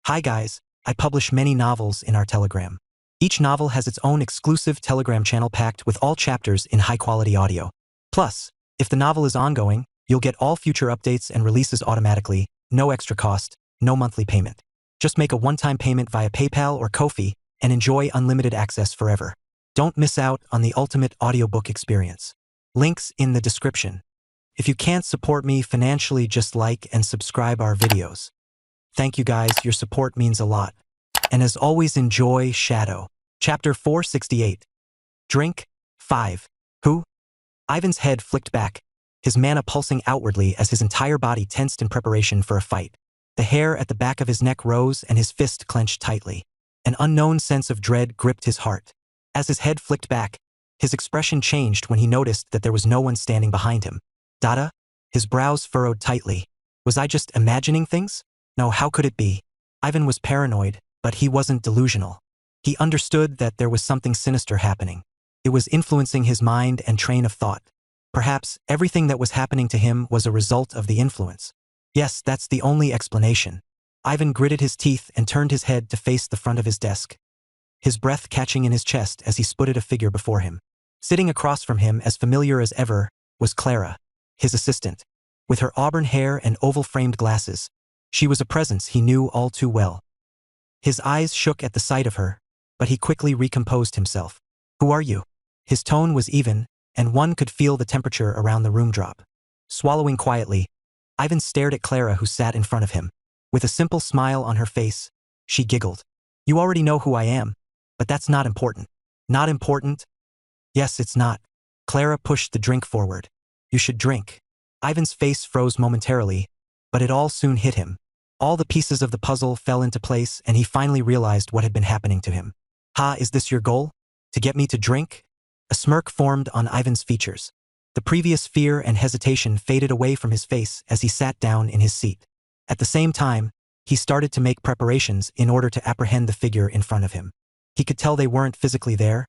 Hi guys, I publish many novels in our Telegram. Each novel has its own exclusive Telegram channel packed with all chapters in high-quality audio. Plus, if the novel is ongoing, you'll get all future updates and releases automatically, no extra cost, no monthly payment. Just make a one-time payment via PayPal or Ko-fi and enjoy unlimited access forever. Don't miss out on the ultimate audiobook experience. Links in the description. If you can't support me financially, just like and subscribe our videos. Thank you guys, your support means a lot. And as always, enjoy Shadow. Chapter 468. Drink. 5. Who? Ivan's head flicked back, his mana pulsing outwardly as his entire body tensed in preparation for a fight. The hair at the back of his neck rose and his fist clenched tightly. An unknown sense of dread gripped his heart. As his head flicked back, his expression changed when he noticed that there was no one standing behind him. Dada? His brows furrowed tightly. Was I just imagining things? No, how could it be? Ivan was paranoid, but he wasn't delusional. He understood that there was something sinister happening. It was influencing his mind and train of thought. Perhaps everything that was happening to him was a result of the influence. Yes, that's the only explanation. Ivan gritted his teeth and turned his head to face the front of his desk, his breath catching in his chest as he spotted a figure before him. Sitting across from him, as familiar as ever, was Clara, his assistant. With her auburn hair and oval-framed glasses, she was a presence he knew all too well. His eyes shook at the sight of her, but he quickly recomposed himself. Who are you? His tone was even, and one could feel the temperature around the room drop. Swallowing quietly, Ivan stared at Clara, who sat in front of him. With a simple smile on her face, she giggled. You already know who I am, but that's not important. Not important? Yes, it's not. Clara pushed the drink forward. You should drink. Ivan's face froze momentarily, but it all soon hit him. All the pieces of the puzzle fell into place and he finally realized what had been happening to him. Ha, is this your goal? To get me to drink? A smirk formed on Ivan's features. The previous fear and hesitation faded away from his face as he sat down in his seat. At the same time, he started to make preparations in order to apprehend the figure in front of him. He could tell they weren't physically there,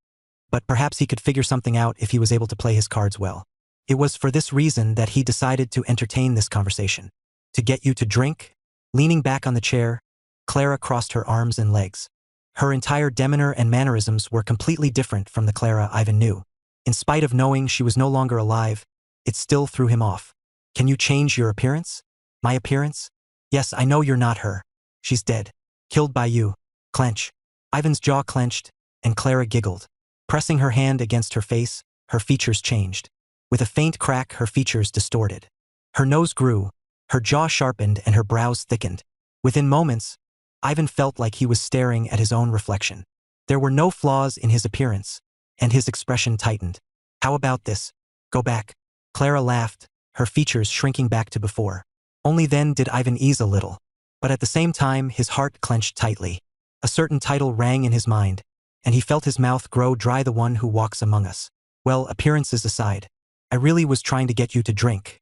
but perhaps he could figure something out if he was able to play his cards well. It was for this reason that he decided to entertain this conversation. To get you to drink? Leaning back on the chair, Clara crossed her arms and legs. Her entire demeanor and mannerisms were completely different from the Clara Ivan knew. In spite of knowing she was no longer alive, it still threw him off. Can you change your appearance? My appearance? Yes, I know you're not her. She's dead. Killed by you. Clench. Ivan's jaw clenched, and Clara giggled. Pressing her hand against her face, her features changed. With a faint crack, her features distorted. Her nose grew, her jaw sharpened, and her brows thickened. Within moments, Ivan felt like he was staring at his own reflection. There were no flaws in his appearance, and his expression tightened. How about this? Go back. Clara laughed, her features shrinking back to before. Only then did Ivan ease a little. But at the same time, his heart clenched tightly. A certain title rang in his mind, and he felt his mouth grow dry. The one who walks among us. Well, appearances aside, I really was trying to get you to drink.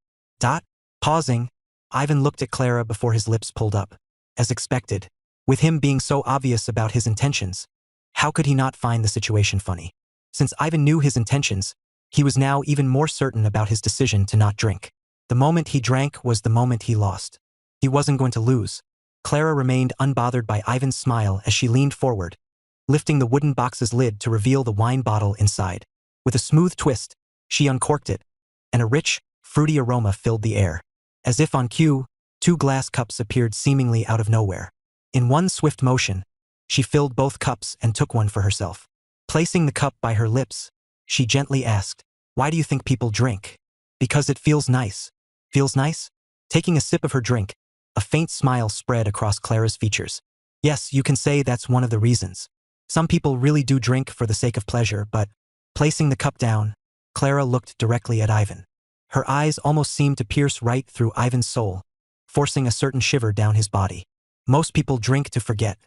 Pausing, Ivan looked at Clara before his lips pulled up. As expected, with him being so obvious about his intentions, how could he not find the situation funny? Since Ivan knew his intentions, he was now even more certain about his decision to not drink. The moment he drank was the moment he lost. He wasn't going to lose. Clara remained unbothered by Ivan's smile as she leaned forward, lifting the wooden box's lid to reveal the wine bottle inside. With a smooth twist, she uncorked it, and a rich, fruity aroma filled the air. As if on cue, 2 glass cups appeared seemingly out of nowhere. In one swift motion, she filled both cups and took one for herself. Placing the cup by her lips, she gently asked, Why do you think people drink? Because it feels nice. Feels nice? Taking a sip of her drink, a faint smile spread across Clara's features. Yes, you can say that's one of the reasons. Some people really do drink for the sake of pleasure, but, placing the cup down, Clara looked directly at Ivan. Her eyes almost seemed to pierce right through Ivan's soul, forcing a certain shiver down his body. Most people drink to forget.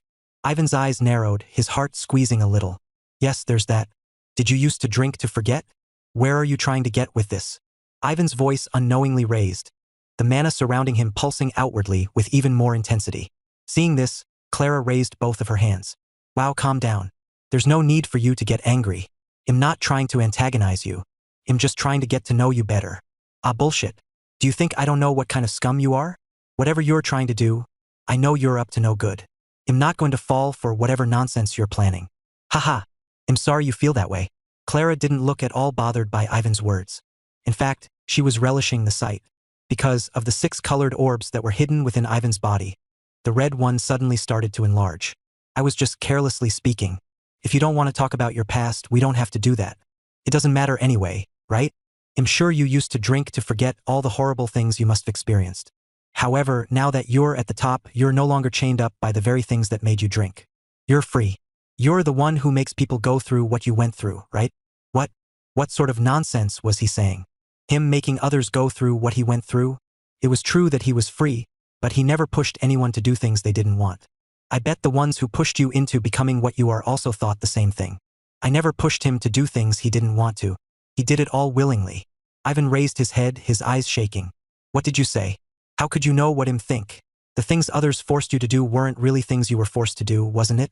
Ivan's eyes narrowed, his heart squeezing a little. Yes, there's that. Did you used to drink to forget? Where are you trying to get with this? Ivan's voice unknowingly raised, the mana surrounding him pulsing outwardly with even more intensity. Seeing this, Clara raised both of her hands. Wow, calm down. There's no need for you to get angry. I'm not trying to antagonize you. I'm just trying to get to know you better. Ah, bullshit. Do you think I don't know what kind of scum you are? Whatever you're trying to do, I know you're up to no good. I'm not going to fall for whatever nonsense you're planning. Haha. I'm sorry you feel that way. Clara didn't look at all bothered by Ivan's words. In fact, she was relishing the sight. Because of the 6 colored orbs that were hidden within Ivan's body, the red one suddenly started to enlarge. I was just carelessly speaking. If you don't want to talk about your past, we don't have to do that. It doesn't matter anyway, right? I'm sure you used to drink to forget all the horrible things you must have experienced. However, now that you're at the top, you're no longer chained up by the very things that made you drink. You're free. You're the one who makes people go through what you went through, right? What? What sort of nonsense was he saying? Him making others go through what he went through? It was true that he was free, but he never pushed anyone to do things they didn't want. I bet the ones who pushed you into becoming what you are also thought the same thing. I never pushed him to do things he didn't want to. He did it all willingly. Ivan raised his head, his eyes shaking. What did you say? How could you know what him think? The things others forced you to do weren't really things you were forced to do, wasn't it?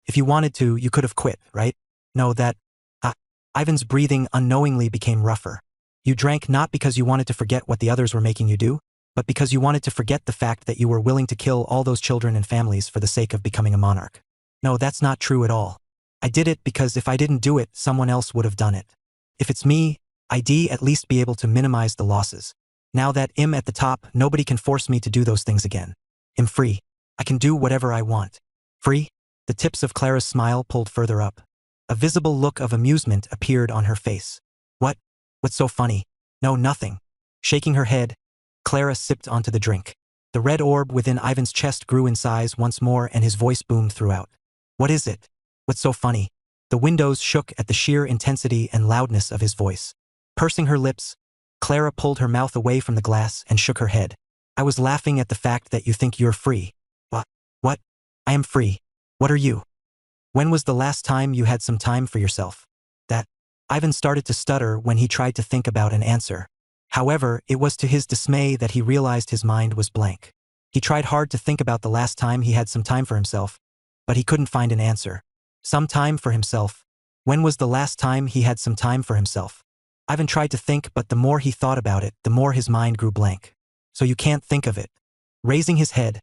If you wanted to, you could have quit, right? No, that... Ivan's breathing unknowingly became rougher. You drank not because you wanted to forget what the others were making you do, but because you wanted to forget the fact that you were willing to kill all those children and families for the sake of becoming a monarch. No, that's not true at all. I did it because if I didn't do it, someone else would have done it. If it's me, I'd at least be able to minimize the losses. Now that I'm at the top, nobody can force me to do those things again. I'm free. I can do whatever I want. Free? The tips of Clara's smile pulled further up. A visible look of amusement appeared on her face. What? What's so funny? No, nothing. Shaking her head, Clara sipped onto the drink. The red orb within Ivan's chest grew in size once more and his voice boomed throughout. What is it? What's so funny? The windows shook at the sheer intensity and loudness of his voice. Pursing her lips, Clara pulled her mouth away from the glass and shook her head. I was laughing at the fact that you think you're free. What? I am free. What are you? When was the last time you had some time for yourself? That. Ivan started to stutter when he tried to think about an answer. However, it was to his dismay that he realized his mind was blank. He tried hard to think about the last time he had some time for himself, but he couldn't find an answer. Some time for himself. When was the last time he had some time for himself? Ivan tried to think, but the more he thought about it, the more his mind grew blank. So you can't think of it. Raising his head,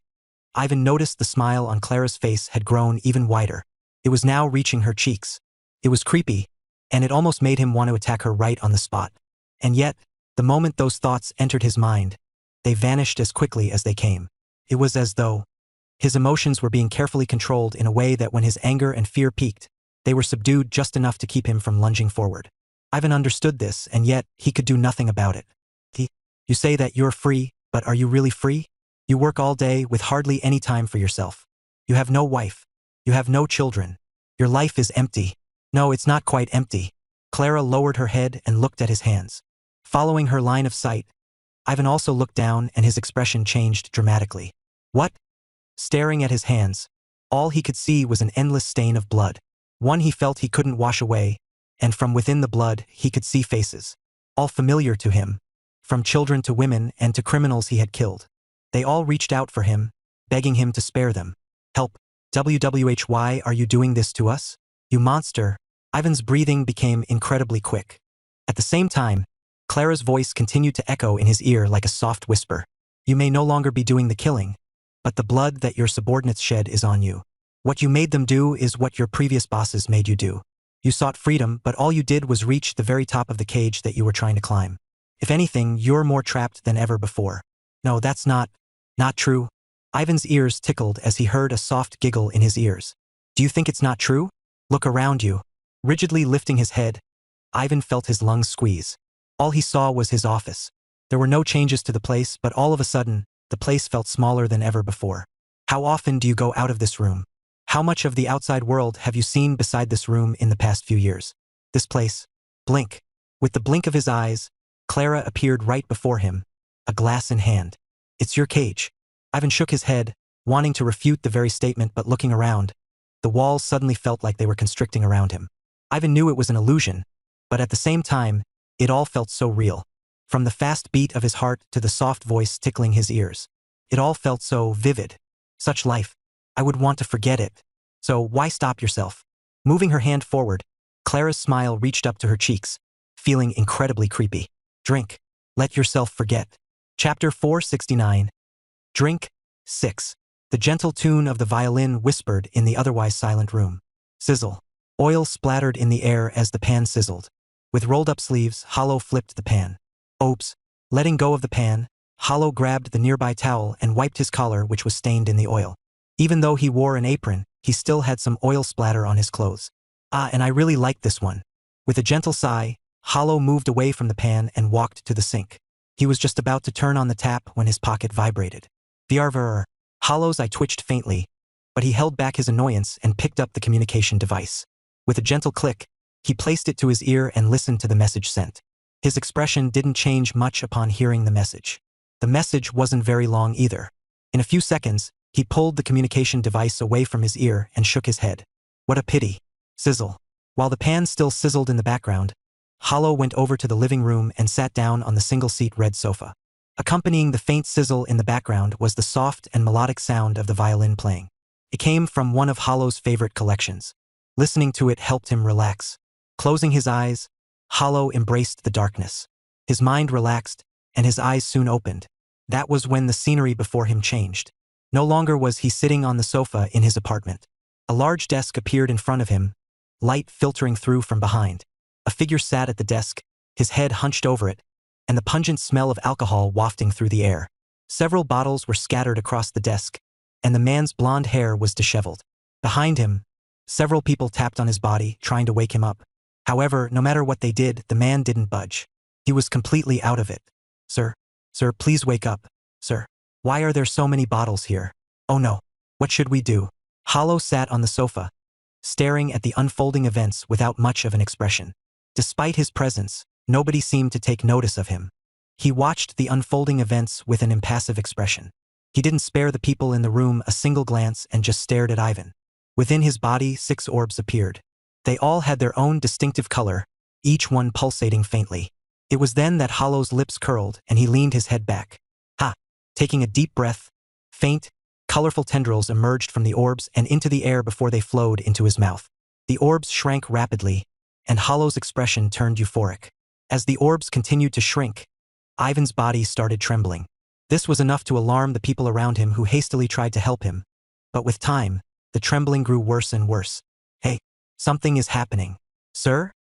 Ivan noticed the smile on Clara's face had grown even wider. It was now reaching her cheeks. It was creepy, and it almost made him want to attack her right on the spot. And yet, the moment those thoughts entered his mind, they vanished as quickly as they came. It was as though his emotions were being carefully controlled in a way that when his anger and fear peaked, they were subdued just enough to keep him from lunging forward. Ivan understood this, and yet he could do nothing about it. You say that you're free, but are you really free? You work all day with hardly any time for yourself. You have no wife. You have no children. Your life is empty. No, it's not quite empty. Clara lowered her head and looked at his hands. Following her line of sight, Ivan also looked down and his expression changed dramatically. What? Staring at his hands, all he could see was an endless stain of blood. One he felt he couldn't wash away, and from within the blood he could see faces. All familiar to him. From children to women and to criminals he had killed. They all reached out for him, begging him to spare them. Help. Why are you doing this to us? You monster. Ivan's breathing became incredibly quick. At the same time, Clara's voice continued to echo in his ear like a soft whisper. You may no longer be doing the killing, but the blood that your subordinates shed is on you. What you made them do is what your previous bosses made you do. You sought freedom, but all you did was reach the very top of the cage that you were trying to climb. If anything, you're more trapped than ever before. No, that's not true. Ivan's ears tickled as he heard a soft giggle in his ears. Do you think it's not true? Look around you. Rigidly lifting his head, Ivan felt his lungs squeeze. All he saw was his office. There were no changes to the place, but all of a sudden, the place felt smaller than ever before. How often do you go out of this room? How much of the outside world have you seen beside this room in the past few years? This place. Blink. With the blink of his eyes, Clara appeared right before him, a glass in hand. It's your cage. Ivan shook his head, wanting to refute the very statement, but looking around, the walls suddenly felt like they were constricting around him. Ivan knew it was an illusion, but at the same time, it all felt so real. From the fast beat of his heart to the soft voice tickling his ears. It all felt so vivid. Such life. I would want to forget it. So why stop yourself? Moving her hand forward, Clara's smile reached up to her cheeks, feeling incredibly creepy. Drink. Let yourself forget. Chapter 469. Drink. 6. The gentle tune of the violin whispered in the otherwise silent room. Sizzle. Oil splattered in the air as the pan sizzled. With rolled-up sleeves, Hollow flipped the pan. Oops. Letting go of the pan, Hollow grabbed the nearby towel and wiped his collar, which was stained in the oil. Even though he wore an apron, he still had some oil splatter on his clothes. And I really liked this one. With a gentle sigh, Hollow moved away from the pan and walked to the sink. He was just about to turn on the tap when his pocket vibrated. Vrr. Hollow's eye twitched faintly, but he held back his annoyance and picked up the communication device. With a gentle click, he placed it to his ear and listened to the message sent. His expression didn't change much upon hearing the message. The message wasn't very long either. In a few seconds, he pulled the communication device away from his ear and shook his head. What a pity. Sizzle. While the pan still sizzled in the background, Hollow went over to the living room and sat down on the single-seat red sofa. Accompanying the faint sizzle in the background was the soft and melodic sound of the violin playing. It came from one of Hollow's favorite collections. Listening to it helped him relax. Closing his eyes, Hollow embraced the darkness. His mind relaxed, and his eyes soon opened. That was when the scenery before him changed. No longer was he sitting on the sofa in his apartment. A large desk appeared in front of him, light filtering through from behind. A figure sat at the desk, his head hunched over it, and the pungent smell of alcohol wafting through the air. Several bottles were scattered across the desk, and the man's blonde hair was disheveled. Behind him, several people tapped on his body, trying to wake him up. However, no matter what they did, the man didn't budge. He was completely out of it. Sir, please wake up. Sir, why are there so many bottles here? Oh no, what should we do? Hollow sat on the sofa, staring at the unfolding events without much of an expression. Despite his presence, nobody seemed to take notice of him. He watched the unfolding events with an impassive expression. He didn't spare the people in the room a single glance and just stared at Ivan. Within his body, 6 orbs appeared. They all had their own distinctive color, each one pulsating faintly. It was then that Hollow's lips curled and he leaned his head back. Ha! Taking a deep breath, faint, colorful tendrils emerged from the orbs and into the air before they flowed into his mouth. The orbs shrank rapidly, and Hollow's expression turned euphoric. As the orbs continued to shrink, Ivan's body started trembling. This was enough to alarm the people around him who hastily tried to help him. But with time, the trembling grew worse and worse. Hey, something is happening. Sir?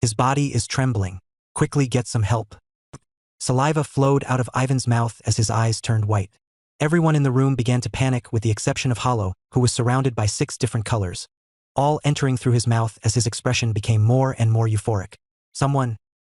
His body is trembling. Quickly get some help. Saliva flowed out of Ivan's mouth as his eyes turned white. Everyone in the room began to panic with the exception of Hollow, who was surrounded by 6 different colors, all entering through his mouth as his expression became more and more euphoric.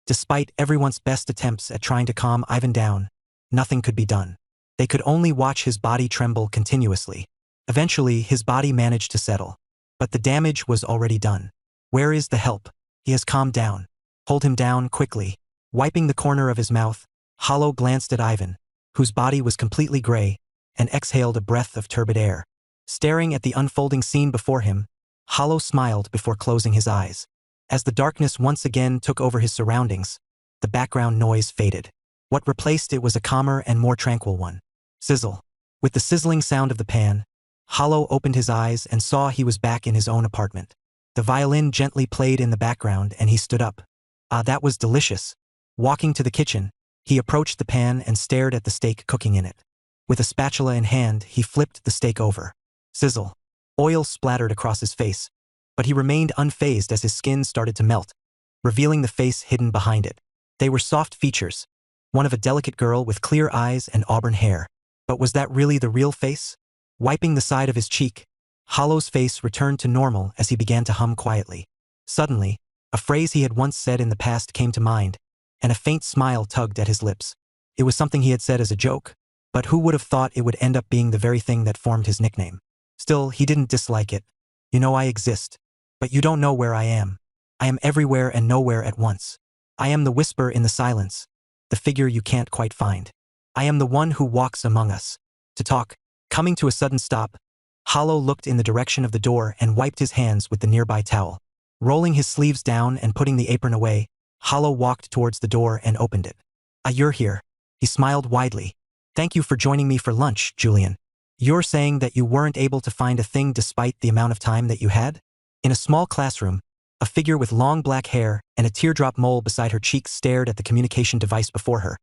Despite everyone's best attempts at trying to calm Ivan down, nothing could be done. They could only watch his body tremble continuously. Eventually, his body managed to settle. But the damage was already done. Where is the help? He has calmed down. Hold him down quickly. Wiping the corner of his mouth, Hollow glanced at Ivan, whose body was completely gray, and exhaled a breath of turbid air. Staring at the unfolding scene before him, Hollow smiled before closing his eyes. As the darkness once again took over his surroundings, the background noise faded. What replaced it was a calmer and more tranquil one. Sizzle. With the sizzling sound of the pan, Hollow opened his eyes and saw he was back in his own apartment. The violin gently played in the background and he stood up. That was delicious. Walking to the kitchen, he approached the pan and stared at the steak cooking in it. With a spatula in hand, he flipped the steak over. Sizzle. Oil splattered across his face, but he remained unfazed as his skin started to melt, revealing the face hidden behind it. They were soft features, one of a delicate girl with clear eyes and auburn hair. But was that really the real face? Wiping the side of his cheek, Hollow's face returned to normal as he began to hum quietly. Suddenly, a phrase he had once said in the past came to mind, and a faint smile tugged at his lips. It was something he had said as a joke, but who would have thought it would end up being the very thing that formed his nickname? Still, he didn't dislike it. You know I exist, but you don't know where I am. I am everywhere and nowhere at once. I am the whisper in the silence, the figure you can't quite find. I am the one who walks among us. To talk, coming to a sudden stop, Hollow looked in the direction of the door and wiped his hands with the nearby towel. Rolling his sleeves down and putting the apron away, Hollow walked towards the door and opened it. You're here. He smiled widely. Thank you for joining me for lunch, Julian. You're saying that you weren't able to find a thing despite the amount of time that you had? In a small classroom, a figure with long black hair and a teardrop mole beside her cheeks stared at the communication device before her,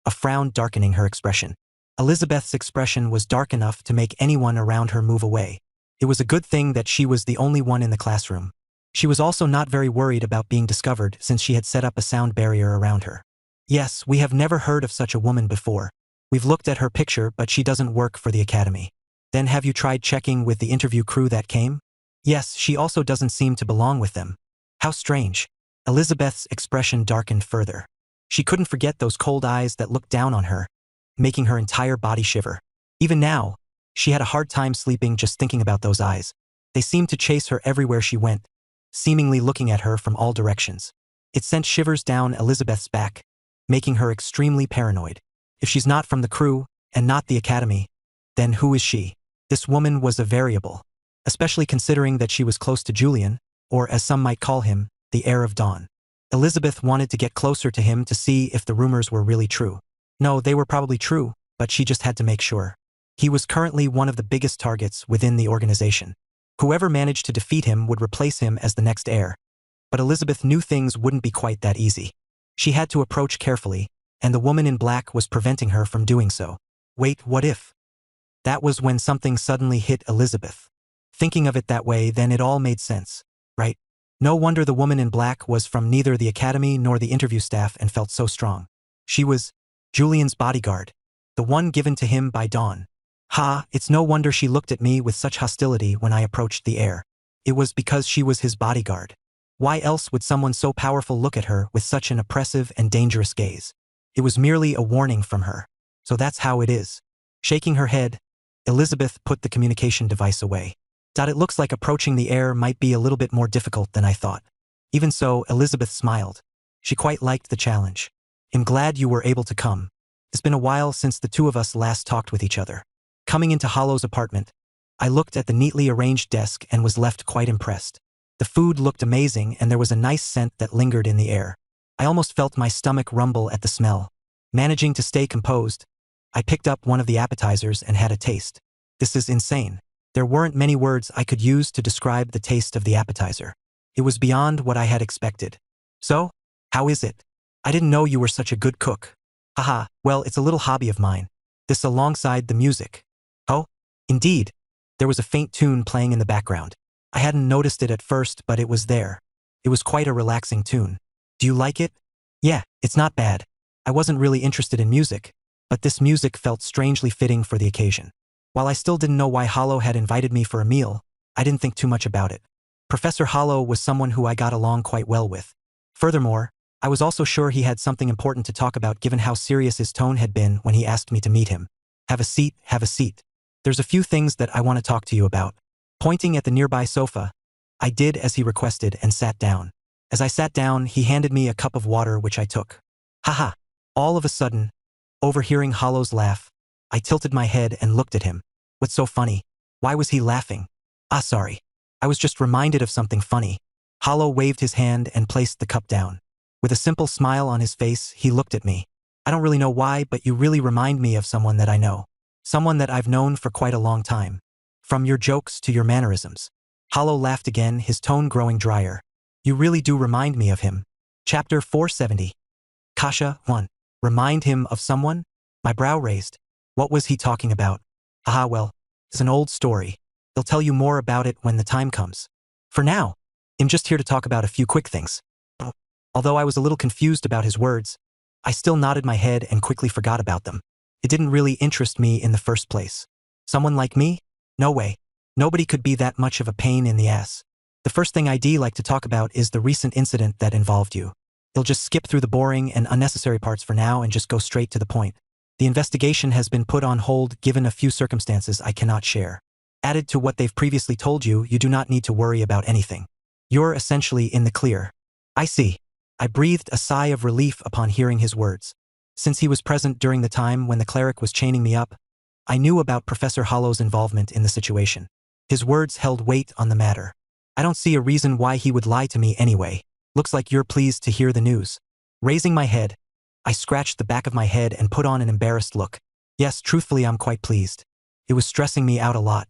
a frown darkening her expression. Elizabeth's expression was dark enough to make anyone around her move away. It was a good thing that she was the only one in the classroom. She was also not very worried about being discovered since she had set up a sound barrier around her. Yes, we have never heard of such a woman before. We've looked at her picture, but she doesn't work for the academy. Then have you tried checking with the interview crew that came? Yes, she also doesn't seem to belong with them. How strange. Elizabeth's expression darkened further. She couldn't forget those cold eyes that looked down on her, making her entire body shiver. Even now, she had a hard time sleeping just thinking about those eyes. They seemed to chase her everywhere she went, seemingly looking at her from all directions. It sent shivers down Elizabeth's back, making her extremely paranoid. If she's not from the crew, and not the academy, then who is she? This woman was a variable, especially considering that she was close to Julian, or as some might call him, the heir of Dawn. Elizabeth wanted to get closer to him to see if the rumors were really true. No, they were probably true, but she just had to make sure. He was currently one of the biggest targets within the organization. Whoever managed to defeat him would replace him as the next heir. But Elizabeth knew things wouldn't be quite that easy. She had to approach carefully, and the woman in black was preventing her from doing so. Wait, what if? That was when something suddenly hit Elizabeth. Thinking of it that way, then it all made sense, right? No wonder the woman in black was from neither the academy nor the interview staff and felt so strong. She was Julian's bodyguard, the one given to him by Dawn. It's no wonder she looked at me with such hostility when I approached the heir. It was because she was his bodyguard. Why else would someone so powerful look at her with such an oppressive and dangerous gaze? It was merely a warning from her. So that's how it is. Shaking her head, Elizabeth put the communication device away. It looks like approaching the heir might be a little bit more difficult than I thought. Even so, Elizabeth smiled. She quite liked the challenge. I'm glad you were able to come. It's been a while since the two of us last talked with each other. Coming into Hollow's apartment, I looked at the neatly arranged desk and was left quite impressed. The food looked amazing and there was a nice scent that lingered in the air. I almost felt my stomach rumble at the smell. Managing to stay composed, I picked up one of the appetizers and had a taste. This is insane. There weren't many words I could use to describe the taste of the appetizer. It was beyond what I had expected. So, how is it? I didn't know you were such a good cook. Well, it's a little hobby of mine. This alongside the music. Oh, indeed. There was a faint tune playing in the background. I hadn't noticed it at first, but it was there. It was quite a relaxing tune. Do you like it? Yeah, it's not bad. I wasn't really interested in music, but this music felt strangely fitting for the occasion. While I still didn't know why Hollow had invited me for a meal, I didn't think too much about it. Professor Hollow was someone who I got along quite well with. Furthermore, I was also sure he had something important to talk about given how serious his tone had been when he asked me to meet him. Have a seat, have a seat. There's a few things that I want to talk to you about. Pointing at the nearby sofa, I did as he requested and sat down. As I sat down, he handed me a cup of water which I took. All of a sudden, overhearing Hollow's laugh, I tilted my head and looked at him. What's so funny? Why was he laughing? Sorry. I was just reminded of something funny. Hollow waved his hand and placed the cup down. With a simple smile on his face, he looked at me. I don't really know why, but you really remind me of someone that I know. Someone that I've known for quite a long time. From your jokes to your mannerisms. Hollow laughed again, his tone growing drier. You really do remind me of him. Chapter 470. Kasha 1. Remind him of someone? My brow raised. What was he talking about? Well, it's an old story. They'll tell you more about it when the time comes. For now, I'm just here to talk about a few quick things. Although I was a little confused about his words, I still nodded my head and quickly forgot about them. It didn't really interest me in the first place. Someone like me? No way. Nobody could be that much of a pain in the ass. The first thing I'd like to talk about is the recent incident that involved you. You'll just skip through the boring and unnecessary parts for now and just go straight to the point. The investigation has been put on hold given a few circumstances I cannot share. Added to what they've previously told you, you do not need to worry about anything. You're essentially in the clear. I see. I breathed a sigh of relief upon hearing his words. Since he was present during the time when the cleric was chaining me up, I knew about Professor Hollow's involvement in the situation. His words held weight on the matter. I don't see a reason why he would lie to me anyway. Looks like you're pleased to hear the news. Raising my head, I scratched the back of my head and put on an embarrassed look. Yes, truthfully, I'm quite pleased. It was stressing me out a lot.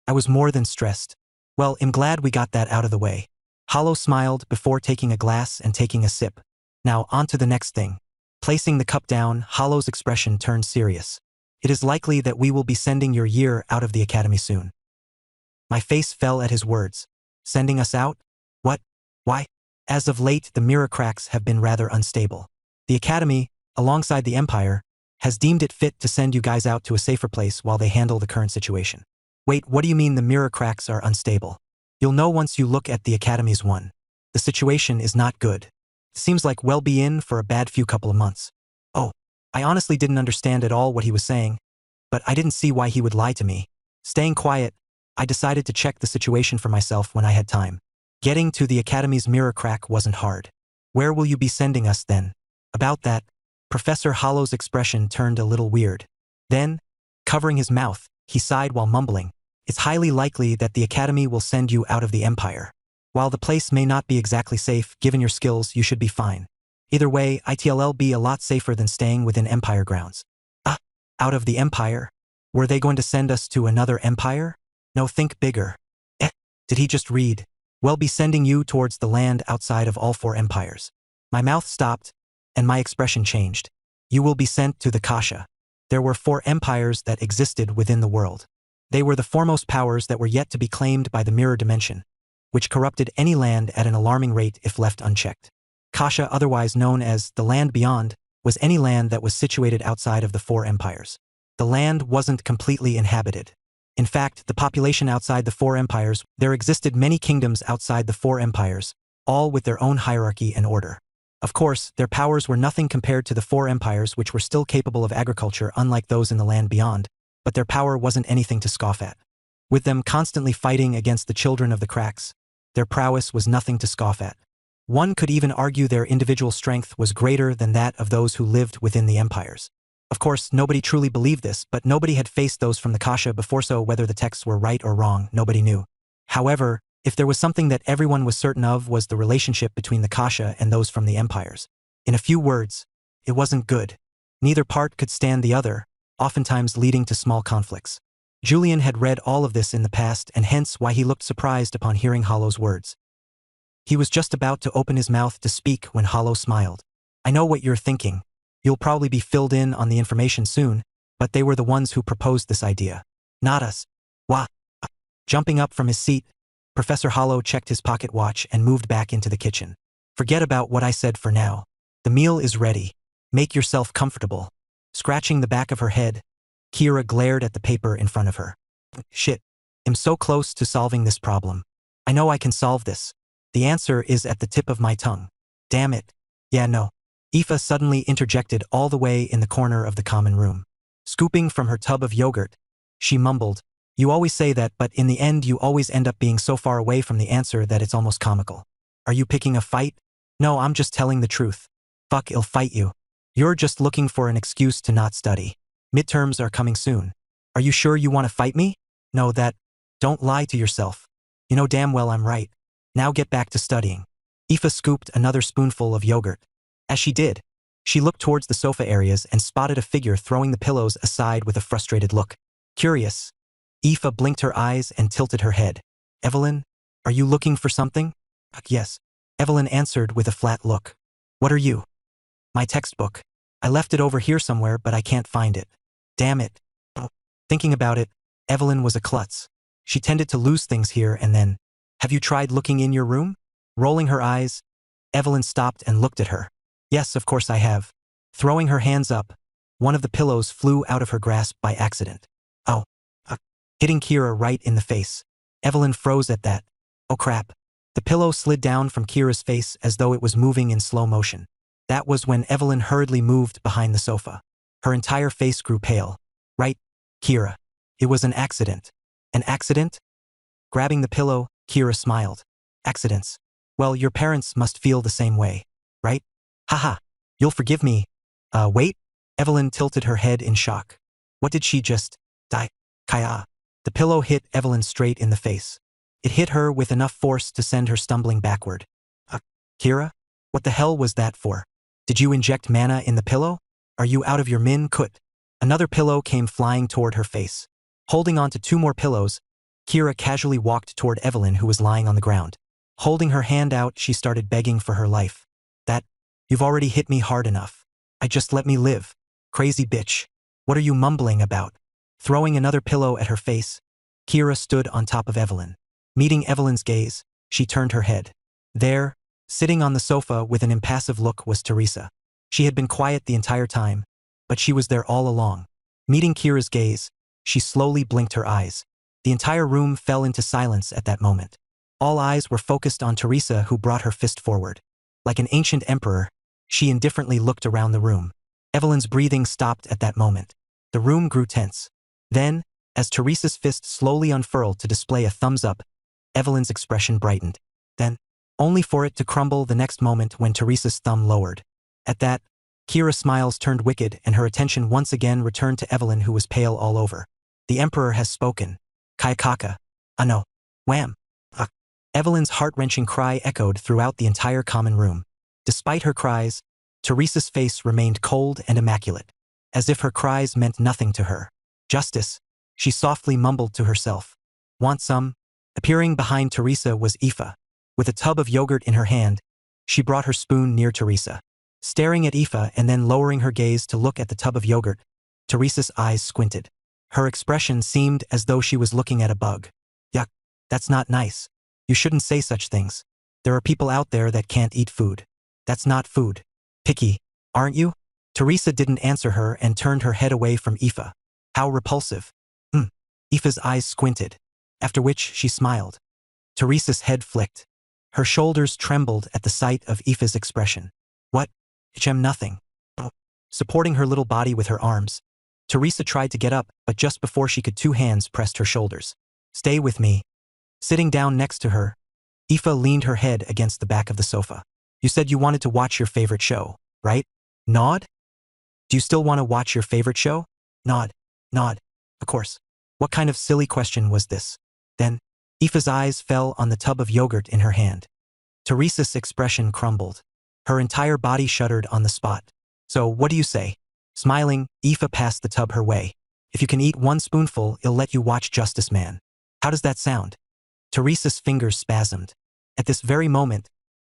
I was more than stressed. Well, I'm glad we got that out of the way. Hollow smiled before taking a glass and taking a sip. Now, on to the next thing. Placing the cup down, Hollow's expression turned serious. It is likely that we will be sending your year out of the academy soon. My face fell at his words. Sending us out? What? Why? As of late, the mirror cracks have been rather unstable. The academy, alongside the empire, has deemed it fit to send you guys out to a safer place while they handle the current situation. Wait, what do you mean the mirror cracks are unstable? You'll know once you look at the academy's one. The situation is not good. Seems like we'll be in for a bad few couple of months. Oh, I honestly didn't understand at all what he was saying, but I didn't see why he would lie to me. Staying quiet, I decided to check the situation for myself when I had time. Getting to the academy's mirror crack wasn't hard. Where will you be sending us then? About that, Professor Hollow's expression turned a little weird. Then, covering his mouth, he sighed while mumbling, "It's highly likely that the academy will send you out of the empire. While the place may not be exactly safe, given your skills, you should be fine. Either way, it'll be a lot safer than staying within empire grounds." Out of the empire? Were they going to send us to another empire? No, think bigger. Did he just read? We'll be sending you towards the land outside of all 4 empires. My mouth stopped, and my expression changed. You will be sent to the Kasha. There were 4 empires that existed within the world. They were the foremost powers that were yet to be claimed by the mirror dimension, which corrupted any land at an alarming rate if left unchecked. Kasha, otherwise known as the land beyond, was any land that was situated outside of the 4 empires. The land wasn't completely inhabited. In fact, the population outside the 4 empires, there existed many kingdoms outside the 4 empires, all with their own hierarchy and order. Of course, their powers were nothing compared to the 4 empires, which were still capable of agriculture unlike those in the land beyond, but their power wasn't anything to scoff at. With them constantly fighting against the children of the cracks, their prowess was nothing to scoff at. One could even argue their individual strength was greater than that of those who lived within the empires. Of course, nobody truly believed this, but nobody had faced those from the Kasha before, so whether the texts were right or wrong, nobody knew. However, if there was something that everyone was certain of, was the relationship between the Kasha and those from the empires. In a few words, it wasn't good. Neither part could stand the other, oftentimes leading to small conflicts. Julian had read all of this in the past, and hence why he looked surprised upon hearing Hollow's words. He was just about to open his mouth to speak when Hollow smiled. "I know what you're thinking. You'll probably be filled in on the information soon, but they were the ones who proposed this idea. Not us." Wah! Jumping up from his seat, Professor Hollow checked his pocket watch and moved back into the kitchen. "Forget about what I said for now. The meal is ready. Make yourself comfortable." Scratching the back of her head, Kira glared at the paper in front of her. "Shit. I'm so close to solving this problem. I know I can solve this. The answer is at the tip of my tongue. Damn it. Yeah, no." Aoife suddenly interjected all the way in the corner of the common room. Scooping from her tub of yogurt, she mumbled, "You always say that, but in the end you always end up being so far away from the answer that it's almost comical. Are you picking a fight?" "No, I'm just telling the truth." "Fuck, I'll fight you. You're just looking for an excuse to not study. Midterms are coming soon. Are you sure you want to fight me?" "No, that. Don't lie to yourself. You know damn well I'm right. Now get back to studying." Aoife scooped another spoonful of yogurt. As she did, she looked towards the sofa areas and spotted a figure throwing the pillows aside with a frustrated look. Curious, Aoife blinked her eyes and tilted her head. "Evelyn, are you looking for something?" "Yes," Evelyn answered with a flat look. "What are you?" "My textbook. I left it over here somewhere, but I can't find it. Damn it." Thinking about it, Evelyn was a klutz. She tended to lose things here and then. "Have you tried looking in your room?" Rolling her eyes, Evelyn stopped and looked at her. "Yes, of course I have." Throwing her hands up, one of the pillows flew out of her grasp by accident. "Oh." Hitting Kira right in the face. Evelyn froze at that. "Oh crap." The pillow slid down from Kira's face as though it was moving in slow motion. That was when Evelyn hurriedly moved behind the sofa. Her entire face grew pale. "Right, Kira. It was an accident." "An accident?" Grabbing the pillow, Kira smiled. "Accidents. Well, your parents must feel the same way, right? Haha. You'll forgive me. Wait?" Evelyn tilted her head in shock. What did she just die? Kaya. The pillow hit Evelyn straight in the face. It hit her with enough force to send her stumbling backward. Kira? What the hell was that for? Did you inject mana in the pillow? Are you out of your min kut? Another pillow came flying toward her face. Holding on to 2 more pillows, Kira casually walked toward Evelyn, who was lying on the ground. Holding her hand out, she started begging for her life. "You've already hit me hard enough. Just let me live. Crazy bitch." What are you mumbling about? Throwing another pillow at her face, Kira stood on top of Evelyn. Meeting Evelyn's gaze, she turned her head. There, sitting on the sofa with an impassive look, was Teresa. She had been quiet the entire time, but she was there all along. Meeting Kira's gaze, she slowly blinked her eyes. The entire room fell into silence at that moment. All eyes were focused on Teresa, who brought her fist forward. Like an ancient emperor, she indifferently looked around the room. Evelyn's breathing stopped at that moment. The room grew tense. Then, as Teresa's fist slowly unfurled to display a thumbs up, Evelyn's expression brightened. Then, only for it to crumble the next moment when Teresa's thumb lowered. At that, Kira's smiles turned wicked and her attention once again returned to Evelyn, who was pale all over. The Emperor has spoken. Kayakaka. No. Wham. Evelyn's heart-wrenching cry echoed throughout the entire common room. Despite her cries, Teresa's face remained cold and immaculate, as if her cries meant nothing to her. Justice, she softly mumbled to herself. Want some? Appearing behind Teresa was Aoife. With a tub of yogurt in her hand, she brought her spoon near Teresa. Staring at Aoife and then lowering her gaze to look at the tub of yogurt, Teresa's eyes squinted. Her expression seemed as though she was looking at a bug. Yuck, that's not nice. You shouldn't say such things. There are people out there that can't eat food. That's not food. Picky, aren't you? Teresa didn't answer her and turned her head away from Aoife. How repulsive. Aoife's eyes squinted, after which she smiled. Teresa's head flicked. Her shoulders trembled at the sight of Aoife's expression. What? Nothing. Supporting her little body with her arms, Teresa tried to get up, but just before she could, two hands pressed her shoulders. Stay with me. Sitting down next to her, Aoife leaned her head against the back of the sofa. You said you wanted to watch your favorite show, right? Nod? Do you still want to watch your favorite show? Nod. Nod. Of course. What kind of silly question was this? Then, Aoife's eyes fell on the tub of yogurt in her hand. Teresa's expression crumbled. Her entire body shuddered on the spot. So, what do you say? Smiling, Aoife passed the tub her way. If you can eat one spoonful, I'll let you watch Justice Man. How does that sound? Teresa's fingers spasmed. At this very moment,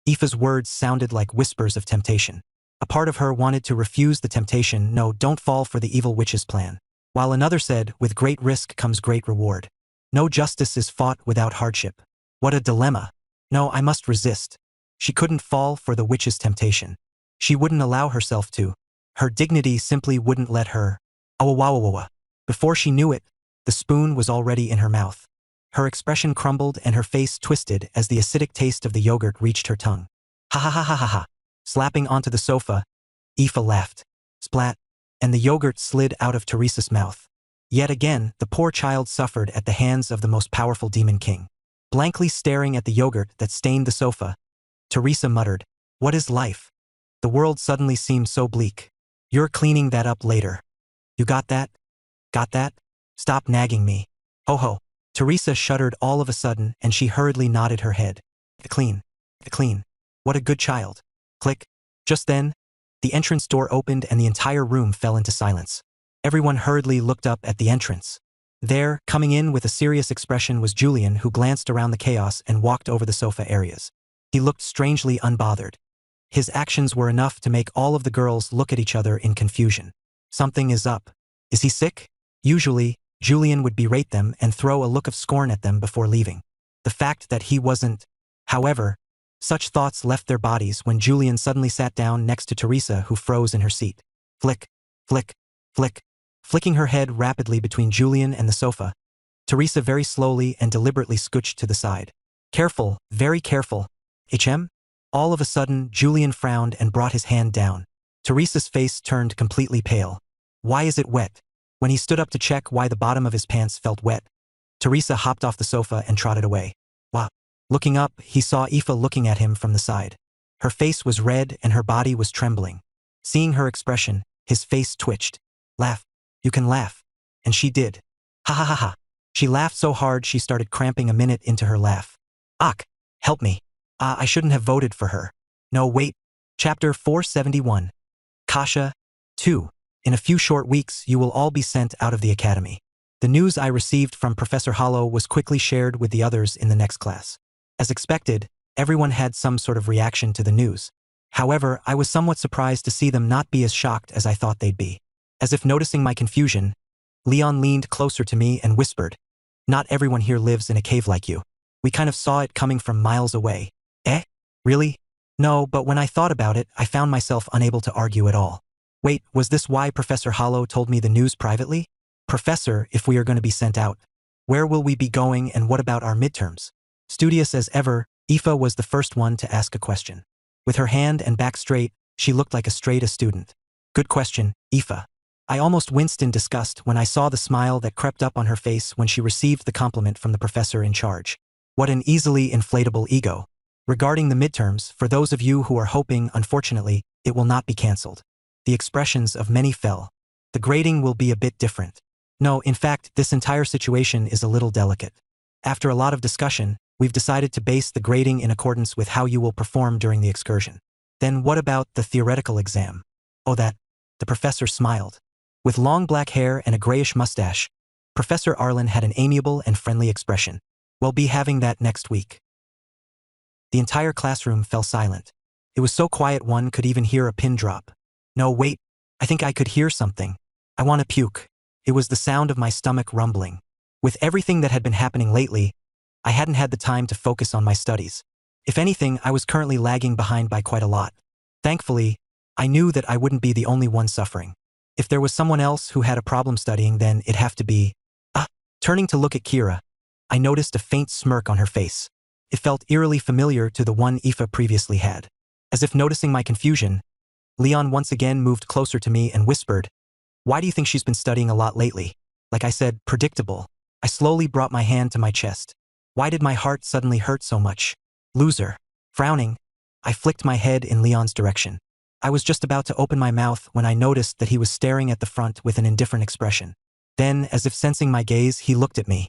Aoife's words sounded like whispers of temptation. A part of her wanted to refuse the temptation. No, don't fall for the evil witch's plan. While another said, with great risk comes great reward. No justice is fought without hardship. What a dilemma. No, I must resist. She couldn't fall for the witch's temptation. She wouldn't allow herself to. Her dignity simply wouldn't let her. Before she knew it, the spoon was already in her mouth. Her expression crumbled and her face twisted as the acidic taste of the yogurt reached her tongue. Ha ha ha ha ha ha. Slapping onto the sofa, Aoife laughed. Splat. And the yogurt slid out of Teresa's mouth. Yet again, the poor child suffered at the hands of the most powerful demon king. Blankly staring at the yogurt that stained the sofa, Teresa muttered, "What is life? The world suddenly seemed so bleak. You're cleaning that up later. You got that? Got that? Stop nagging me. Ho ho." Teresa shuddered all of a sudden and she hurriedly nodded her head. Clean. Clean. What a good child. Click. Just then, the entrance door opened and the entire room fell into silence. Everyone hurriedly looked up at the entrance. There, coming in with a serious expression, was Julian, who glanced around the chaos and walked over the sofa areas. He looked strangely unbothered. His actions were enough to make all of the girls look at each other in confusion. Something is up. Is he sick? Usually, Julian would berate them and throw a look of scorn at them before leaving. The fact that he wasn't. However, such thoughts left their bodies when Julian suddenly sat down next to Teresa, who froze in her seat. Flick, flick, flick. Flicking her head rapidly between Julian and the sofa, Teresa very slowly and deliberately scooched to the side. Careful, very careful. All of a sudden, Julian frowned and brought his hand down. Teresa's face turned completely pale. Why is it wet? When he stood up to check why the bottom of his pants felt wet, Teresa hopped off the sofa and trotted away. Wow. Looking up, he saw Aoife looking at him from the side. Her face was red and her body was trembling. Seeing her expression, his face twitched. Laugh. You can laugh. And she did. Ha ha ha ha. She laughed so hard she started cramping a minute into her laugh. Ach, help me. I shouldn't have voted for her. No, wait. Chapter 471. Kasha 2. In a few short weeks, you will all be sent out of the academy. The news I received from Professor Hollow was quickly shared with the others in the next class. As expected, everyone had some sort of reaction to the news. However, I was somewhat surprised to see them not be as shocked as I thought they'd be. As if noticing my confusion, Leon leaned closer to me and whispered, "Not everyone here lives in a cave like you. We kind of saw it coming from miles away." Eh? Really? No, but when I thought about it, I found myself unable to argue at all. Wait, was this why Professor Hollow told me the news privately? Professor, if we are going to be sent out, where will we be going and what about our midterms? Studious as ever, Aoife was the first one to ask a question. With her hand and back straight, she looked like a straight-A student. Good question, Aoife. I almost winced in disgust when I saw the smile that crept up on her face when she received the compliment from the professor in charge. What an easily inflatable ego. Regarding the midterms, for those of you who are hoping, unfortunately, it will not be cancelled. The expressions of many fell. The grading will be a bit different. No, in fact, this entire situation is a little delicate. After a lot of discussion, we've decided to base the grading in accordance with how you will perform during the excursion. Then what about the theoretical exam? Oh, that. The professor smiled. With long black hair and a grayish mustache, Professor Arlen had an amiable and friendly expression. We'll be having that next week. The entire classroom fell silent. It was so quiet one could even hear a pin drop. No, wait, I think I could hear something. I want to puke. It was the sound of my stomach rumbling. With everything that had been happening lately, I hadn't had the time to focus on my studies. If anything, I was currently lagging behind by quite a lot. Thankfully, I knew that I wouldn't be the only one suffering. If there was someone else who had a problem studying, then it'd have to be… Turning to look at Kira, I noticed a faint smirk on her face. It felt eerily familiar to the one Aoife previously had. As if noticing my confusion, Leon once again moved closer to me and whispered, "Why do you think she's been studying a lot lately?" Like I said, predictable. I slowly brought my hand to my chest. Why did my heart suddenly hurt so much? Loser. Frowning, I flicked my head in Leon's direction. I was just about to open my mouth when I noticed that he was staring at the front with an indifferent expression. Then, as if sensing my gaze, he looked at me.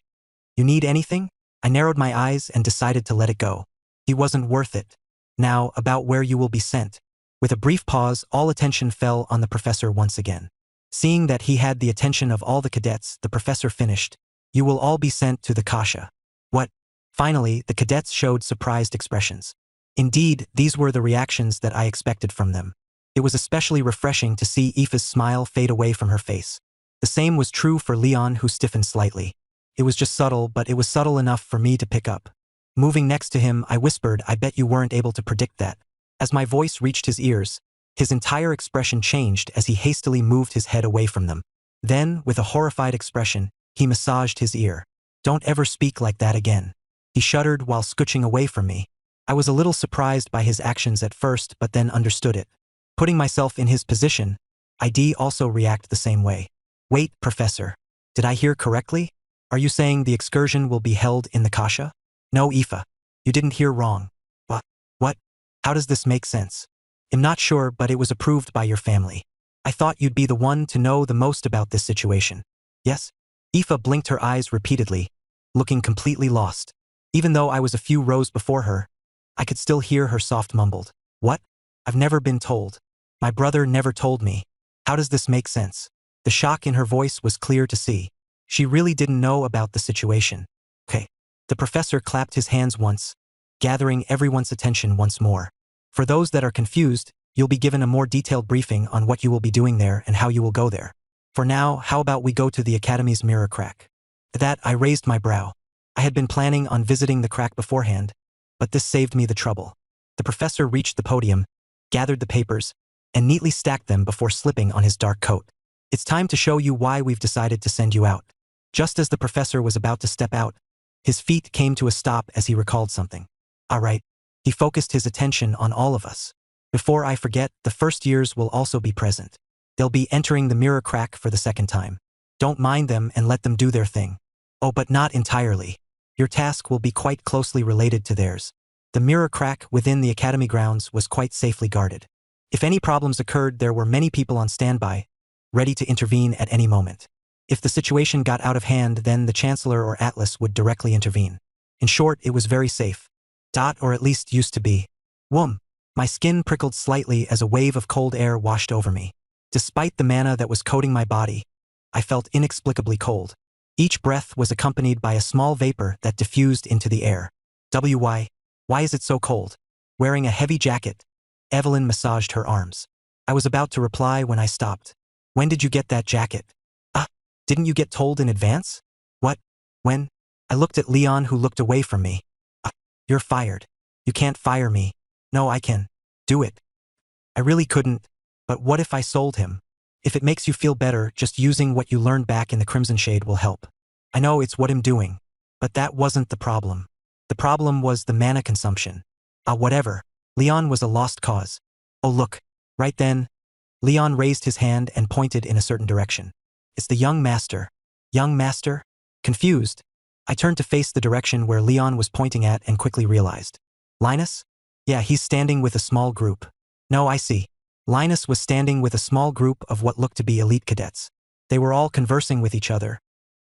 "You need anything?" I narrowed my eyes and decided to let it go. He wasn't worth it. Now, about where you will be sent. With a brief pause, all attention fell on the professor once again. Seeing that he had the attention of all the cadets, the professor finished. "You will all be sent to the Kasha." What? Finally, the cadets showed surprised expressions. Indeed, these were the reactions that I expected from them. It was especially refreshing to see Aoife's smile fade away from her face. The same was true for Leon, who stiffened slightly. It was just subtle, but it was subtle enough for me to pick up. Moving next to him, I whispered, "I bet you weren't able to predict that." As my voice reached his ears, his entire expression changed as he hastily moved his head away from them. Then, with a horrified expression, he massaged his ear. "Don't ever speak like that again." He shuddered while scooching away from me. I was a little surprised by his actions at first, but then understood it. Putting myself in his position, I'd also react the same way. "Wait, Professor. Did I hear correctly? Are you saying the excursion will be held in the Kasha?" "No, Aoife. You didn't hear wrong." What? How does this make sense?" "I'm not sure, but it was approved by your family. I thought you'd be the one to know the most about this situation." "Yes?" Aoife blinked her eyes repeatedly, looking completely lost. Even though I was a few rows before her, I could still hear her soft mumbled. "What? I've never been told. My brother never told me. How does this make sense?" The shock in her voice was clear to see. She really didn't know about the situation. "Okay." The professor clapped his hands once, gathering everyone's attention once more. "For those that are confused, you'll be given a more detailed briefing on what you will be doing there and how you will go there. For now, how about we go to the Academy's mirror crack?" At that, I raised my brow. I had been planning on visiting the crack beforehand, but this saved me the trouble. The professor reached the podium, gathered the papers, and neatly stacked them before slipping on his dark coat. "It's time to show you why we've decided to send you out." Just as the professor was about to step out, his feet came to a stop as he recalled something. "All right." He focused his attention on all of us. "Before I forget, the first years will also be present. They'll be entering the mirror crack for the second time. Don't mind them and let them do their thing. Oh, but not entirely. Your task will be quite closely related to theirs." The mirror crack within the academy grounds was quite safely guarded. If any problems occurred, there were many people on standby, ready to intervene at any moment. If the situation got out of hand, then the Chancellor or Atlas would directly intervene. In short, it was very safe. Or at least used to be. Whoom! My skin prickled slightly as a wave of cold air washed over me. Despite the mana that was coating my body, I felt inexplicably cold. Each breath was accompanied by a small vapor that diffused into the air. Why is it so cold? Wearing a heavy jacket, Evelyn massaged her arms. I was about to reply when I stopped. When did you get that jacket? Ah, didn't you get told in advance? What? When? I looked at Leon, who looked away from me. Ah, you're fired. You can't fire me. No, I can. Do it. I really couldn't. But what if I sold him? If it makes you feel better, just using what you learned back in the Crimson Shade will help. I know it's what I'm doing. But that wasn't the problem. The problem was the mana consumption. Whatever. Leon was a lost cause. Oh look. Right then, Leon raised his hand and pointed in a certain direction. It's the young master. Young master? Confused, I turned to face the direction where Leon was pointing at and quickly realized. Linus? Yeah, he's standing with a small group. No, I see. Linus was standing with a small group of what looked to be elite cadets. They were all conversing with each other.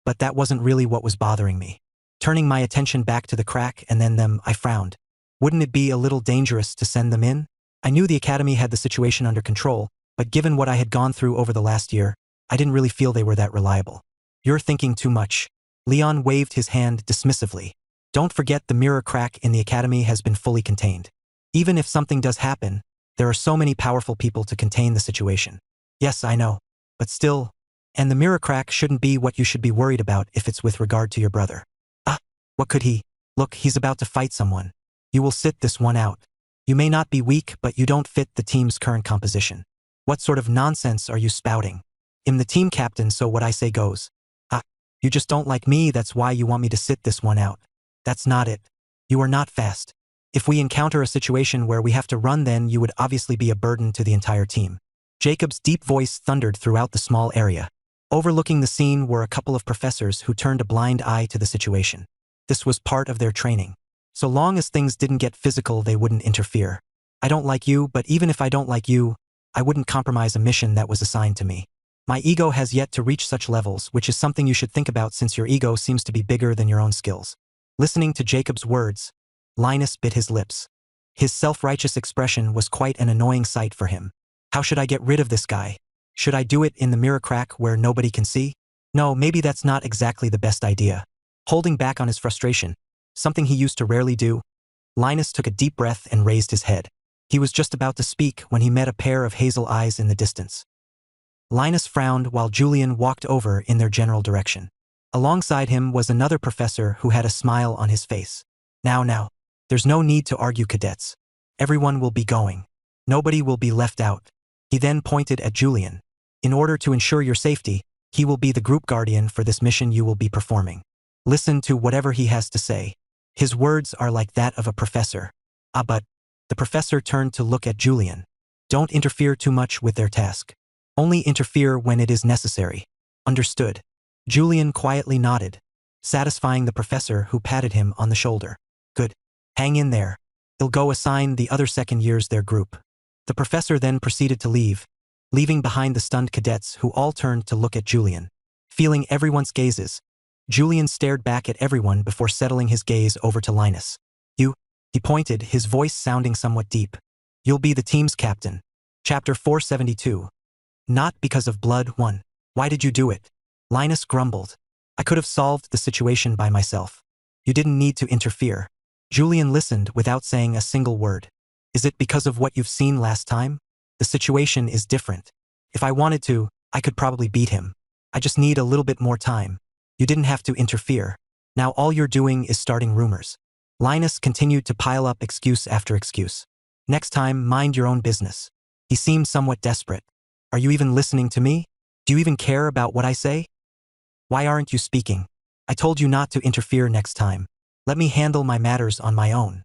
But that wasn't really what was bothering me. Turning my attention back to the crack and then them, I frowned. Wouldn't it be a little dangerous to send them in? I knew the academy had the situation under control, but given what I had gone through over the last year, I didn't really feel they were that reliable. You're thinking too much. Leon waved his hand dismissively. Don't forget the mirror crack in the academy has been fully contained. Even if something does happen, there are so many powerful people to contain the situation. Yes, I know. But still, and the mirror crack shouldn't be what you should be worried about if it's with regard to your brother. Ah, what could he? Look, he's about to fight someone. You will sit this one out. You may not be weak, but you don't fit the team's current composition. What sort of nonsense are you spouting? I'm the team captain, so what I say goes. Ah, you just don't like me, that's why you want me to sit this one out. That's not it. You are not fast. If we encounter a situation where we have to run, then you would obviously be a burden to the entire team. Jacob's deep voice thundered throughout the small area. Overlooking the scene were a couple of professors who turned a blind eye to the situation. This was part of their training. So long as things didn't get physical, they wouldn't interfere. I don't like you, but even if I don't like you, I wouldn't compromise a mission that was assigned to me. My ego has yet to reach such levels, which is something you should think about since your ego seems to be bigger than your own skills. Listening to Jacob's words, Linus bit his lips. His self-righteous expression was quite an annoying sight for him. How should I get rid of this guy? Should I do it in the mirror crack where nobody can see? No, maybe that's not exactly the best idea. Holding back on his frustration, something he used to rarely do, Linus took a deep breath and raised his head. He was just about to speak when he met a pair of hazel eyes in the distance. Linus frowned while Julian walked over in their general direction. Alongside him was another professor who had a smile on his face. Now, there's no need to argue, cadets. Everyone will be going. Nobody will be left out. He then pointed at Julian. In order to ensure your safety, he will be the group guardian for this mission you will be performing. Listen to whatever he has to say. His words are like that of a professor. But the professor turned to look at Julian. Don't interfere too much with their task. Only interfere when it is necessary. Understood. Julian quietly nodded, satisfying the professor, who patted him on the shoulder. Good. Hang in there. They'll go assign the other second years their group. The professor then proceeded to leave, leaving behind the stunned cadets who all turned to look at Julian. Feeling everyone's gazes, Julian stared back at everyone before settling his gaze over to Linus. You, he pointed, his voice sounding somewhat deep. You'll be the team's captain. Chapter 472. Not because of blood. 1. Why did you do it? Linus grumbled. I could have solved the situation by myself. You didn't need to interfere. Julian listened without saying a single word. Is it because of what you've seen last time? The situation is different. If I wanted to, I could probably beat him. I just need a little bit more time. You didn't have to interfere. Now all you're doing is starting rumors. Linus continued to pile up excuse after excuse. Next time, mind your own business. He seemed somewhat desperate. Are you even listening to me? Do you even care about what I say? Why aren't you speaking? I told you not to interfere next time. Let me handle my matters on my own.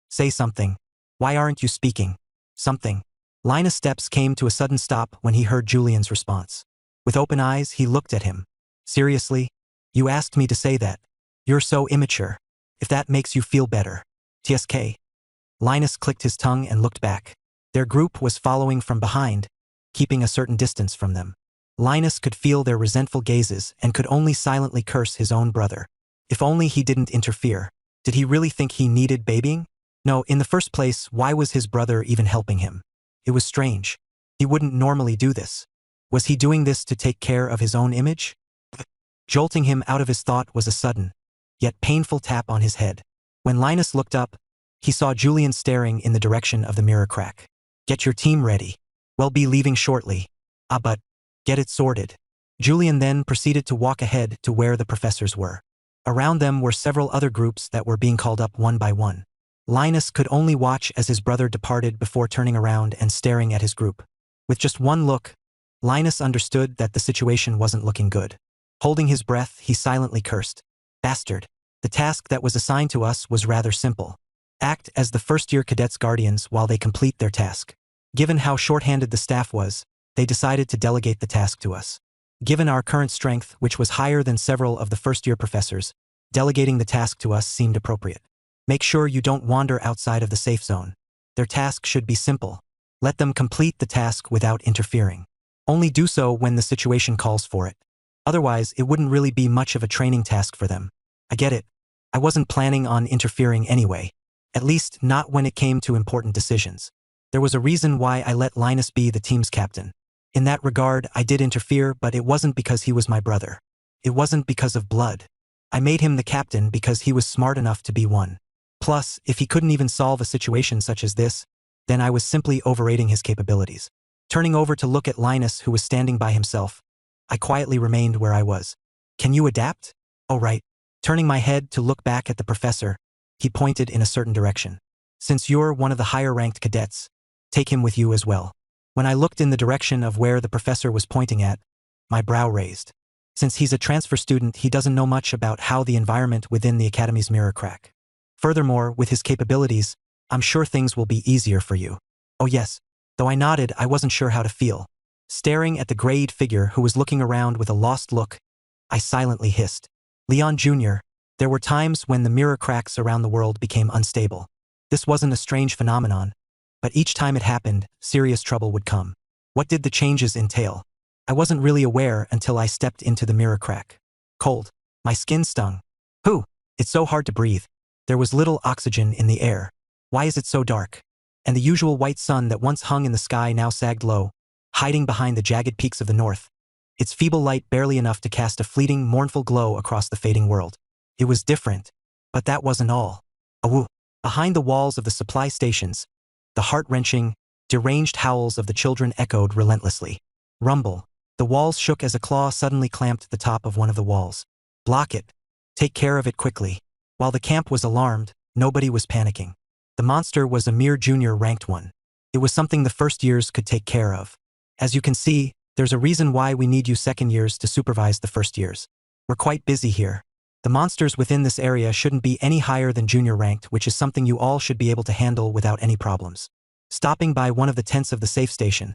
Say something. Why aren't you speaking? Something. Linus' steps came to a sudden stop when he heard Julian's response. With open eyes, he looked at him. Seriously? You asked me to say that. You're so immature. If that makes you feel better. TSK. Linus clicked his tongue and looked back. Their group was following from behind, keeping a certain distance from them. Linus could feel their resentful gazes and could only silently curse his own brother. If only he didn't interfere. Did he really think he needed babying? No, in the first place, why was his brother even helping him? It was strange. He wouldn't normally do this. Was he doing this to take care of his own image? Jolting him out of his thought was a sudden, yet painful tap on his head. When Linus looked up, he saw Julian staring in the direction of the mirror crack. Get your team ready. We'll be leaving shortly. But Get it sorted. Julian then proceeded to walk ahead to where the professors were. Around them were several other groups that were being called up one by one. Linus could only watch as his brother departed before turning around and staring at his group. With just one look, Linus understood that the situation wasn't looking good. Holding his breath, he silently cursed. Bastard. The task that was assigned to us was rather simple. Act as the first-year cadets' guardians while they complete their task. Given how short-handed the staff was, they decided to delegate the task to us. Given our current strength, which was higher than several of the first-year professors, delegating the task to us seemed appropriate. Make sure you don't wander outside of the safe zone. Their task should be simple. Let them complete the task without interfering. Only do so when the situation calls for it. Otherwise, it wouldn't really be much of a training task for them. I get it. I wasn't planning on interfering anyway. At least not when it came to important decisions. There was a reason why I let Linus be the team's captain. In that regard, I did interfere, but it wasn't because he was my brother. It wasn't because of blood. I made him the captain because he was smart enough to be one. Plus, if he couldn't even solve a situation such as this, then I was simply overrating his capabilities. Turning over to look at Linus, who was standing by himself, I quietly remained where I was. Can you adapt? Oh right. Turning my head to look back at the professor, he pointed in a certain direction. Since you're one of the higher-ranked cadets, take him with you as well. When I looked in the direction of where the professor was pointing at, my brow raised. Since he's a transfer student, he doesn't know much about how the environment within the academy's mirror crack. Furthermore, with his capabilities, I'm sure things will be easier for you. Oh yes. Though I nodded, I wasn't sure how to feel. Staring at the grayed figure who was looking around with a lost look, I silently hissed. Leon Jr., there were times when the mirror cracks around the world became unstable. This wasn't a strange phenomenon, but each time it happened, serious trouble would come. What did the changes entail? I wasn't really aware until I stepped into the mirror crack. Cold. My skin stung. Whew, it's so hard to breathe. There was little oxygen in the air. Why is it so dark? And the usual white sun that once hung in the sky now sagged low, hiding behind the jagged peaks of the north. Its feeble light barely enough to cast a fleeting, mournful glow across the fading world. It was different, but that wasn't all. Awoo. Behind the walls of the supply stations, the heart-wrenching, deranged howls of the children echoed relentlessly. Rumble. The walls shook as a claw suddenly clamped the top of one of the walls. Block it. Take care of it quickly. While the camp was alarmed, nobody was panicking. The monster was a mere junior-ranked one. It was something the first years could take care of. As you can see, there's a reason why we need you second years to supervise the first years. We're quite busy here. The monsters within this area shouldn't be any higher than junior-ranked, which is something you all should be able to handle without any problems. Stopping by one of the tents of the safe station.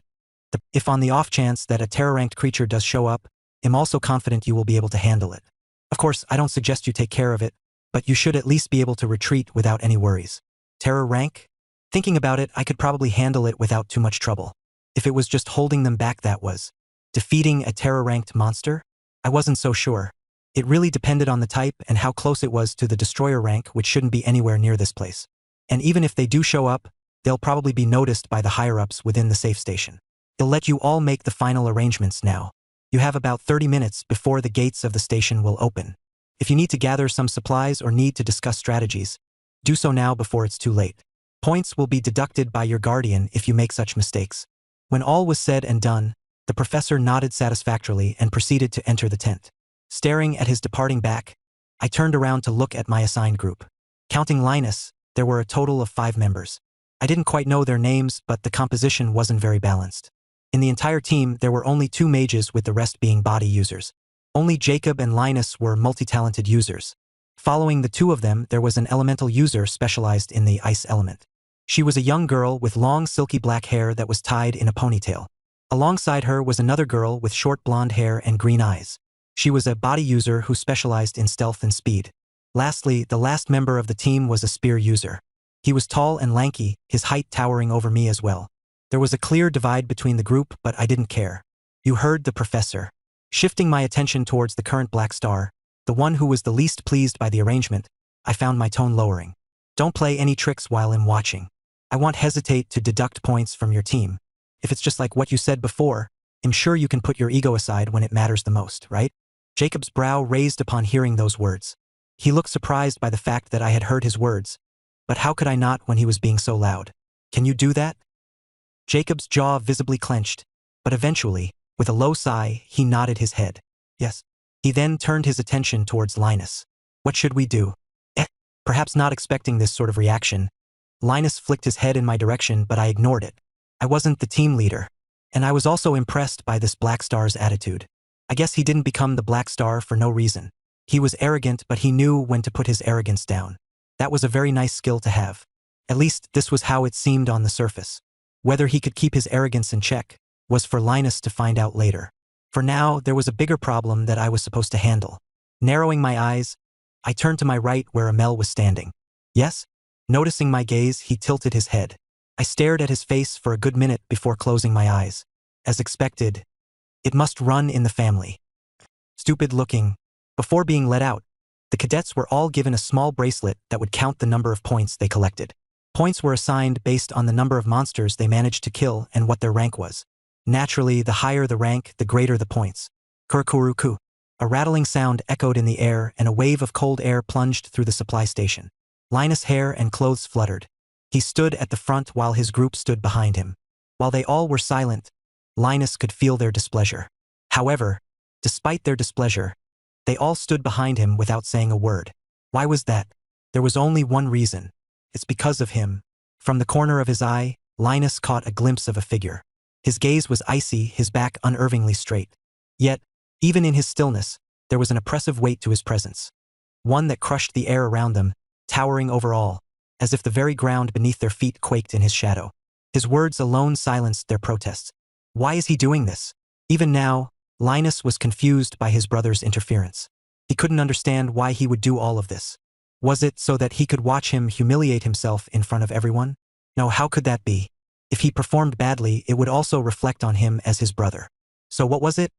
If on the off chance that a terror-ranked creature does show up, I'm also confident you will be able to handle it. Of course, I don't suggest you take care of it, but you should at least be able to retreat without any worries. Terror rank? Thinking about it, I could probably handle it without too much trouble. If it was just holding them back, that was. Defeating a terror-ranked monster? I wasn't so sure. It really depended on the type and how close it was to the destroyer rank, which shouldn't be anywhere near this place. And even if they do show up, they'll probably be noticed by the higher-ups within the safe station. They'll let you all make the final arrangements now. You have about 30 minutes before the gates of the station will open. If you need to gather some supplies or need to discuss strategies, do so now before it's too late. Points will be deducted by your guardian if you make such mistakes. When all was said and done, the professor nodded satisfactorily and proceeded to enter the tent. Staring at his departing back, I turned around to look at my assigned group. Counting Linus, there were a total of 5 members. I didn't quite know their names, but the composition wasn't very balanced. In the entire team, there were only 2 mages, with the rest being body users. Only Jacob and Linus were multi-talented users. Following the 2 of them, there was an elemental user specialized in the ice element. She was a young girl with long silky black hair that was tied in a ponytail. Alongside her was another girl with short blonde hair and green eyes. She was a body user who specialized in stealth and speed. Lastly, the last member of the team was a spear user. He was tall and lanky, his height towering over me as well. There was a clear divide between the group, but I didn't care. You heard the professor. Shifting my attention towards the current black star, the one who was the least pleased by the arrangement, I found my tone lowering. Don't play any tricks while I'm watching. I won't hesitate to deduct points from your team. If it's just like what you said before, I'm sure you can put your ego aside when it matters the most, right? Jacob's brow raised upon hearing those words. He looked surprised by the fact that I had heard his words. But how could I not when he was being so loud? Can you do that? Jacob's jaw visibly clenched, but eventually, With a low sigh, he nodded his head. Yes. He then turned his attention towards Linus. What should we do? Perhaps not expecting this sort of reaction, Linus flicked his head in my direction, but I ignored it. I wasn't the team leader. And I was also impressed by this Black Star's attitude. I guess he didn't become the Black Star for no reason. He was arrogant, but he knew when to put his arrogance down. That was a very nice skill to have. At least this was how it seemed on the surface. Whether he could keep his arrogance in check was for Linus to find out later. For now, there was a bigger problem that I was supposed to handle. Narrowing my eyes, I turned to my right where Amel was standing. Yes? Noticing my gaze, he tilted his head. I stared at his face for a good minute before closing my eyes. As expected, it must run in the family. Stupid looking. Before being let out, the cadets were all given a small bracelet that would count the number of points they collected. Points were assigned based on the number of monsters they managed to kill and what their rank was. Naturally, the higher the rank, the greater the points. Kurkuruku. A rattling sound echoed in the air and a wave of cold air plunged through the supply station. Linus' hair and clothes fluttered. He stood at the front while his group stood behind him. While they all were silent, Linus could feel their displeasure. However, despite their displeasure, they all stood behind him without saying a word. Why was that? There was only one reason. It's because of him. From the corner of his eye, Linus caught a glimpse of a figure. His gaze was icy, his back unervingly straight. Yet, even in his stillness, there was an oppressive weight to his presence. One that crushed the air around them, towering over all, as if the very ground beneath their feet quaked in his shadow. His words alone silenced their protests. Why is he doing this? Even now, Linus was confused by his brother's interference. He couldn't understand why he would do all of this. Was it so that he could watch him humiliate himself in front of everyone? No, how could that be? If he performed badly, it would also reflect on him as his brother. So what was it?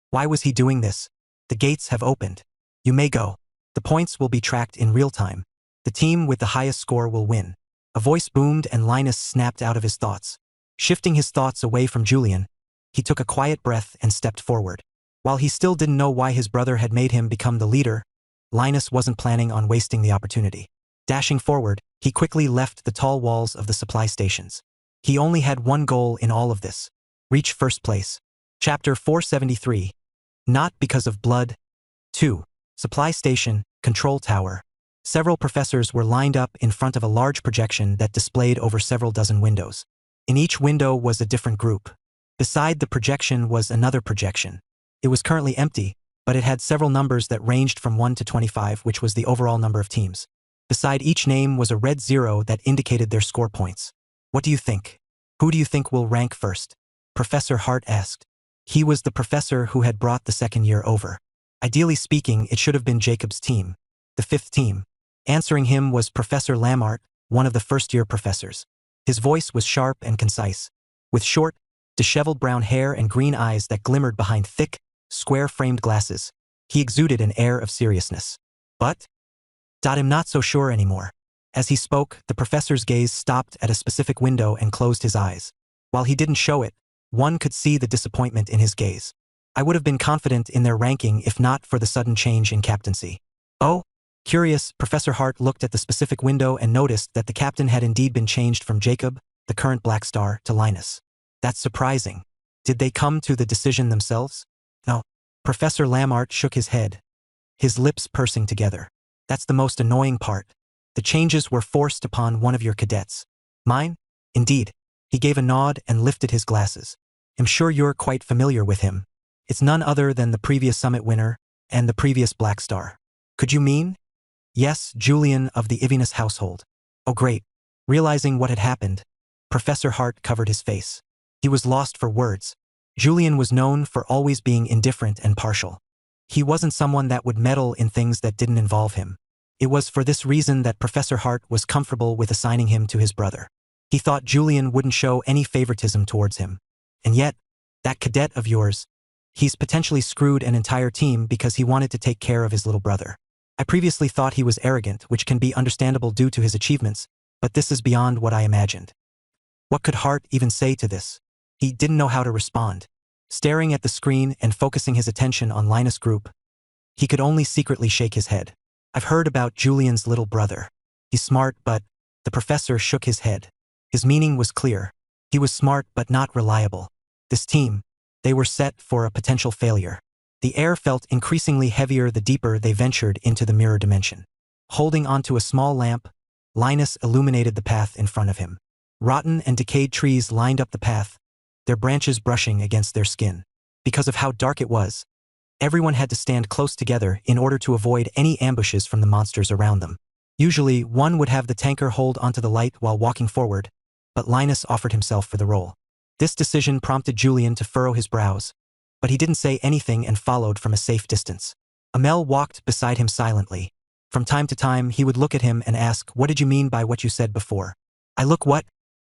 Why was he doing this? The gates have opened. You may go. The points will be tracked in real time. The team with the highest score will win. A voice boomed and Linus snapped out of his thoughts. Shifting his thoughts away from Julian, he took a quiet breath and stepped forward. While he still didn't know why his brother had made him become the leader, Linus wasn't planning on wasting the opportunity. Dashing forward, he quickly left the tall walls of the supply stations. He only had one goal in all of this: reach first place. Chapter 473. Not because of blood. 2. Supply station, control tower. Several professors were lined up in front of a large projection that displayed over several dozen windows. In each window was a different group. Beside the projection was another projection. It was currently empty, but it had several numbers that ranged from 1 to 25, which was the overall number of teams. Beside each name was a red 0 that indicated their score points. What do you think? Who do you think will rank first? Professor Hart asked. He was the professor who had brought the second year over. Ideally speaking, it should have been Jacob's team, the 5th team. Answering him was Professor Lamart, one of the first-year professors. His voice was sharp and concise, with short, disheveled brown hair and green eyes that glimmered behind thick, square-framed glasses. He exuded an air of seriousness. But? I'm not so sure anymore. As he spoke, the professor's gaze stopped at a specific window and closed his eyes. While he didn't show it, one could see the disappointment in his gaze. I would have been confident in their ranking if not for the sudden change in captaincy. Oh? Curious, Professor Hart looked at the specific window and noticed that the captain had indeed been changed from Jacob, the current Black Star, to Linus. That's surprising. Did they come to the decision themselves? No. Professor Lamart shook his head, his lips pursing together. That's the most annoying part. The changes were forced upon one of your cadets. Mine? Indeed. He gave a nod and lifted his glasses. I'm sure you're quite familiar with him. It's none other than the previous summit winner and the previous Black Star. Could you mean? Yes, Julian of the Ivinus household. Oh great. Realizing what had happened, Professor Hart covered his face. He was lost for words. Julian was known for always being indifferent and partial. He wasn't someone that would meddle in things that didn't involve him. It was for this reason that Professor Hart was comfortable with assigning him to his brother. He thought Julian wouldn't show any favoritism towards him. And yet, that cadet of yours, he's potentially screwed an entire team because he wanted to take care of his little brother. I previously thought he was arrogant, which can be understandable due to his achievements, but this is beyond what I imagined. What could Hart even say to this? He didn't know how to respond. Staring at the screen and focusing his attention on Linus' group, he could only secretly shake his head. I've heard about Julian's little brother. He's smart, but... The professor shook his head. His meaning was clear. He was smart but not reliable. This team, They were set for a potential failure. The air felt increasingly heavier the deeper they ventured into the mirror dimension. Holding onto a small lamp, Linus illuminated the path in front of him. Rotten and decayed trees lined up the path, their branches brushing against their skin. Because of how dark it was, everyone had to stand close together in order to avoid any ambushes from the monsters around them. Usually, one would have the tanker hold onto the light while walking forward, but Linus offered himself for the role. This decision prompted Julian to furrow his brows, but he didn't say anything and followed from a safe distance. Amel walked beside him silently. From time to time, he would look at him and ask, "What did you mean by what you said before?" "I look what?"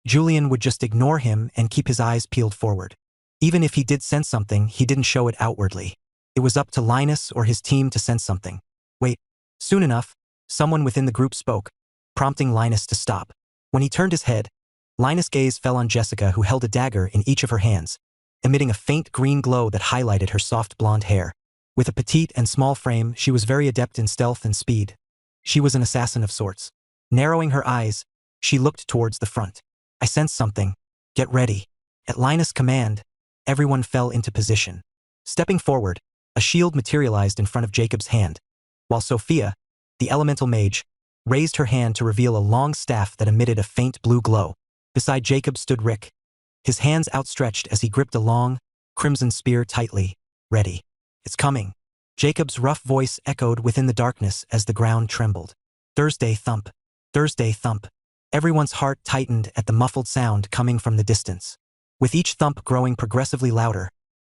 Julian would just ignore him and keep his eyes peeled forward. Even if he did sense something, he didn't show it outwardly. It was up to Linus or his team to sense something. Wait. Soon enough, someone within the group spoke, prompting Linus to stop. When he turned his head, Linus' gaze fell on Jessica, who held a dagger in each of her hands, emitting a faint green glow that highlighted her soft blonde hair. With a petite and small frame, she was very adept in stealth and speed. She was an assassin of sorts. Narrowing her eyes, she looked towards the front. "I sense something. Get ready." At Linus' command, everyone fell into position. Stepping forward, a shield materialized in front of Jacob's hand, while Sophia, the elemental mage, raised her hand to reveal a long staff that emitted a faint blue glow. Beside Jacob stood Rick, his hands outstretched as he gripped a long, crimson spear tightly. "Ready. It's coming." Jacob's rough voice echoed within the darkness as the ground trembled. Thursday thump. Thursday thump. Everyone's heart tightened at the muffled sound coming from the distance. With each thump growing progressively louder,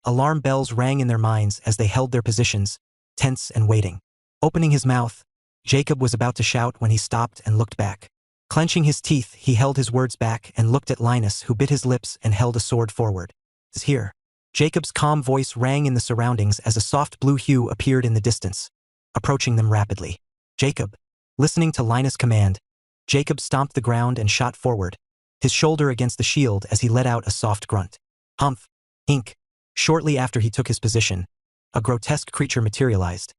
alarm bells rang in their minds as they held their positions, tense and waiting. Opening his mouth, Jacob was about to shout when he stopped and looked back. Clenching his teeth, he held his words back and looked at Linus, who bit his lips and held a sword forward. "It's here." Jacob's calm voice rang in the surroundings as a soft blue hue appeared in the distance, approaching them rapidly. "Jacob." Listening to Linus' command, Jacob stomped the ground and shot forward, his shoulder against the shield as he let out a soft grunt. "Humph. Hink." Shortly after he took his position, a grotesque creature materialized,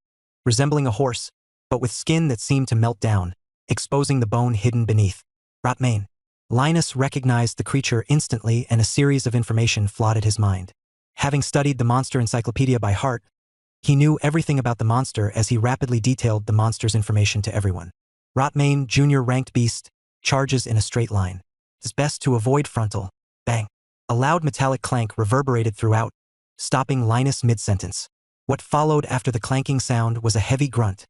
resembling a horse, but with skin that seemed to melt down, exposing the bone hidden beneath. Rotmane. Linus recognized the creature instantly, and a series of information flooded his mind. Having studied the monster encyclopedia by heart, he knew everything about the monster as he rapidly detailed the monster's information to everyone. Rotmane, junior ranked beast, charges in a straight line. It's best to avoid frontal. Bang. A loud metallic clank reverberated throughout, stopping Linus mid-sentence. What followed after the clanking sound was a heavy grunt,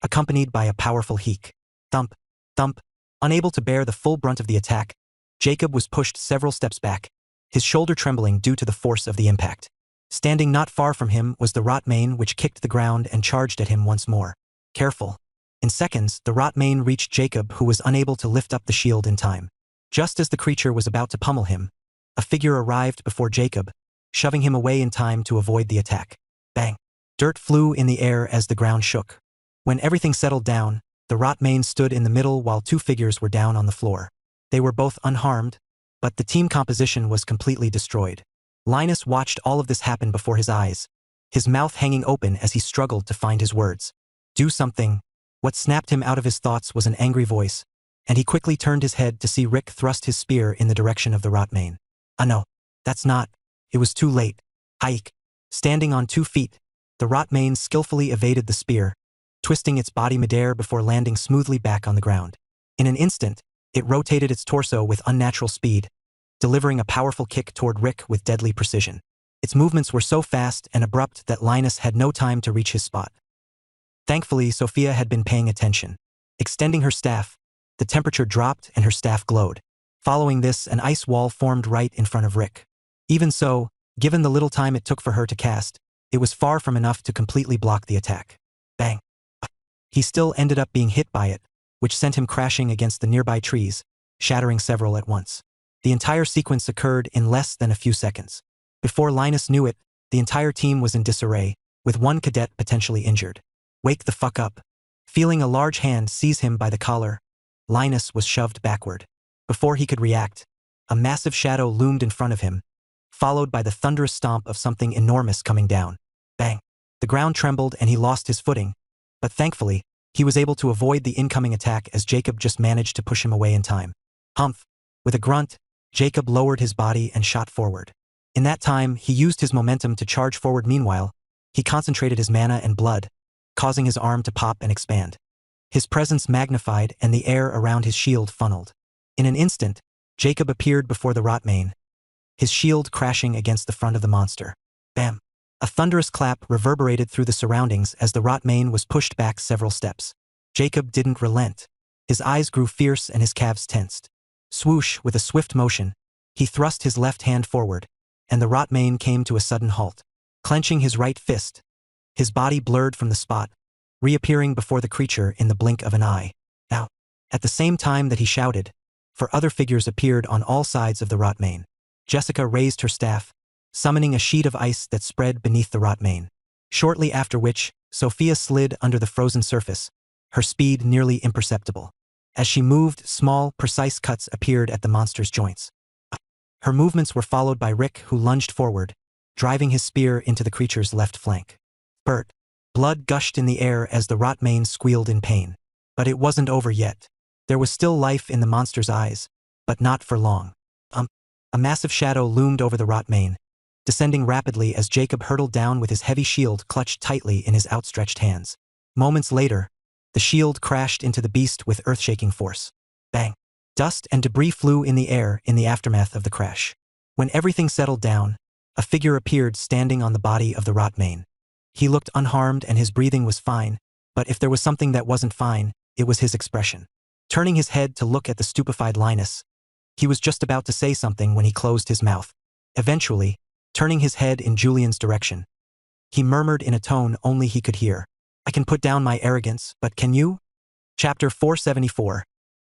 accompanied by a powerful heek. Thump, thump. Unable to bear the full brunt of the attack, Jacob was pushed several steps back, his shoulder trembling due to the force of the impact. Standing not far from him was the Rotmane, which kicked the ground and charged at him once more. Careful. In seconds, the Rotmane reached Jacob, who was unable to lift up the shield in time. Just as the creature was about to pummel him, a figure arrived before Jacob, shoving him away in time to avoid the attack. Bang. Dirt flew in the air as the ground shook. When everything settled down, the Rotmane stood in the middle while two figures were down on the floor. They were both unharmed, but the team composition was completely destroyed. Linus watched all of this happen before his eyes, his mouth hanging open as he struggled to find his words. "Do something." What snapped him out of his thoughts was an angry voice, and he quickly turned his head to see Rick thrust his spear in the direction of the Rotmane. No, that's not." It was too late. Hike. Standing on 2 feet, the Rotmane skillfully evaded the spear, twisting its body midair before landing smoothly back on the ground. In an instant, it rotated its torso with unnatural speed, delivering a powerful kick toward Rick with deadly precision. Its movements were so fast and abrupt that Linus had no time to reach his spot. Thankfully, Sophia had been paying attention. Extending her staff, the temperature dropped and her staff glowed. Following this, an ice wall formed right in front of Rick. Even so, given the little time it took for her to cast, it was far from enough to completely block the attack. Bang. He still ended up being hit by it, which sent him crashing against the nearby trees, shattering several at once. The entire sequence occurred in less than a few seconds. Before Linus knew it, the entire team was in disarray, with one cadet potentially injured. "Wake the fuck up." Feeling a large hand seize him by the collar, Linus was shoved backward. Before he could react, a massive shadow loomed in front of him, followed by the thunderous stomp of something enormous coming down. Bang. The ground trembled and he lost his footing, but thankfully, he was able to avoid the incoming attack as Jacob just managed to push him away in time. Humph. With a grunt, Jacob lowered his body and shot forward. In that time, he used his momentum to charge forward. Meanwhile, he concentrated his mana and blood, causing his arm to pop and expand. His presence magnified and the air around his shield funneled. In an instant, Jacob appeared before the Rotmane, his shield crashing against the front of the monster. Bam! A thunderous clap reverberated through the surroundings as the Rotmane was pushed back several steps. Jacob didn't relent. His eyes grew fierce and his calves tensed. Swoosh, with a swift motion, he thrust his left hand forward, and the Rotmane came to a sudden halt. Clenching his right fist, his body blurred from the spot, reappearing before the creature in the blink of an eye. Now, at the same time that he shouted, for other figures appeared on all sides of the Rotmane. Jessica raised her staff, summoning a sheet of ice that spread beneath the Rotmane. Shortly after which, Sophia slid under the frozen surface, her speed nearly imperceptible. As she moved, small, precise cuts appeared at the monster's joints. Her movements were followed by Rick, who lunged forward, driving his spear into the creature's left flank. Bert. Blood gushed in the air as the Rotmane squealed in pain. But it wasn't over yet. There was still life in the monster's eyes, but not for long. A massive shadow loomed over the Rotmane, descending rapidly as Jacob hurtled down with his heavy shield clutched tightly in his outstretched hands. Moments later, the shield crashed into the beast with earth-shaking force. Bang! Dust and debris flew in the air in the aftermath of the crash. When everything settled down, a figure appeared standing on the body of the Rotmane. He looked unharmed and his breathing was fine, but if there was something that wasn't fine, it was his expression. Turning his head to look at the stupefied Linus, he was just about to say something when he closed his mouth. Eventually, turning his head in Julian's direction, he murmured in a tone only he could hear, "I can put down my arrogance, but can you?" Chapter 474.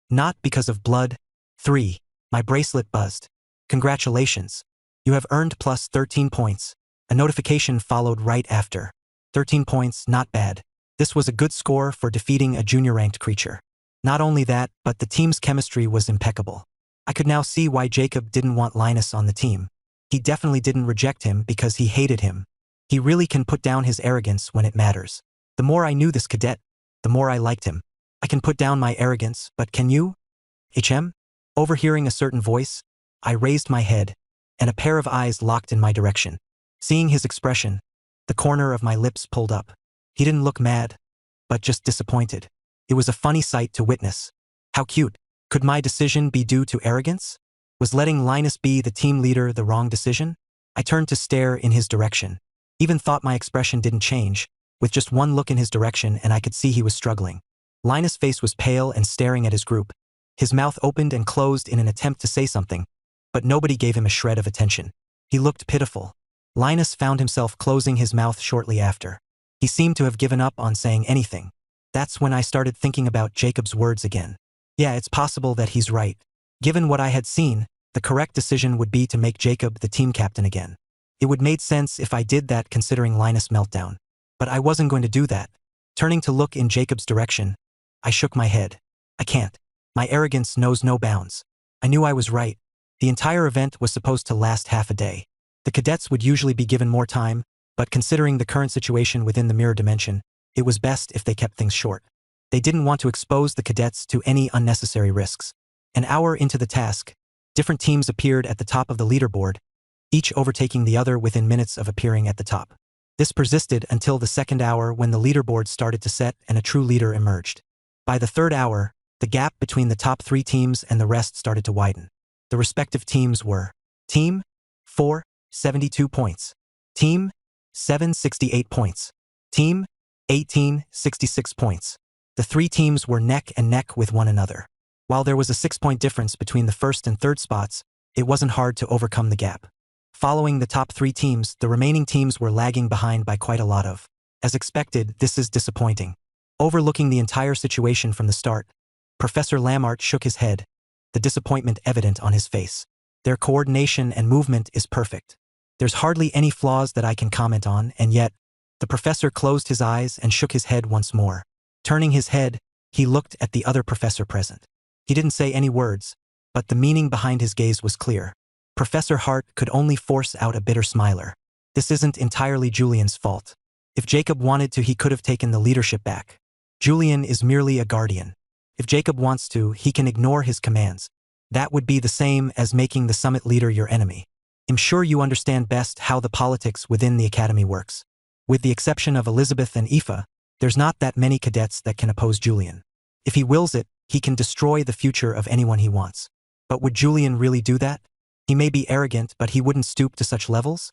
Not because of blood. 3. My bracelet buzzed. Congratulations. You have earned plus 13 points. A notification followed right after. 13 points, not bad. This was a good score for defeating a junior-ranked creature. Not only that, but the team's chemistry was impeccable. I could now see why Jacob didn't want Linus on the team. He definitely didn't reject him because he hated him. He really can put down his arrogance when it matters. The more I knew this cadet, the more I liked him. I can put down my arrogance, but can you? HM? Overhearing a certain voice, I raised my head, and a pair of eyes locked in my direction. Seeing his expression, the corner of my lips pulled up. He didn't look mad, but just disappointed. It was a funny sight to witness. How cute. Could my decision be due to arrogance? Was letting Linus be the team leader the wrong decision? I turned to stare in his direction. Even thought my expression didn't change, with just one look in his direction and I could see he was struggling. Linus' face was pale and staring at his group. His mouth opened and closed in an attempt to say something, but nobody gave him a shred of attention. He looked pitiful. Linus found himself closing his mouth shortly after. He seemed to have given up on saying anything. That's when I started thinking about Jacob's words again. Yeah, it's possible that he's right. Given what I had seen, the correct decision would be to make Jacob the team captain again. It would make sense if I did that considering Linus' meltdown. But I wasn't going to do that. Turning to look in Jacob's direction, I shook my head. I can't. My arrogance knows no bounds. I knew I was right. The entire event was supposed to last half a day. The cadets would usually be given more time, but considering the current situation within the mirror dimension, it was best if they kept things short. They didn't want to expose the cadets to any unnecessary risks. An hour into the task, different teams appeared at the top of the leaderboard, each overtaking the other within minutes of appearing at the top. This persisted until the second hour when the leaderboard started to set and a true leader emerged. By the third hour, the gap between the top 3 teams and the rest started to widen. The respective teams were Team 4, 72 points. Team 7, 68 points. Team 18, 66 points. The 3 teams were neck and neck with one another. While there was a 6-point difference between the first and third spots, it wasn't hard to overcome the gap. Following the top 3 teams, the remaining teams were lagging behind by quite a lot of. As expected, this is disappointing. Overlooking the entire situation from the start, Professor Lamart shook his head, the disappointment evident on his face. Their coordination and movement is perfect. There's hardly any flaws that I can comment on, and yet, the professor closed his eyes and shook his head once more. Turning his head, he looked at the other professor present. He didn't say any words, but the meaning behind his gaze was clear. Professor Hart could only force out a bitter smiler. This isn't entirely Julian's fault. If Jacob wanted to, he could have taken the leadership back. Julian is merely a guardian. If Jacob wants to, he can ignore his commands. That would be the same as making the summit leader your enemy. I'm sure you understand best how the politics within the academy works. With the exception of Elizabeth and Aoife, there's not that many cadets that can oppose Julian. If he wills it, he can destroy the future of anyone he wants. But would Julian really do that? He may be arrogant, but he wouldn't stoop to such levels?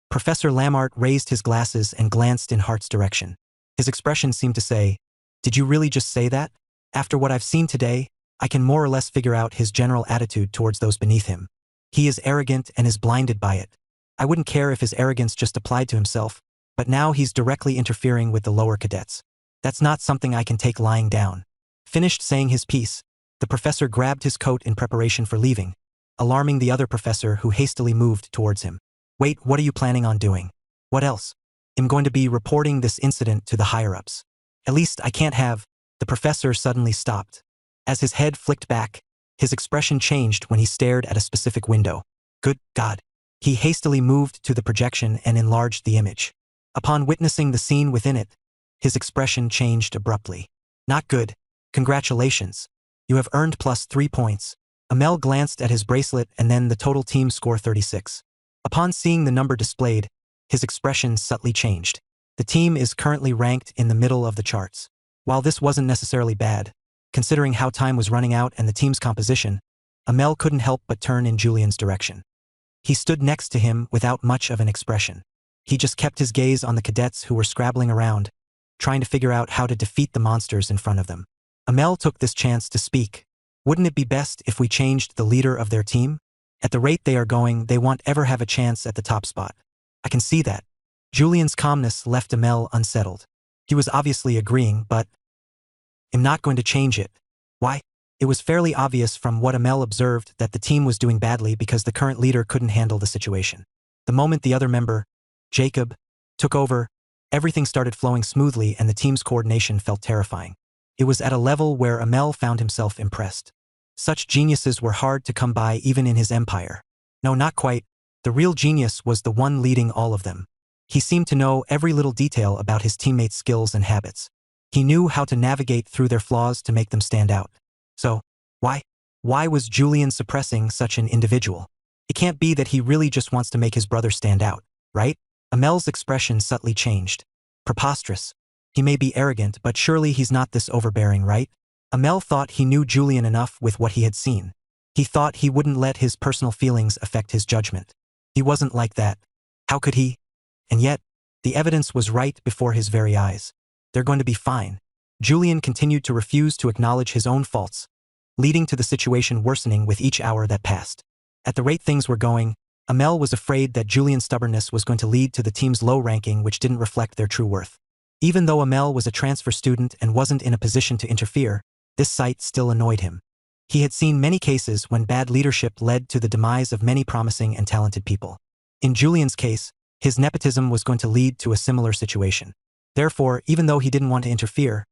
Professor Lamart raised his glasses and glanced in Hart's direction. His expression seemed to say, "Did you really just say that? After what I've seen today, I can more or less figure out his general attitude towards those beneath him. He is arrogant and is blinded by it. I wouldn't care if his arrogance just applied to himself, but now he's directly interfering with the lower cadets. That's not something I can take lying down." Finished saying his piece, the professor grabbed his coat in preparation for leaving, alarming the other professor who hastily moved towards him. "Wait, what are you planning on doing?" "What else? I'm going to be reporting this incident to the higher-ups. At least I can't have—" The professor suddenly stopped. As his head flicked back, his expression changed when he stared at a specific window. Good God. He hastily moved to the projection and enlarged the image. Upon witnessing the scene within it, his expression changed abruptly. "Not good. Congratulations. You have earned +3 points. Amel glanced at his bracelet and then the total team score 36. Upon seeing the number displayed, his expression subtly changed. The team is currently ranked in the middle of the charts. While this wasn't necessarily bad, considering how time was running out and the team's composition, Amel couldn't help but turn in Julian's direction. He stood next to him without much of an expression. He just kept his gaze on the cadets who were scrabbling around, trying to figure out how to defeat the monsters in front of them. Amel took this chance to speak. "Wouldn't it be best if we changed the leader of their team? At the rate they are going, they won't ever have a chance at the top spot." "I can see that." Julian's calmness left Amel unsettled. He was obviously agreeing, but I'm not going to change it. Why? It was fairly obvious from what Amel observed that the team was doing badly because the current leader couldn't handle the situation. The moment the other member, Jacob, took over, everything started flowing smoothly and the team's coordination felt terrifying. It was at a level where Amel found himself impressed. Such geniuses were hard to come by even in his empire. No, not quite. The real genius was the one leading all of them. He seemed to know every little detail about his teammates' skills and habits. He knew how to navigate through their flaws to make them stand out. So, why was Julian suppressing such an individual? It can't be that he really just wants to make his brother stand out, right? Amel's expression subtly changed. Preposterous. He may be arrogant, but surely he's not this overbearing, right? Amel thought he knew Julian enough with what he had seen. He thought he wouldn't let his personal feelings affect his judgment. He wasn't like that. How could he? And yet, the evidence was right before his very eyes. They're going to be fine. Julian continued to refuse to acknowledge his own faults, leading to the situation worsening with each hour that passed. At the rate things were going, Amel was afraid that Julian's stubbornness was going to lead to the team's low ranking, which didn't reflect their true worth. Even though Amel was a transfer student and wasn't in a position to interfere, this sight still annoyed him. He had seen many cases when bad leadership led to the demise of many promising and talented people. In Julian's case, his nepotism was going to lead to a similar situation. Therefore, even though he didn't want to interfere,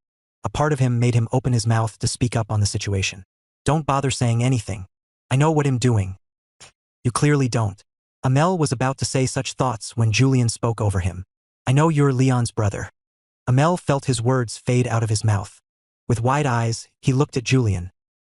a part of him made him open his mouth to speak up on the situation. "Don't bother saying anything. I know what I'm doing." "You clearly don't." Amel was about to say such thoughts when Julian spoke over him. "I know you're Leon's brother." Amel felt his words fade out of his mouth. With wide eyes, he looked at Julian,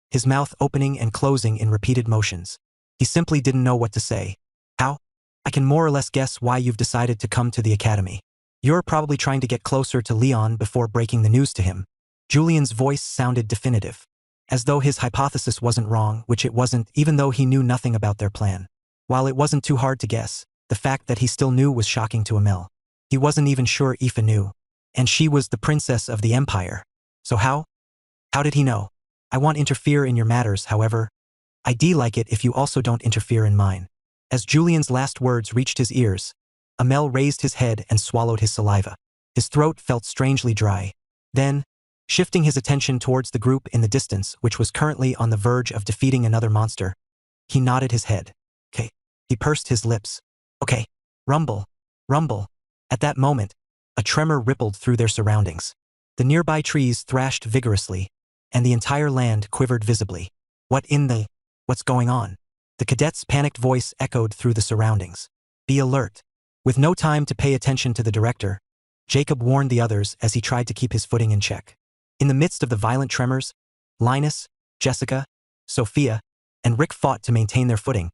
his mouth opening and closing in repeated motions. He simply didn't know what to say. "How? I can more or less guess why you've decided to come to the academy. You're probably trying to get closer to Leon before breaking the news to him." Julian's voice sounded definitive, as though his hypothesis wasn't wrong, which it wasn't, even though he knew nothing about their plan. While it wasn't too hard to guess, the fact that he still knew was shocking to Amel. He wasn't even sure Aoife knew. And she was the princess of the empire. So how? How did he know? "I won't interfere in your matters, however. I'd like it if you also don't interfere in mine." As Julian's last words reached his ears, Amel raised his head and swallowed his saliva. His throat felt strangely dry. Then, shifting his attention towards the group in the distance, which was currently on the verge of defeating another monster, he nodded his head. "Okay." He pursed his lips. "Okay. Rumble. Rumble." At that moment, a tremor rippled through their surroundings. The nearby trees thrashed vigorously, and the entire land quivered visibly. What's going on?" The cadet's panicked voice echoed through the surroundings. "Be alert." With no time to pay attention to the director, Jacob warned the others as he tried to keep his footing in check. In the midst of the violent tremors, Linus, Jessica, Sophia, and Rick fought to maintain their footing,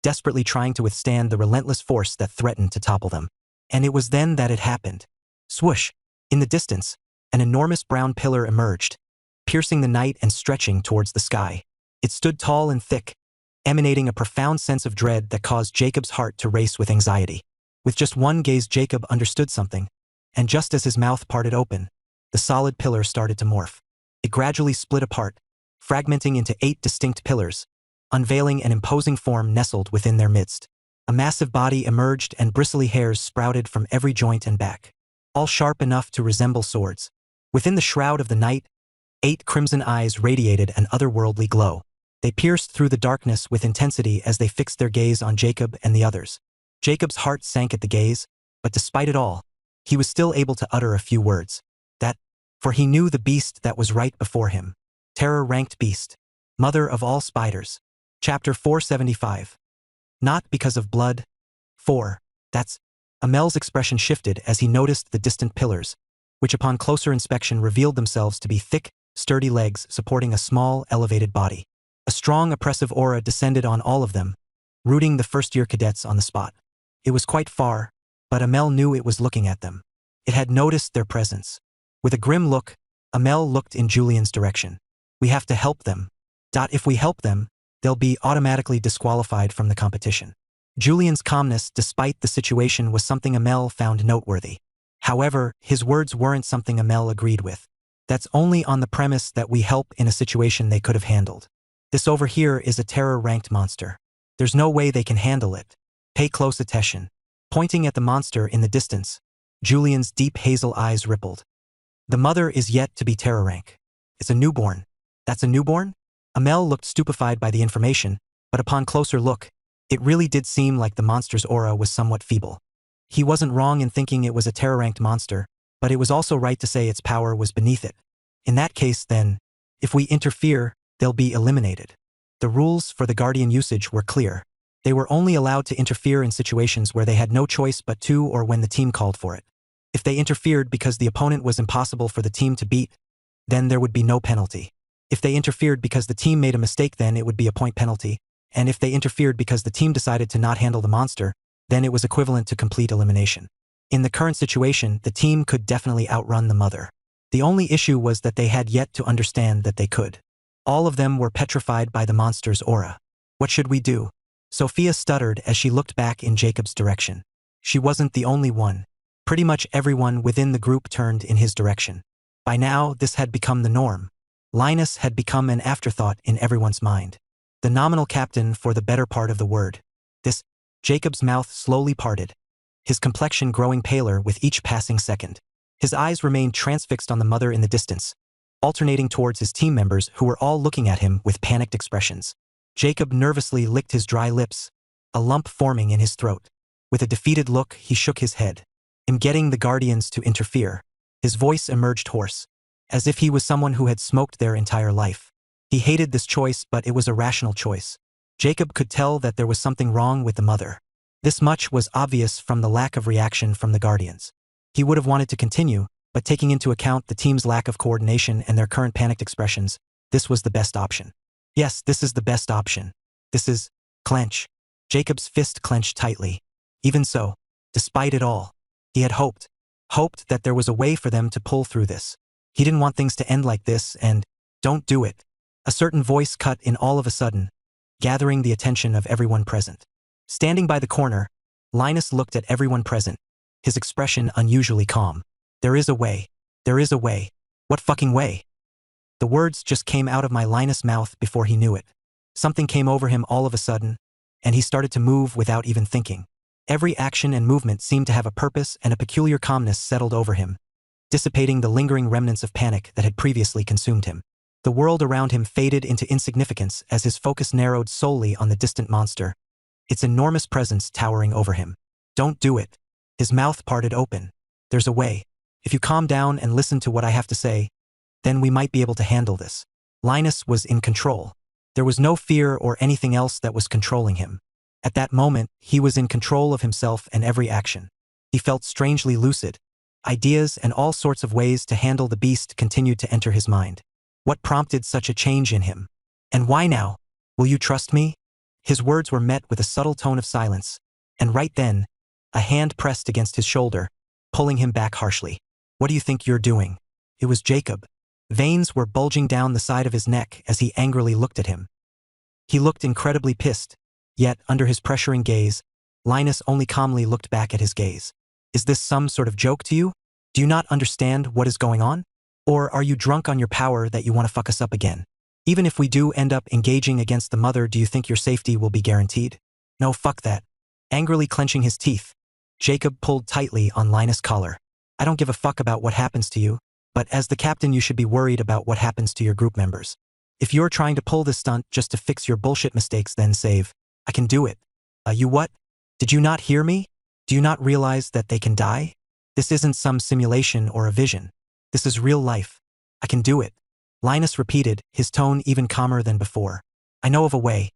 desperately trying to withstand the relentless force that threatened to topple them. And it was then that it happened. Swoosh! In the distance, an enormous brown pillar emerged, piercing the night and stretching towards the sky. It stood tall and thick, emanating a profound sense of dread that caused Jacob's heart to race with anxiety. With just one gaze, Jacob understood something, and just as his mouth parted open, the solid pillar started to morph. It gradually split apart, fragmenting into 8 distinct pillars, unveiling an imposing form nestled within their midst. A massive body emerged and bristly hairs sprouted from every joint and back, all sharp enough to resemble swords. Within the shroud of the night, 8 crimson eyes radiated an otherworldly glow. They pierced through the darkness with intensity as they fixed their gaze on Jacob and the others. Jacob's heart sank at the gaze, but despite it all, he was still able to utter a few words. For he knew the beast that was right before him. Terror-ranked beast. Mother of all spiders. Chapter 475. Not because of blood. 4. That's. Amel's expression shifted as he noticed the distant pillars, which upon closer inspection revealed themselves to be thick, sturdy legs supporting a small, elevated body. A strong, oppressive aura descended on all of them, rooting the first-year cadets on the spot. It was quite far, but Amel knew it was looking at them. It had noticed their presence. With a grim look, Amel looked in Julian's direction. We have to help them. If we help them, they'll be automatically disqualified from the competition. Julian's calmness, despite the situation, was something Amel found noteworthy. However, his words weren't something Amel agreed with. That's only on the premise that we help in a situation they could have handled. This over here is a terror-ranked monster. There's no way they can handle it. Pay close attention. Pointing at the monster in the distance, Julian's deep hazel eyes rippled. The mother is yet to be terror rank. It's a newborn. That's a newborn? Amel looked stupefied by the information, but upon closer look, it really did seem like the monster's aura was somewhat feeble. He wasn't wrong in thinking it was a terror-ranked monster, but it was also right to say its power was beneath it. In that case, then, if we interfere, they'll be eliminated. The rules for the Guardian usage were clear. They were only allowed to interfere in situations where they had no choice but to or when the team called for it. If they interfered because the opponent was impossible for the team to beat, then there would be no penalty. If they interfered because the team made a mistake, then it would be a point penalty. And if they interfered because the team decided to not handle the monster, then it was equivalent to complete elimination. In the current situation, the team could definitely outrun the mother. The only issue was that they had yet to understand that they could. All of them were petrified by the monster's aura. What should we do? Sophia stuttered as she looked back in Jacob's direction. She wasn't the only one. Pretty much everyone within the group turned in his direction. By now, this had become the norm. Linus had become an afterthought in everyone's mind. The nominal captain for the better part of the word. Jacob's mouth slowly parted, his complexion growing paler with each passing second. His eyes remained transfixed on the mother in the distance, alternating towards his team members who were all looking at him with panicked expressions. Jacob nervously licked his dry lips, a lump forming in his throat. With a defeated look, he shook his head. In getting the Guardians to interfere, his voice emerged hoarse, as if he was someone who had smoked their entire life. He hated this choice, but it was a rational choice. Jacob could tell that there was something wrong with the mother. This much was obvious from the lack of reaction from the Guardians. He would have wanted to continue, but taking into account the team's lack of coordination and their current panicked expressions, this was the best option. Yes, this is the best option. This is... Clench. Jacob's fist clenched tightly. Even so, despite it all, he had hoped that there was a way for them to pull through this. He didn't want things to end like this and, don't do it. A certain voice cut in all of a sudden, gathering the attention of everyone present. Standing by the corner, Linus looked at everyone present, his expression unusually calm. There is a way. There is a way. What fucking way? The words just came out of my Linus' mouth before he knew it. Something came over him all of a sudden, and he started to move without even thinking. Every action and movement seemed to have a purpose, and a peculiar calmness settled over him, dissipating the lingering remnants of panic that had previously consumed him. The world around him faded into insignificance as his focus narrowed solely on the distant monster, its enormous presence towering over him. Don't do it. His mouth parted open. There's a way. If you calm down and listen to what I have to say, then we might be able to handle this. Linus was in control. There was no fear or anything else that was controlling him. At that moment, he was in control of himself and every action. He felt strangely lucid. Ideas and all sorts of ways to handle the beast continued to enter his mind. What prompted such a change in him? And why now? Will you trust me? His words were met with a subtle tone of silence, and right then, a hand pressed against his shoulder, pulling him back harshly. What do you think you're doing? It was Jacob. Veins were bulging down the side of his neck as he angrily looked at him. He looked incredibly pissed, yet under his pressuring gaze, Linus only calmly looked back at his gaze. Is this some sort of joke to you? Do you not understand what is going on? Or are you drunk on your power that you want to fuck us up again? Even if we do end up engaging against the mother, do you think your safety will be guaranteed? No, fuck that. Angrily clenching his teeth, Jacob pulled tightly on Linus' collar. I don't give a fuck about what happens to you, but as the captain you should be worried about what happens to your group members. If you're trying to pull this stunt just to fix your bullshit mistakes, then save. I can do it. You what? Did you not hear me? Do you not realize that they can die? This isn't some simulation or a vision. This is real life. I can do it. Linus repeated, his tone even calmer than before. I know of a way.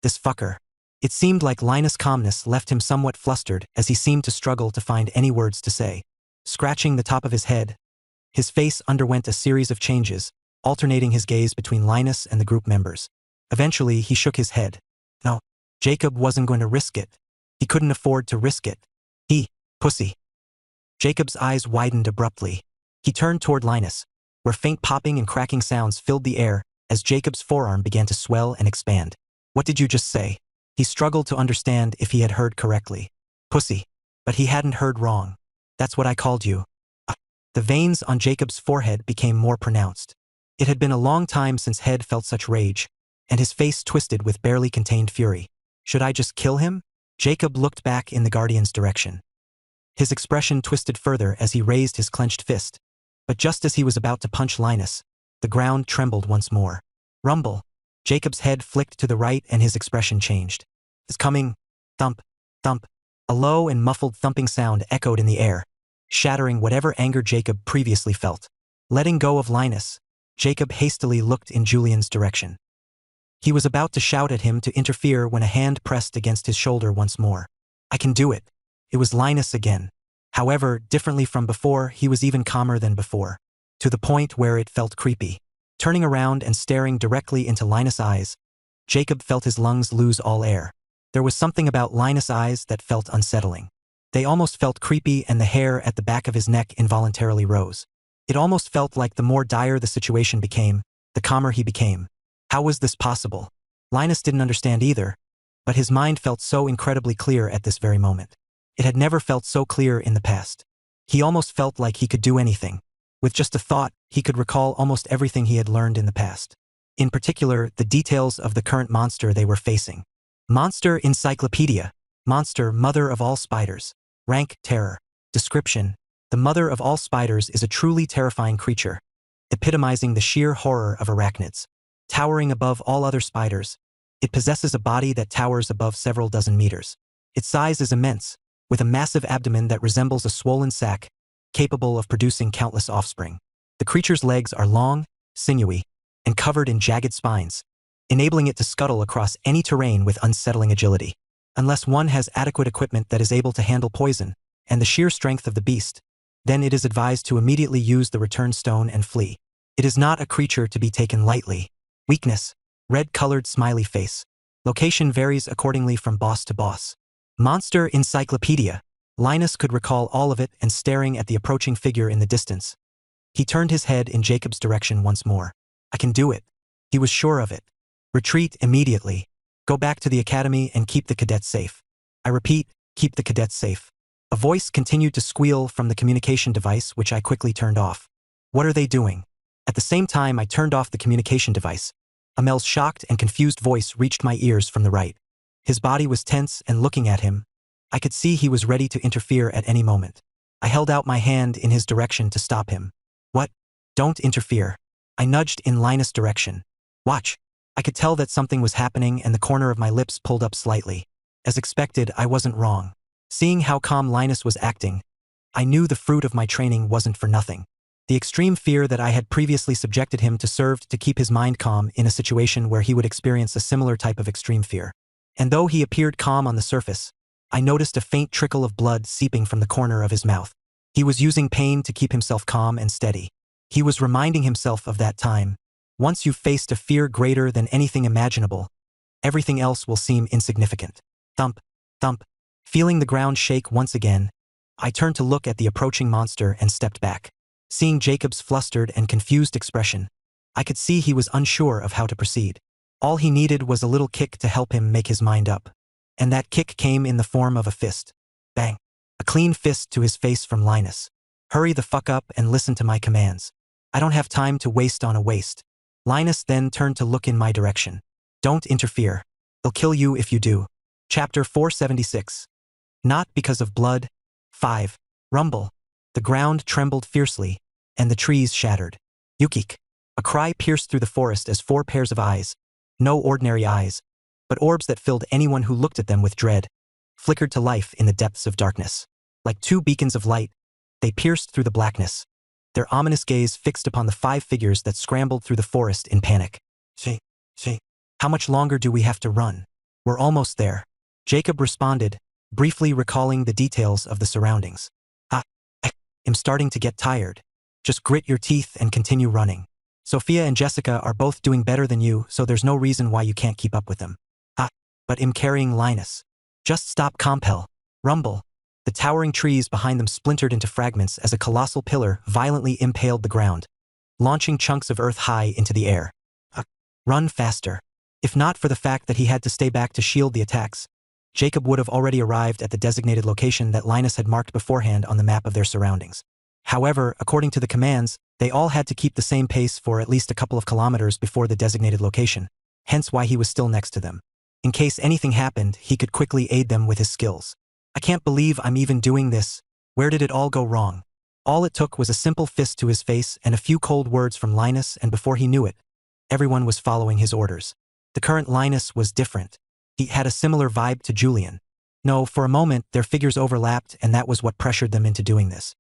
This fucker. It seemed like Linus' calmness left him somewhat flustered as he seemed to struggle to find any words to say. Scratching the top of his head, his face underwent a series of changes, alternating his gaze between Linus and the group members. Eventually, he shook his head. No, Jacob wasn't going to risk it. He couldn't afford to risk it. Pussy. Jacob's eyes widened abruptly. He turned toward Linus, where faint popping and cracking sounds filled the air as Jacob's forearm began to swell and expand. What did you just say? He struggled to understand if he had heard correctly. Pussy. But he hadn't heard wrong. That's what I called you. The veins on Jacob's forehead became more pronounced. It had been a long time since Head felt such rage, and his face twisted with barely contained fury. Should I just kill him? Jacob looked back in the Guardian's direction. His expression twisted further as he raised his clenched fist. But just as he was about to punch Linus, the ground trembled once more. Rumble. Jacob's head flicked to the right and his expression changed. It's coming. Thump. Thump. A low and muffled thumping sound echoed in the air, shattering whatever anger Jacob previously felt. Letting go of Linus, Jacob hastily looked in Julian's direction. He was about to shout at him to interfere when a hand pressed against his shoulder once more. I can do it. It was Linus again. However, differently from before, he was even calmer than before, to the point where it felt creepy. Turning around and staring directly into Linus' eyes, Jacob felt his lungs lose all air. There was something about Linus' eyes that felt unsettling. They almost felt creepy, and the hair at the back of his neck involuntarily rose. It almost felt like the more dire the situation became, the calmer he became. How was this possible? Linus didn't understand either, but his mind felt so incredibly clear at this very moment. It had never felt so clear in the past. He almost felt like he could do anything. With just a thought, he could recall almost everything he had learned in the past. In particular, the details of the current monster they were facing. Monster Encyclopedia. Monster, mother of all spiders. Rank, terror. Description. The mother of all spiders is a truly terrifying creature, epitomizing the sheer horror of arachnids. Towering above all other spiders, it possesses a body that towers above several dozen meters. Its size is immense, with a massive abdomen that resembles a swollen sac, capable of producing countless offspring. The creature's legs are long, sinewy, and covered in jagged spines, enabling it to scuttle across any terrain with unsettling agility. Unless one has adequate equipment that is able to handle poison and the sheer strength of the beast, then it is advised to immediately use the return stone and flee. It is not a creature to be taken lightly. Weakness. Red-colored smiley face. Location varies accordingly from boss to boss. Monster Encyclopedia. Linus could recall all of it and staring at the approaching figure in the distance. He turned his head in Jacob's direction once more. I can do it. He was sure of it. Retreat immediately. Go back to the academy and keep the cadets safe. I repeat, keep the cadets safe. A voice continued to squeal from the communication device, which I quickly turned off. What are they doing? At the same time I turned off the communication device, Amel's shocked and confused voice reached my ears from the right. His body was tense, and looking at him, I could see he was ready to interfere at any moment. I held out my hand in his direction to stop him. What? Don't interfere. I nudged in Linus' direction. Watch. I could tell that something was happening, and the corner of my lips pulled up slightly. As expected, I wasn't wrong. Seeing how calm Linus was acting, I knew the fruit of my training wasn't for nothing. The extreme fear that I had previously subjected him to served to keep his mind calm in a situation where he would experience a similar type of extreme fear. And though he appeared calm on the surface, I noticed a faint trickle of blood seeping from the corner of his mouth. He was using pain to keep himself calm and steady. He was reminding himself of that time. Once you've faced a fear greater than anything imaginable, Everything else will seem insignificant. Thump, thump. Feeling the ground shake once again, I turned to look at the approaching monster and stepped back. Seeing Jacob's flustered and confused expression, I could see he was unsure of how to proceed. All he needed was a little kick to help him make his mind up. And that kick came in the form of a fist. Bang. A clean fist to his face from Linus. Hurry the fuck up and listen to my commands. I don't have time to waste on a waste. Linus then turned to look in my direction. Don't interfere. They'll kill you if you do. Chapter 476. Not because of blood. 5. Rumble. The ground trembled fiercely, and the trees shattered. Yukik. A cry pierced through the forest as 4 pairs of eyes, no ordinary eyes, but orbs that filled anyone who looked at them with dread, flickered to life in the depths of darkness. Like 2 beacons of light, they pierced through the blackness, their ominous gaze fixed upon the 5 figures that scrambled through the forest in panic. See. How much longer do we have to run? We're almost there. Jacob responded, briefly recalling the details of the surroundings. I'm starting to get tired. Just grit your teeth and continue running. Sophia and Jessica are both doing better than you, so there's no reason why you can't keep up with them. But I'm carrying Linus. Just stop, Compel. Rumble. The towering trees behind them splintered into fragments as a colossal pillar violently impaled the ground, launching chunks of earth high into the air. Run faster. If not for the fact that he had to stay back to shield the attacks, Jacob would have already arrived at the designated location that Linus had marked beforehand on the map of their surroundings. However, according to the commands, they all had to keep the same pace for at least a couple of kilometers before the designated location, hence why he was still next to them. In case anything happened, he could quickly aid them with his skills. I can't believe I'm even doing this. Where did it all go wrong? All it took was a simple fist to his face and a few cold words from Linus, and before he knew it, everyone was following his orders. The current Linus was different. He had a similar vibe to Julian. No, for a moment, their figures overlapped, and that was what pressured them into doing this.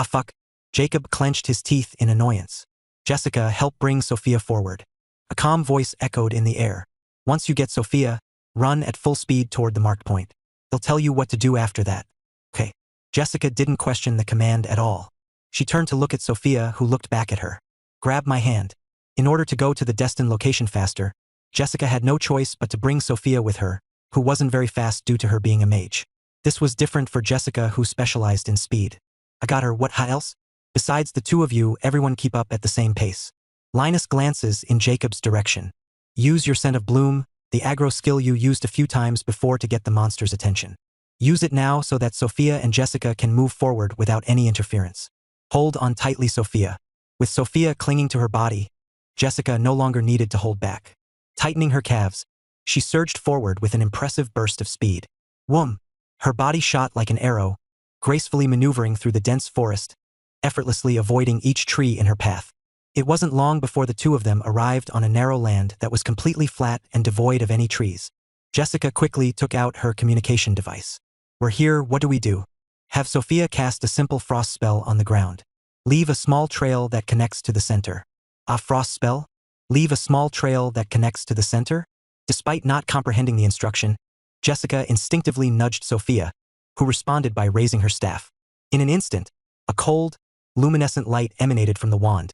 Fuck. Jacob clenched his teeth in annoyance. Jessica, help bring Sophia forward. A calm voice echoed in the air. Once you get Sophia, run at full speed toward the marked point. They'll tell you what to do after that. Okay. Jessica didn't question the command at all. She turned to look at Sophia, who looked back at her. Grab my hand. In order to go to the destined location faster, Jessica had no choice but to bring Sophia with her, who wasn't very fast due to her being a mage. This was different for Jessica, who specialized in speed. I got her. What else? Besides the 2 of you, everyone keep up at the same pace. Linus glances in Jacob's direction. Use your scent of bloom, the aggro skill you used a few times before to get the monster's attention. Use it now so that Sophia and Jessica can move forward without any interference. Hold on tightly, Sophia. With Sophia clinging to her body, Jessica no longer needed to hold back. Tightening her calves, she surged forward with an impressive burst of speed. Whoom! Her body shot like an arrow, gracefully maneuvering through the dense forest, effortlessly avoiding each tree in her path. It wasn't long before the 2 of them arrived on a narrow land that was completely flat and devoid of any trees. Jessica quickly took out her communication device. We're here, what do we do? Have Sophia cast a simple frost spell on the ground. Leave a small trail that connects to the center. A frost spell? Leave a small trail that connects to the center? Despite not comprehending the instruction, Jessica instinctively nudged Sophia, who responded by raising her staff. In an instant, a cold, luminescent light emanated from the wand,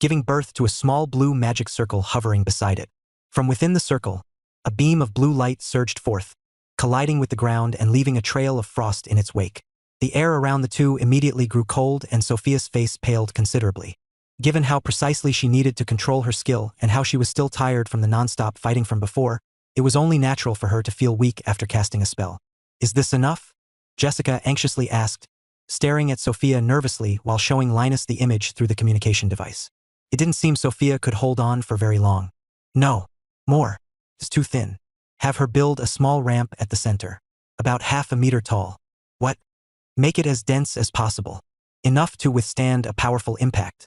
giving birth to a small blue magic circle hovering beside it. From within the circle, a beam of blue light surged forth, colliding with the ground and leaving a trail of frost in its wake. The air around the 2 immediately grew cold, and Sophia's face paled considerably. Given how precisely she needed to control her skill and how she was still tired from the non-stop fighting from before, it was only natural for her to feel weak after casting a spell. Is this enough? Jessica anxiously asked, staring at Sophia nervously while showing Linus the image through the communication device. It didn't seem Sophia could hold on for very long. No. More. It's too thin. Have her build a small ramp at the center, about half a meter tall. What? Make it as dense as possible. Enough to withstand a powerful impact.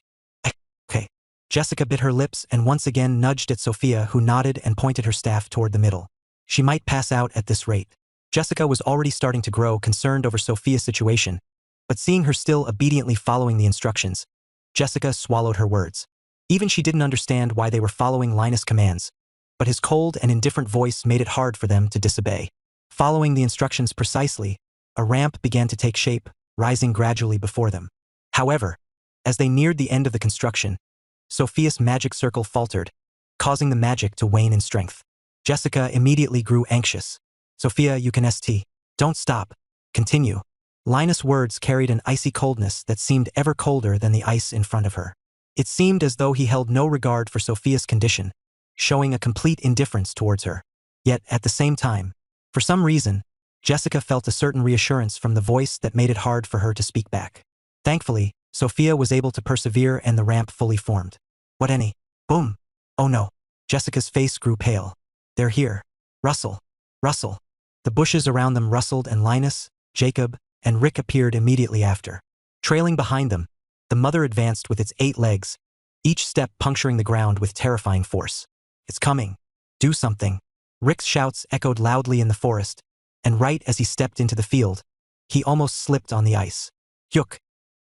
Okay. Jessica bit her lips and once again nudged at Sophia, who nodded and pointed her staff toward the middle. She might pass out at this rate. Jessica was already starting to grow concerned over Sophia's situation, but seeing her still obediently following the instructions, Jessica swallowed her words. Even she didn't understand why they were following Linus' commands, but his cold and indifferent voice made it hard for them to disobey. Following the instructions precisely, a ramp began to take shape, rising gradually before them. However, as they neared the end of the construction, Sophia's magic circle faltered, causing the magic to wane in strength. Jessica immediately grew anxious. Sophia, you can st. Don't stop. Continue. Linus' words carried an icy coldness that seemed ever colder than the ice in front of her. It seemed as though he held no regard for Sophia's condition, showing a complete indifference towards her. Yet, at the same time, for some reason, Jessica felt a certain reassurance from the voice that made it hard for her to speak back. Thankfully, Sophia was able to persevere and the ramp fully formed. What any? Boom. Oh no. Jessica's face grew pale. They're here. Rustle. Rustle. The bushes around them rustled and Linus, Jacob, and Rick appeared immediately after. Trailing behind them, the mother advanced with its 8 legs, each step puncturing the ground with terrifying force. It's coming. Do something. Rick's shouts echoed loudly in the forest, and right as he stepped into the field, he almost slipped on the ice. Yuck.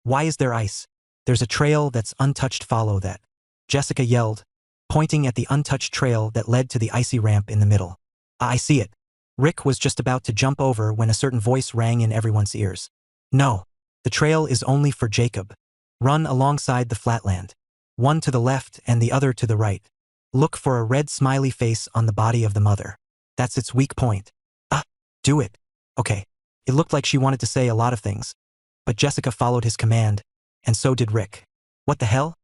Why is there ice? There's a trail that's untouched. Follow that. Jessica yelled, pointing at the untouched trail that led to the icy ramp in the middle. I see it. Rick was just about to jump over when a certain voice rang in everyone's ears. No. The trail is only for Jacob. Run alongside the flatland. One to the left and the other to the right. Look for a red smiley face on the body of the mother. That's its weak point. Do it. Okay. It looked like she wanted to say a lot of things. But Jessica followed his command, and so did Rick. What the hell?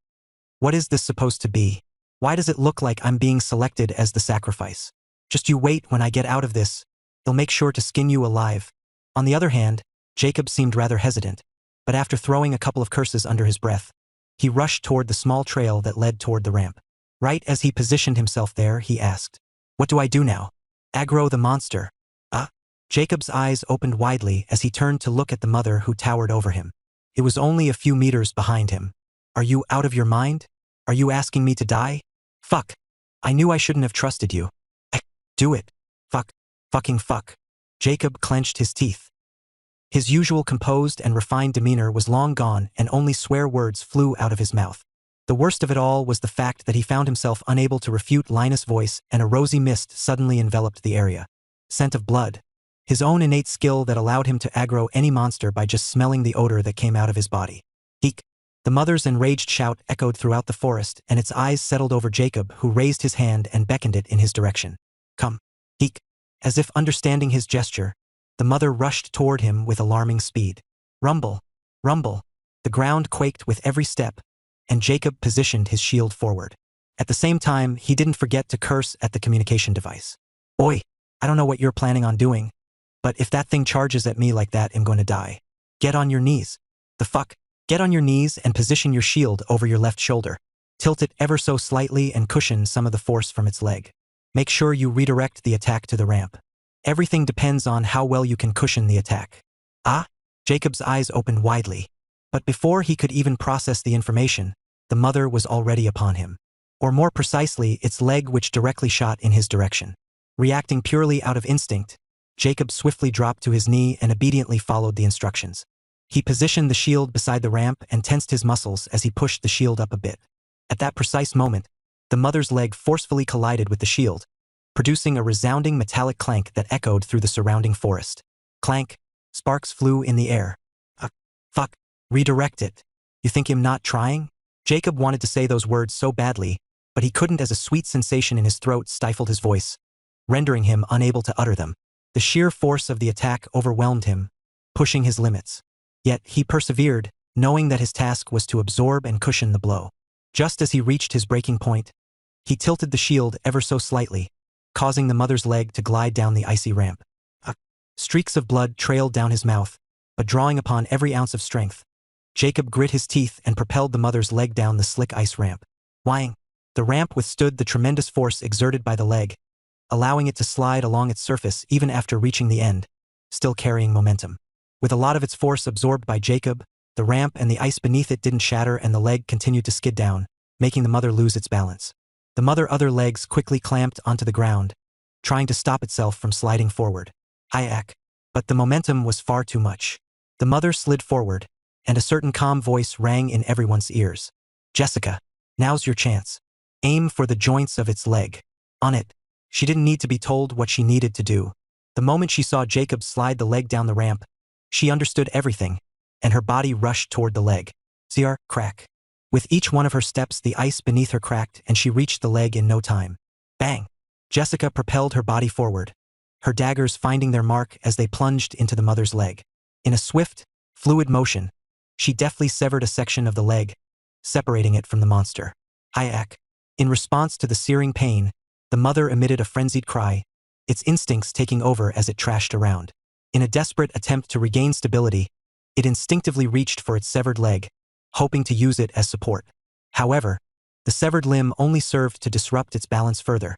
What is this supposed to be? Why does it look like I'm being selected as the sacrifice? Just you wait when I get out of this. They'll make sure to skin you alive. On the other hand, Jacob seemed rather hesitant, but after throwing a couple of curses under his breath, he rushed toward the small trail that led toward the ramp. Right as he positioned himself there, he asked, "What do I do now? Aggro the monster." Jacob's eyes opened widely as he turned to look at the mother who towered over him. It was only a few meters behind him. Are you out of your mind? Are you asking me to die? Fuck. I knew I shouldn't have trusted you. Do it. Fuck. Fucking fuck. Jacob clenched his teeth. His usual composed and refined demeanor was long gone and only swear words flew out of his mouth. The worst of it all was the fact that he found himself unable to refute Linus' voice and a rosy mist suddenly enveloped the area. Scent of blood. His own innate skill that allowed him to aggro any monster by just smelling the odor that came out of his body. Eek. The mother's enraged shout echoed throughout the forest and its eyes settled over Jacob, who raised his hand and beckoned it in his direction. Come. Eek. As if understanding his gesture, the mother rushed toward him with alarming speed. Rumble. Rumble. The ground quaked with every step, and Jacob positioned his shield forward. At the same time, he didn't forget to curse at the communication device. Oi. I don't know what you're planning on doing, but if that thing charges at me like that, I'm going to die. Get on your knees. The fuck? Get on your knees and position your shield over your left shoulder. Tilt it ever so slightly and cushion some of the force from its leg. Make sure you redirect the attack to the ramp. Everything depends on how well you can cushion the attack. Jacob's eyes opened widely. But before he could even process the information, the mother was already upon him. Or more precisely, its leg which directly shot in his direction. Reacting purely out of instinct, Jacob swiftly dropped to his knee and obediently followed the instructions. He positioned the shield beside the ramp and tensed his muscles as he pushed the shield up a bit. At that precise moment, the mother's leg forcefully collided with the shield, producing a resounding metallic clank that echoed through the surrounding forest. Clank. Sparks flew in the air. Fuck. Redirect it. You think I'm not trying? Jacob wanted to say those words so badly, but he couldn't as a sweet sensation in his throat stifled his voice, rendering him unable to utter them. The sheer force of the attack overwhelmed him, pushing his limits. Yet he persevered, knowing that his task was to absorb and cushion the blow. Just as he reached his breaking point, he tilted the shield ever so slightly, causing the mother's leg to glide down the icy ramp. Streaks of blood trailed down his mouth, but drawing upon every ounce of strength, Jacob grit his teeth and propelled the mother's leg down the slick ice ramp. Whining, the ramp withstood the tremendous force exerted by the leg, allowing it to slide along its surface even after reaching the end, still carrying momentum. With a lot of its force absorbed by Jacob, the ramp and the ice beneath it didn't shatter and the leg continued to skid down, making the mother lose its balance. The mother's other legs quickly clamped onto the ground, trying to stop itself from sliding forward. But the momentum was far too much. The mother slid forward, and a certain calm voice rang in everyone's ears. Jessica, now's your chance. Aim for the joints of its leg. On it. She didn't need to be told what she needed to do. The moment she saw Jacob slide the leg down the ramp, she understood everything, and her body rushed toward the leg. Crack. With each one of her steps, the ice beneath her cracked and she reached the leg in no time. Bang. Jessica propelled her body forward, her daggers finding their mark as they plunged into the mother's leg. In a swift, fluid motion, she deftly severed a section of the leg, separating it from the monster. Ayak. In response to the searing pain, the mother emitted a frenzied cry, its instincts taking over as it trashed around. In a desperate attempt to regain stability, it instinctively reached for its severed leg, hoping to use it as support. However, the severed limb only served to disrupt its balance further,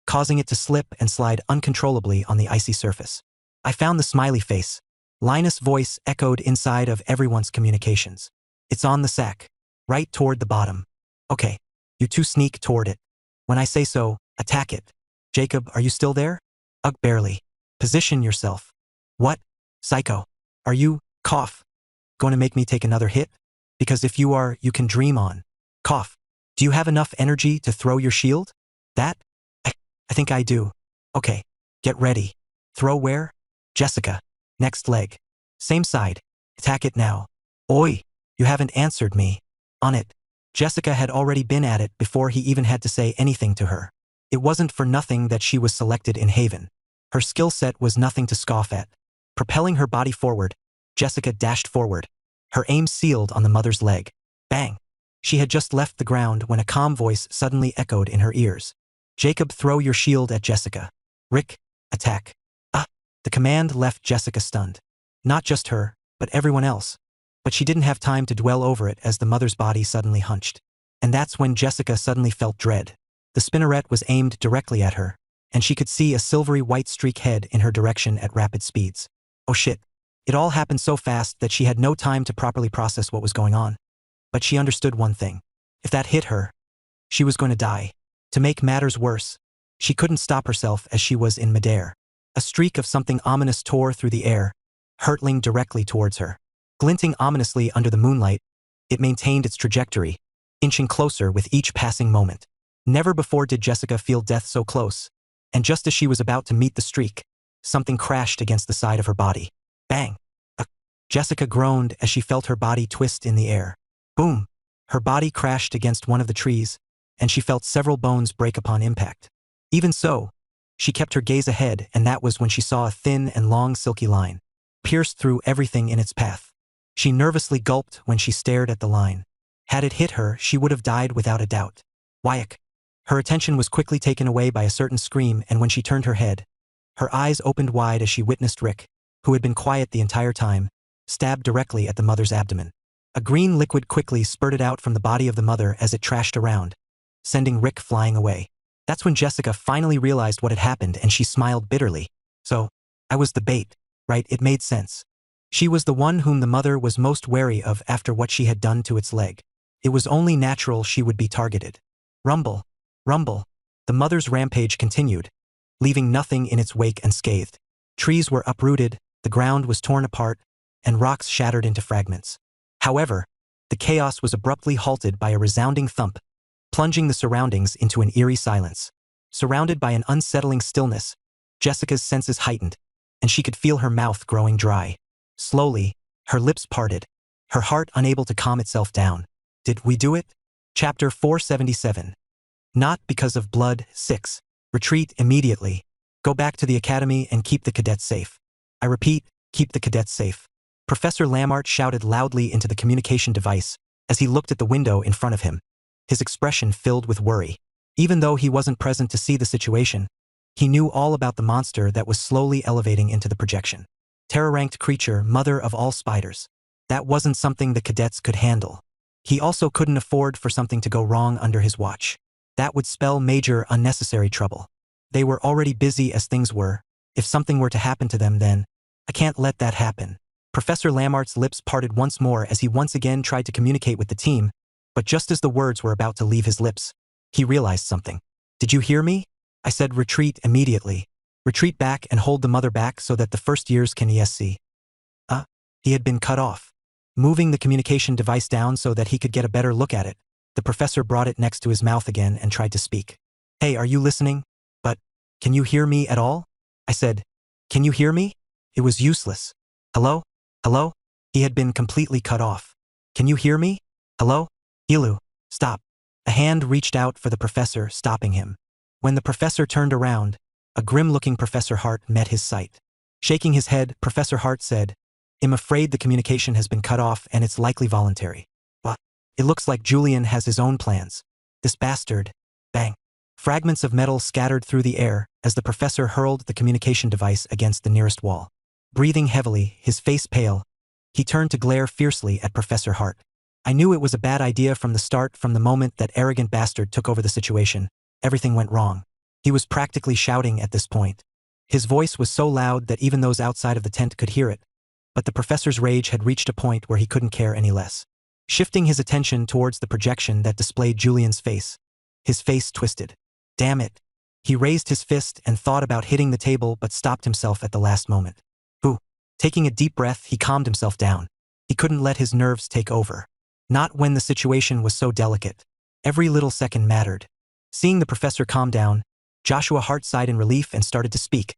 causing it to slip and slide uncontrollably on the icy surface. I found the smiley face. Linus' voice echoed inside of everyone's communications. It's on the sack, right toward the bottom. Okay, you two sneak toward it. When I say so, attack it. Jacob, are you still there? Ugh, barely. Position yourself. What? Psycho. Are you, cough, going to make me take another hit? Because if you are, you can dream on. Cough. Do you have enough energy to throw your shield? That? I think I do. Okay, get ready. Throw where? Jessica. Next leg. Same side. Attack it now. Oi, you haven't answered me. On it. Jessica had already been at it before he even had to say anything to her. It wasn't for nothing that she was selected in Haven. Her skill set was nothing to scoff at. Propelling her body forward, Jessica dashed forward, her aim sealed on the mother's leg. Bang! She had just left the ground when a calm voice suddenly echoed in her ears. Jacob, throw your shield at Jessica. Rick, attack. The command left Jessica stunned. Not just her, but everyone else. But she didn't have time to dwell over it as the mother's body suddenly hunched. And that's when Jessica suddenly felt dread. The spinneret was aimed directly at her, and she could see a silvery white streak head in her direction at rapid speeds. Oh shit. It all happened so fast that she had no time to properly process what was going on. But she understood one thing. If that hit her, she was going to die. To make matters worse, she couldn't stop herself as she was in midair. A streak of something ominous tore through the air, hurtling directly towards her. Glinting ominously under the moonlight, it maintained its trajectory, inching closer with each passing moment. Never before did Jessica feel death so close, and just as she was about to meet the streak, something crashed against the side of her body. Bang! Jessica groaned as she felt her body twist in the air. Boom! Her body crashed against one of the trees, and she felt several bones break upon impact. Even so, she kept her gaze ahead, and that was when she saw a thin and long silky line, pierced through everything in its path. She nervously gulped when she stared at the line. Had it hit her, she would have died without a doubt. Wyack. Her attention was quickly taken away by a certain scream, and when she turned her head, her eyes opened wide as she witnessed Rick, who had been quiet the entire time, stabbed directly at the mother's abdomen. A green liquid quickly spurted out from the body of the mother as it trashed around, sending Rick flying away. That's when Jessica finally realized what had happened, and she smiled bitterly. So, I was the bait, right? It made sense. She was the one whom the mother was most wary of after what she had done to its leg. It was only natural she would be targeted. Rumble, rumble. The mother's rampage continued, leaving nothing in its wake unscathed. Trees were uprooted, the ground was torn apart, and rocks shattered into fragments. However, the chaos was abruptly halted by a resounding thump, plunging the surroundings into an eerie silence. Surrounded by an unsettling stillness, Jessica's senses heightened, and she could feel her mouth growing dry. Slowly, her lips parted, her heart unable to calm itself down. Did we do it? Chapter 477. Not because of blood. 6. Retreat immediately. Go back to the academy and keep the cadets safe. I repeat, keep the cadets safe. Professor Lamart shouted loudly into the communication device as he looked at the window in front of him, his expression filled with worry. Even though he wasn't present to see the situation, he knew all about the monster that was slowly elevating into the projection. Terror-ranked creature, mother of all spiders. That wasn't something the cadets could handle. He also couldn't afford for something to go wrong under his watch. That would spell major, unnecessary trouble. They were already busy as things were. If something were to happen to them, then I can't let that happen. Professor Lamart's lips parted once more as he once again tried to communicate with the team, but just as the words were about to leave his lips, he realized something. Did you hear me? I said retreat immediately. Retreat back and hold the mother back so that the first years can ESC. He had been cut off. Moving the communication device down so that he could get a better look at it, the professor brought it next to his mouth again and tried to speak. Hey, are you listening? But, can you hear me at all? I said, can you hear me? It was useless. Hello? Hello? He had been completely cut off. Can you hear me? Hello? Ilu, stop. A hand reached out for the professor, stopping him. When the professor turned around, a grim-looking Professor Hart met his sight. Shaking his head, Professor Hart said, "I'm afraid the communication has been cut off and it's likely voluntary. But it looks like Julian has his own plans. This bastard." Bang. Fragments of metal scattered through the air as the professor hurled the communication device against the nearest wall. Breathing heavily, his face pale, he turned to glare fiercely at Professor Hart. "I knew it was a bad idea from the start. From the moment that arrogant bastard took over the situation, everything went wrong." He was practically shouting at this point. His voice was so loud that even those outside of the tent could hear it, but the professor's rage had reached a point where he couldn't care any less. Shifting his attention towards the projection that displayed Julian's face, his face twisted. Damn it. He raised his fist and thought about hitting the table but stopped himself at the last moment. Ooh. Taking a deep breath, he calmed himself down. He couldn't let his nerves take over. Not when the situation was so delicate. Every little second mattered. Seeing the professor calm down, Joshua Hart sighed in relief and started to speak.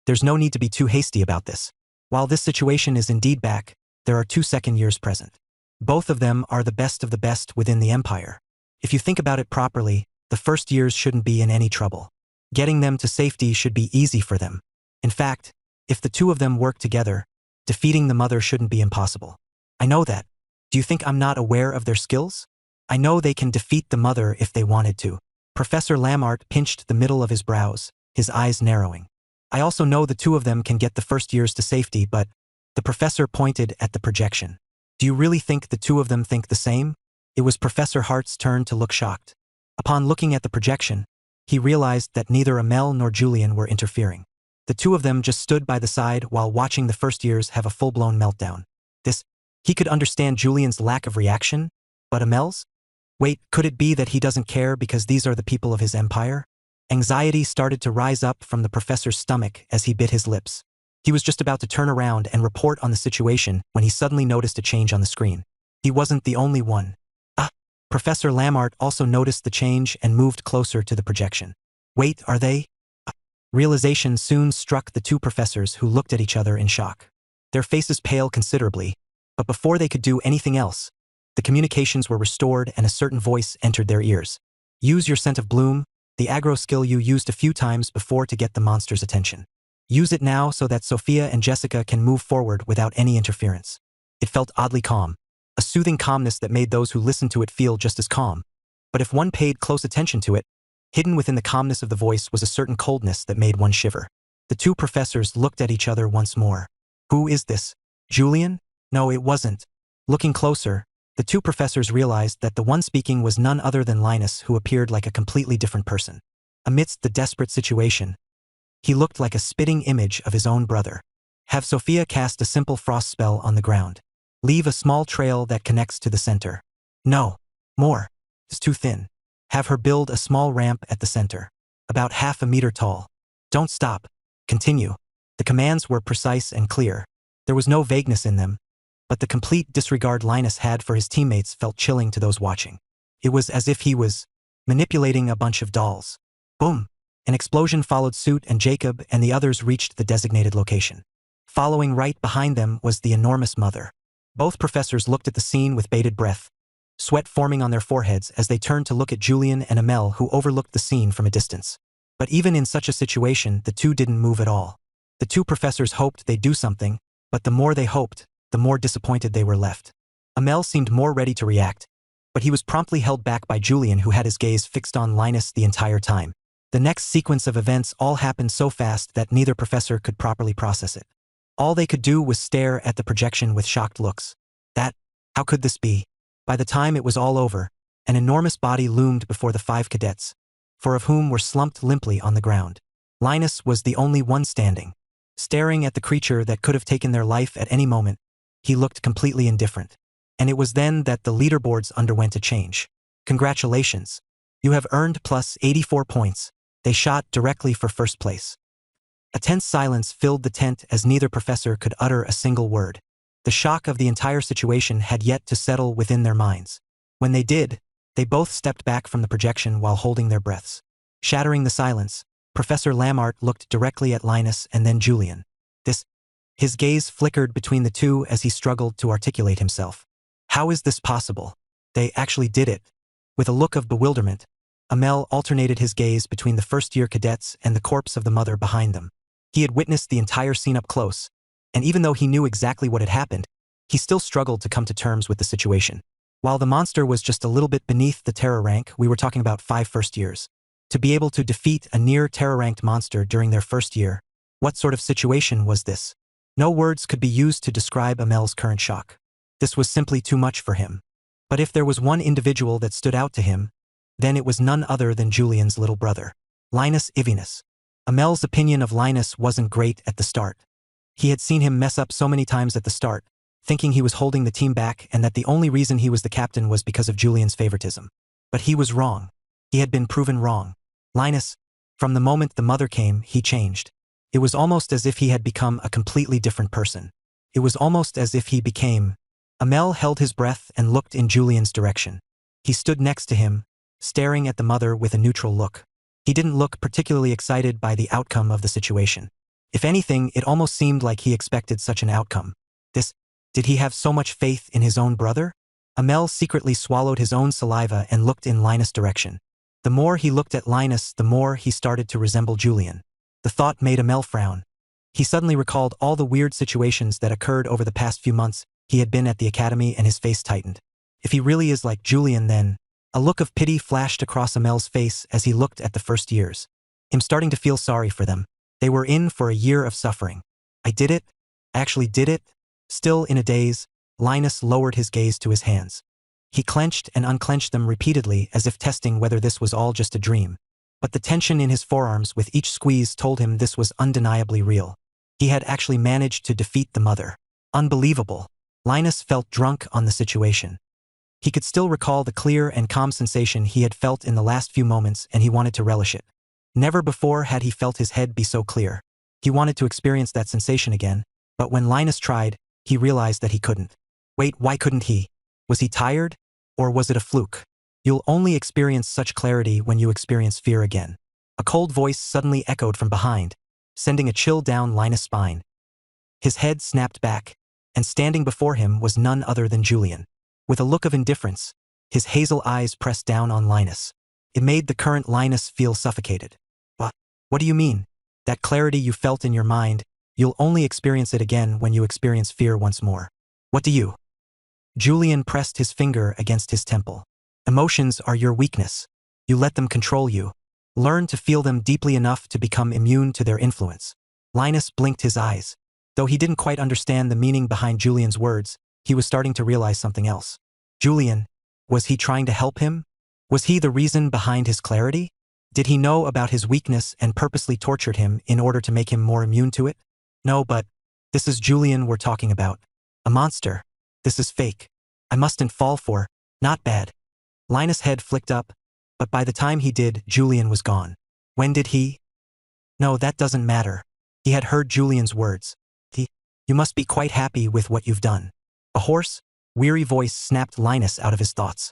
"There's no need to be too hasty about this. While this situation is indeed back, there are 2 second years present. Both of them are the best of the best within the Empire. If you think about it properly, the first years shouldn't be in any trouble. Getting them to safety should be easy for them. In fact, if the two of them work together, defeating the mother shouldn't be impossible. I know that. Do you think I'm not aware of their skills? I know they can defeat the mother if they wanted to." Professor Lamart pinched the middle of his brows, his eyes narrowing. "I also know the two of them can get the first years to safety, but..." The professor pointed at the projection. "Do you really think the two of them think the same?" It was Professor Hart's turn to look shocked. Upon looking at the projection, he realized that neither Amel nor Julian were interfering. The two of them just stood by the side while watching the first years have a full-blown meltdown. He could understand Julian's lack of reaction, but Amel's? Wait, could it be that he doesn't care because these are the people of his empire? Anxiety started to rise up from the professor's stomach as he bit his lips. He was just about to turn around and report on the situation when he suddenly noticed a change on the screen. He wasn't the only one. Professor Lamart also noticed the change and moved closer to the projection. "Wait, are they?" Realization soon struck the two professors, who looked at each other in shock. Their faces paled considerably, but before they could do anything else, the communications were restored and a certain voice entered their ears. "Use your scent of bloom, the aggro skill you used a few times before to get the monster's attention. Use it now so that Sophia and Jessica can move forward without any interference." It felt oddly calm, a soothing calmness that made those who listened to it feel just as calm. But if one paid close attention to it, hidden within the calmness of the voice was a certain coldness that made one shiver. The two professors looked at each other once more. "Who is this? Julian? No, it wasn't." Looking closer, the two professors realized that the one speaking was none other than Linus, who appeared like a completely different person. Amidst the desperate situation, he looked like a spitting image of his own brother. "Have Sophia cast a simple frost spell on the ground. Leave a small trail that connects to the center. No. More. It's too thin. Have her build a small ramp at the center, about 1/2 meter tall. Don't stop. Continue." The commands were precise and clear. There was no vagueness in them, but the complete disregard Linus had for his teammates felt chilling to those watching. It was as if he was manipulating a bunch of dolls. Boom! An explosion followed suit, and Jacob and the others reached the designated location. Following right behind them was the enormous mother. Both professors looked at the scene with bated breath, sweat forming on their foreheads as they turned to look at Julian and Amel, who overlooked the scene from a distance. But even in such a situation, the two didn't move at all. The two professors hoped they'd do something, but the more they hoped, the more disappointed they were left. Amel seemed more ready to react, but he was promptly held back by Julian, who had his gaze fixed on Linus the entire time. The next sequence of events all happened so fast that neither professor could properly process it. All they could do was stare at the projection with shocked looks. How could this be? By the time it was all over, an enormous body loomed before the 5 cadets, 4 of whom were slumped limply on the ground. Linus was the only one standing. Staring at the creature that could have taken their life at any moment, he looked completely indifferent. And it was then that the leaderboards underwent a change. "Congratulations. You have earned plus 84 points. They shot directly for first place." A tense silence filled the tent as neither professor could utter a single word. The shock of the entire situation had yet to settle within their minds. When they did, they both stepped back from the projection while holding their breaths. Shattering the silence, Professor Lamart looked directly at Linus and then Julian. His gaze flickered between the two as he struggled to articulate himself. "How is this possible? They actually did it." With a look of bewilderment, Amel alternated his gaze between the first-year cadets and the corpse of the mother behind them. He had witnessed the entire scene up close, and even though he knew exactly what had happened, he still struggled to come to terms with the situation. While the monster was just a little bit beneath the terror rank, we were talking about 5 first years. To be able to defeat a near terror-ranked monster during their first year, what sort of situation was this? No words could be used to describe Amel's current shock. This was simply too much for him. But if there was one individual that stood out to him, then it was none other than Julian's little brother, Linus Ivinus. Amel's opinion of Linus wasn't great at the start. He had seen him mess up so many times at the start, thinking he was holding the team back and that the only reason he was the captain was because of Julian's favoritism. But he was wrong. He had been proven wrong. Linus, from the moment the mother came, he changed. It was almost as if he had become a completely different person. It was almost as if he became... Amel held his breath and looked in Julian's direction. He stood next to him, staring at the mother with a neutral look. He didn't look particularly excited by the outcome of the situation. If anything, it almost seemed like he expected such an outcome. Did he have so much faith in his own brother? Amel secretly swallowed his own saliva and looked in Linus' direction. The more he looked at Linus, the more he started to resemble Julian. The thought made Amel frown. He suddenly recalled all the weird situations that occurred over the past few months he had been at the academy, and his face tightened. If he really is like Julian, then... A look of pity flashed across Amel's face as he looked at the first years. Him starting to feel sorry for them. They were in for a year of suffering. I did it? I actually did it? Still in a daze, Linus lowered his gaze to his hands. He clenched and unclenched them repeatedly as if testing whether this was all just a dream. But the tension in his forearms with each squeeze told him this was undeniably real. He had actually managed to defeat the mother. Unbelievable. Linus felt drunk on the situation. He could still recall the clear and calm sensation he had felt in the last few moments, and he wanted to relish it. Never before had he felt his head be so clear. He wanted to experience that sensation again, but when Linus tried, he realized that he couldn't. Wait, why couldn't he? Was he tired? Or was it a fluke? You'll only experience such clarity when you experience fear again. A cold voice suddenly echoed from behind, sending a chill down Linus' spine. His head snapped back, and standing before him was none other than Julian. With a look of indifference, his hazel eyes pressed down on Linus. It made the current Linus feel suffocated. What do you mean? That clarity you felt in your mind, you'll only experience it again when you experience fear once more. What do you? Julian pressed his finger against his temple. Emotions are your weakness. You let them control you. Learn to feel them deeply enough to become immune to their influence. Linus blinked his eyes. Though he didn't quite understand the meaning behind Julian's words, he was starting to realize something else. Julian, was he trying to help him? Was he the reason behind his clarity? Did he know about his weakness and purposely tortured him in order to make him more immune to it? No, but this is Julian we're talking about. A monster. This is fake. I mustn't fall for. Not bad. Linus' head flicked up, but by the time he did, Julian was gone. When did he? No, that doesn't matter. He had heard Julian's words. You must be quite happy with what you've done. A hoarse, weary voice snapped Linus out of his thoughts.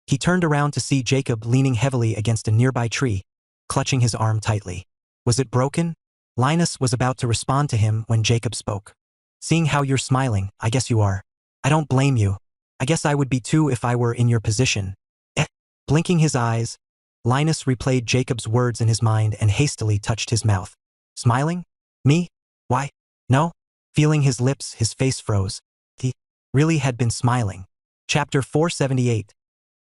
He turned around to see Jacob leaning heavily against a nearby tree, clutching his arm tightly. Was it broken? Linus was about to respond to him when Jacob spoke. Seeing how you're smiling, I guess you are. I don't blame you. I guess I would be too if I were in your position. Blinking his eyes, Linus replayed Jacob's words in his mind and hastily touched his mouth. Smiling? Me? Why? No? Feeling his lips, his face froze. He really had been smiling. Chapter 478.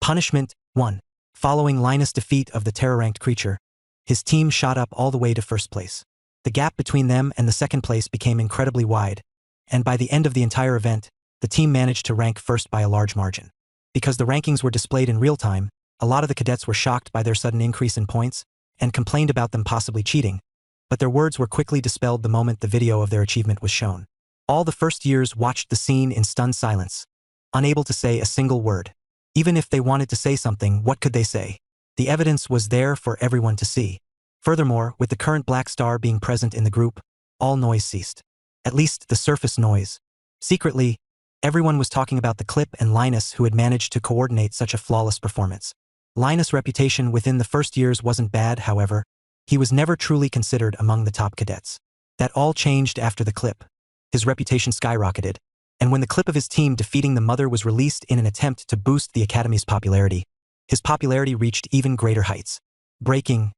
Punishment 1. Following Linus' defeat of the terror-ranked creature, his team shot up all the way to first place. The gap between them and the second place became incredibly wide, and by the end of the entire event, the team managed to rank first by a large margin. Because the rankings were displayed in real time, a lot of the cadets were shocked by their sudden increase in points and complained about them possibly cheating, but their words were quickly dispelled the moment the video of their achievement was shown. All the first years watched the scene in stunned silence, unable to say a single word. Even if they wanted to say something, what could they say? The evidence was there for everyone to see. Furthermore, with the current black star being present in the group, all noise ceased. At least the surface noise. Secretly, everyone was talking about the clip and Linus, who had managed to coordinate such a flawless performance. Linus' reputation within the first years wasn't bad, however. He was never truly considered among the top cadets. That all changed after the clip. His reputation skyrocketed, and when the clip of his team defeating the mother was released in an attempt to boost the Academy's popularity, His popularity reached even greater heights. Breaking.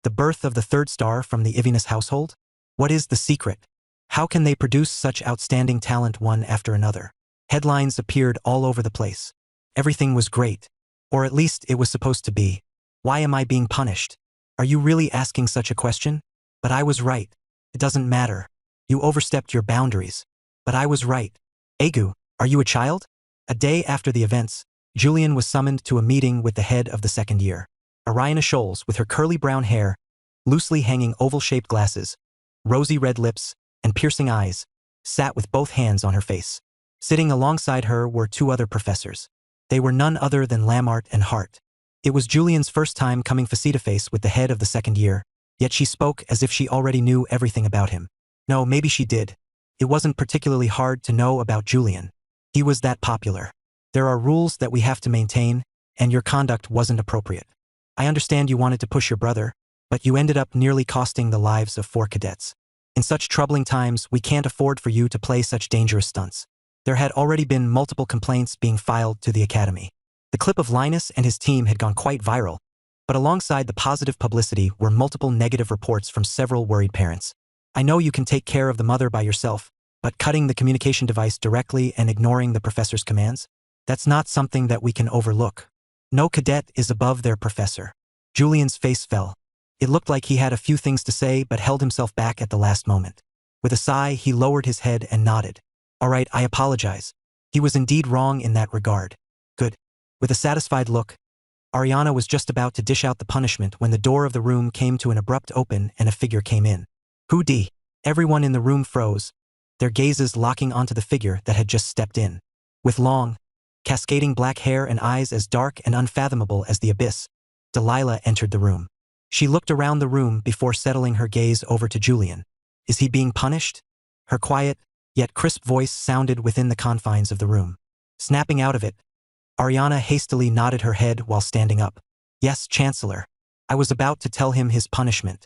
The birth of the third star from the Ivinus household? What is the secret? How can they produce such outstanding talent one after another? Headlines appeared all over the place. Everything was great. Or at least it was supposed to be. Why am I being punished? Are you really asking such a question? But I was right. It doesn't matter. You overstepped your boundaries. But I was right. Egu, are you a child? A day after the events, Julian was summoned to a meeting with the head of the second year. Ariana Scholes, with her curly brown hair, loosely hanging oval-shaped glasses, rosy red lips, and piercing eyes, sat with both hands on her face. Sitting alongside her were two other professors. They were none other than Lamart and Hart. It was Julian's first time coming face-to-face with the head of the second year, yet she spoke as if she already knew everything about him. No, maybe she did. It wasn't particularly hard to know about Julian. He was that popular. There are rules that we have to maintain, and your conduct wasn't appropriate. I understand you wanted to push your brother, but you ended up nearly costing the lives of 4 cadets. In such troubling times, we can't afford for you to play such dangerous stunts. There had already been multiple complaints being filed to the academy. The clip of Linus and his team had gone quite viral, but alongside the positive publicity were multiple negative reports from several worried parents. I know you can take care of the mother by yourself, but cutting the communication device directly and ignoring the professor's commands? That's not something that we can overlook. No cadet is above their professor. Julian's face fell. It looked like he had a few things to say but held himself back at the last moment. With a sigh, he lowered his head and nodded. All right, I apologize. He was indeed wrong in that regard. Good. With a satisfied look, Ariana was just about to dish out the punishment when the door of the room came to an abrupt open and a figure came in. Who de? Everyone in the room froze, their gazes locking onto the figure that had just stepped in. With long, cascading black hair and eyes as dark and unfathomable as the abyss, Delilah entered the room. She looked around the room before settling her gaze over to Julian. Is he being punished? Her quiet, yet crisp voice sounded within the confines of the room. Snapping out of it, Ariana hastily nodded her head while standing up. Yes, Chancellor. I was about to tell him his punishment.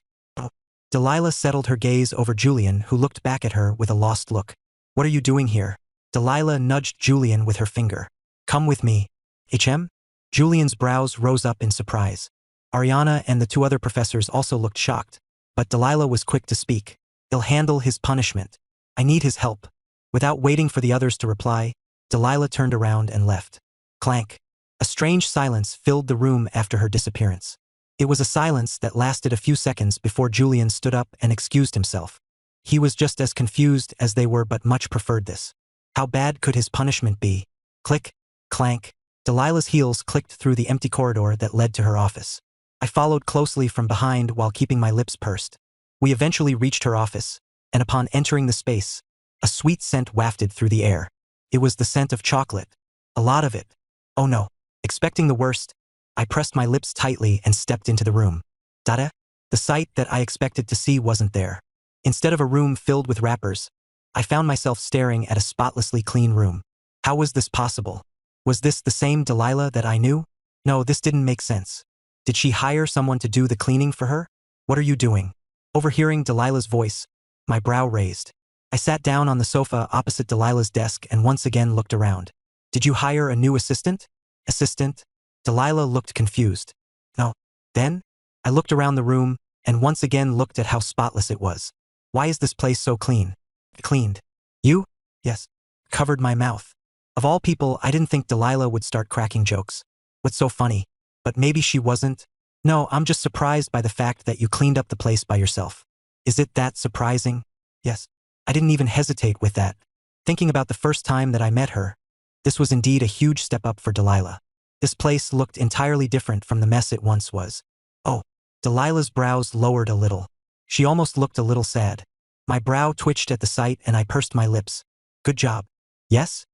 Delilah settled her gaze over Julian, who looked back at her with a lost look. What are you doing here? Delilah nudged Julian with her finger. Come with me. HM? Julian's brows rose up in surprise. Ariana and the two other professors also looked shocked, but Delilah was quick to speak. He'll handle his punishment. I need his help. Without waiting for the others to reply, Delilah turned around and left. Clank. A strange silence filled the room after her disappearance. It was a silence that lasted a few seconds before Julian stood up and excused himself. He was just as confused as they were but much preferred this. How bad could his punishment be? Click, clank. Delilah's heels clicked through the empty corridor that led to her office. I followed closely from behind while keeping my lips pursed. We eventually reached her office, and upon entering the space, a sweet scent wafted through the air. It was the scent of chocolate. A lot of it. Oh no. Expecting the worst, I pressed my lips tightly and stepped into the room. Dada? The sight that I expected to see wasn't there. Instead of a room filled with wrappers, I found myself staring at a spotlessly clean room. How was this possible? Was this the same Delilah that I knew? No, this didn't make sense. Did she hire someone to do the cleaning for her? What are you doing? Overhearing Delilah's voice, my brow raised. I sat down on the sofa opposite Delilah's desk and once again looked around. Did you hire a new assistant? Assistant? Delilah looked confused. No. Then, I looked around the room and once again looked at how spotless it was. Why is this place so clean? Cleaned. You? Yes. Covered my mouth. Of all people, I didn't think Delilah would start cracking jokes. What's so funny? But maybe she wasn't. No, I'm just surprised by the fact that you cleaned up the place by yourself. Is it that surprising? Yes. I didn't even hesitate with that. Thinking about the first time that I met her, this was indeed a huge step up for Delilah. This place looked entirely different from the mess it once was. Oh, Delilah's brows lowered a little. She almost looked a little sad. My brow twitched at the sight and I pursed my lips. Good job. Yes?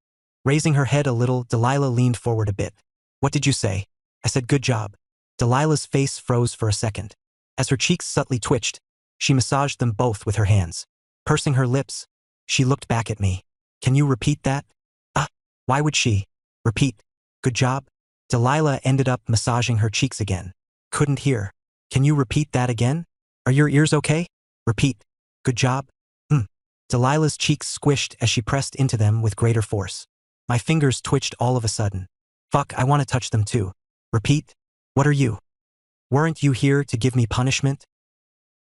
Raising her head a little, Delilah leaned forward a bit. What did you say? I said good job. Delilah's face froze for a second. As her cheeks subtly twitched, she massaged them both with her hands. Pursing her lips, she looked back at me. Can you repeat that? Why would she? Repeat. Good job. Delilah ended up massaging her cheeks again. Couldn't hear. Can you repeat that again? Are your ears okay? Repeat. Good job. Delilah's cheeks squished as she pressed into them with greater force. My fingers twitched all of a sudden. Fuck, I want to touch them too. Repeat. What are you? Weren't you here to give me punishment?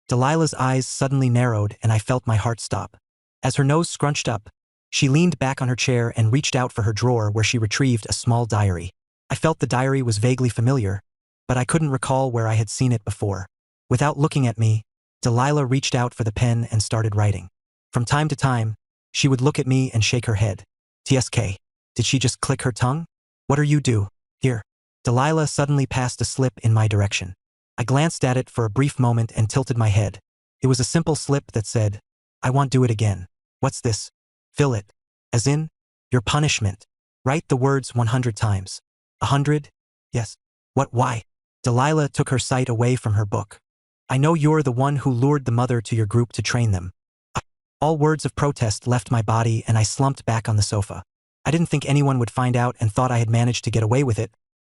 Delilah's eyes suddenly narrowed and I felt my heart stop. As her nose scrunched up, she leaned back on her chair and reached out for her drawer where she retrieved a small diary. I felt the diary was vaguely familiar, but I couldn't recall where I had seen it before. Without looking at me, Delilah reached out for the pen and started writing. From time to time, she would look at me and shake her head. TSK. Did she just click her tongue? What are you do? Here. Delilah suddenly passed a slip in my direction. I glanced at it for a brief moment and tilted my head. It was a simple slip that said, I won't do it again. What's this? Fill it. As in, your punishment. Write the words 100 times. 100? Yes. What, why? Delilah took her sight away from her book. I know you're the one who lured the mother to your group to train them. All words of protest left my body and I slumped back on the sofa. I didn't think anyone would find out and thought I had managed to get away with it,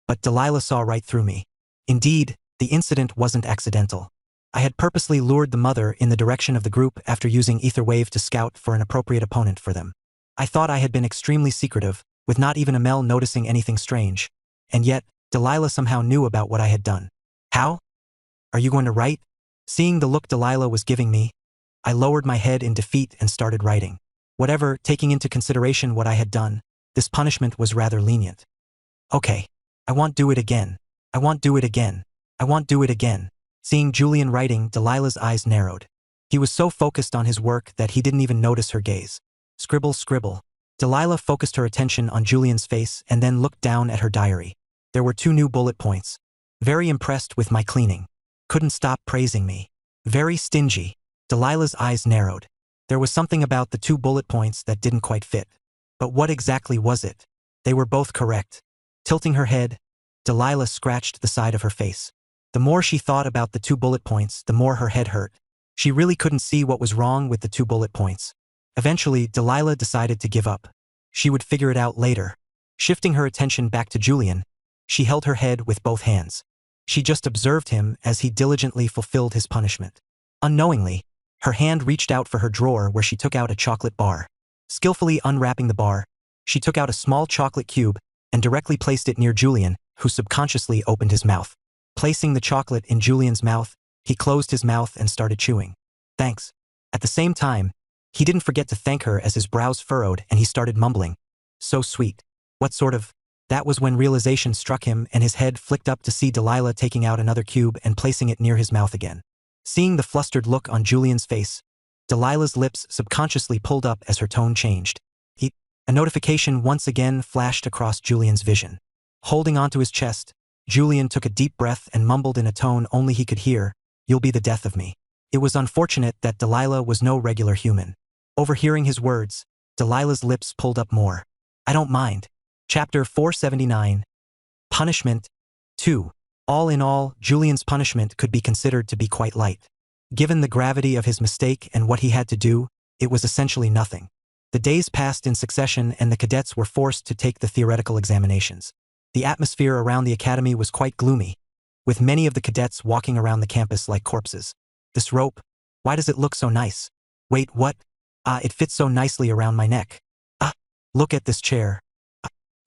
but Delilah saw right through me. Indeed, the incident wasn't accidental. I had purposely lured the mother in the direction of the group after using Etherwave to scout for an appropriate opponent for them. I thought I had been extremely secretive, with not even Amel noticing anything strange. And yet, Delilah somehow knew about what I had done. How? Are you going to write? Seeing the look Delilah was giving me, I lowered my head in defeat and started writing. Whatever, taking into consideration what I had done, this punishment was rather lenient. Okay. I won't do it again. I won't do it again. I won't do it again. Seeing Julian writing, Delilah's eyes narrowed. He was so focused on his work that he didn't even notice her gaze. Scribble, scribble. Delilah focused her attention on Julian's face and then looked down at her diary. There were 2 new bullet points. Very impressed with my cleaning. Couldn't stop praising me. Very stingy. Delilah's eyes narrowed. There was something about the 2 bullet points that didn't quite fit. But what exactly was it? They were both correct. Tilting her head, Delilah scratched the side of her face. The more she thought about the 2 bullet points, the more her head hurt. She really couldn't see what was wrong with the 2 bullet points. Eventually, Delilah decided to give up. She would figure it out later. Shifting her attention back to Julian, she held her head with both hands. She just observed him as he diligently fulfilled his punishment. Unknowingly, her hand reached out for her drawer where she took out a chocolate bar. Skillfully unwrapping the bar, she took out a small chocolate cube and directly placed it near Julian, who subconsciously opened his mouth. Placing the chocolate in Julian's mouth, he closed his mouth and started chewing. Thanks. At the same time, he didn't forget to thank her as his brows furrowed and he started mumbling. So sweet. What sort of... That was when realization struck him and his head flicked up to see Delilah taking out another cube and placing it near his mouth again. Seeing the flustered look on Julian's face, Delilah's lips subconsciously pulled up as her tone changed. A notification once again flashed across Julian's vision. Holding onto his chest, Julian took a deep breath and mumbled in a tone only he could hear, "You'll be the death of me." It was unfortunate that Delilah was no regular human. Overhearing his words, Delilah's lips pulled up more. I don't mind. Chapter 479. Punishment 2. All in all, Julian's punishment could be considered to be quite light. Given the gravity of his mistake and what he had to do, it was essentially nothing. The days passed in succession and the cadets were forced to take the theoretical examinations. The atmosphere around the academy was quite gloomy, with many of the cadets walking around the campus like corpses. This rope, why does it look so nice? Wait, what? It fits so nicely around my neck. Look at this chair.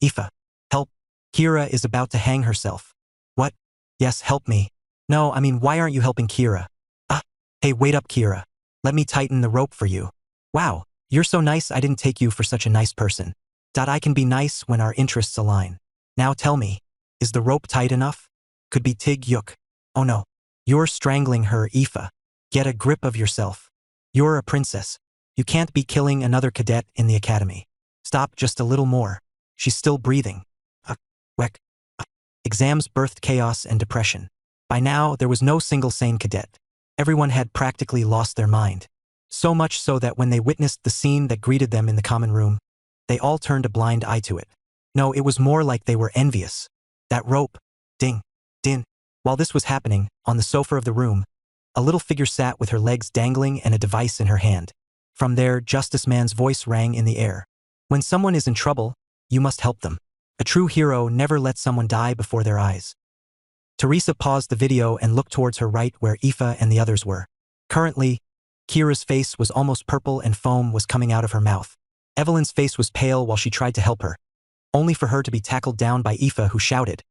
Aoife, help. Kira is about to hang herself. What? Yes, help me. No, I mean, why aren't you helping Kira? Hey, wait up, Kira. Let me tighten the rope for you. Wow. You're so nice, I didn't take you for such a nice person. I can be nice when our interests align. Now tell me, is the rope tight enough? Could be Tig Yuk. Oh no. You're strangling her, Aoife. Get a grip of yourself. You're a princess. You can't be killing another cadet in the academy. Stop just a little more. She's still breathing. Exams birthed chaos and depression. By now, there was no single sane cadet. Everyone had practically lost their mind. So much so that when they witnessed the scene that greeted them in the common room, they all turned a blind eye to it. No, it was more like they were envious. That rope. Ding. Din. While this was happening, on the sofa of the room, a little figure sat with her legs dangling and a device in her hand. From there, Justice Man's voice rang in the air. When someone is in trouble, you must help them. A true hero never lets someone die before their eyes. Teresa paused the video and looked towards her right where Aoife and the others were. Currently, Kira's face was almost purple and foam was coming out of her mouth. Evelyn's face was pale while she tried to help her, only for her to be tackled down by Aoife, who shouted,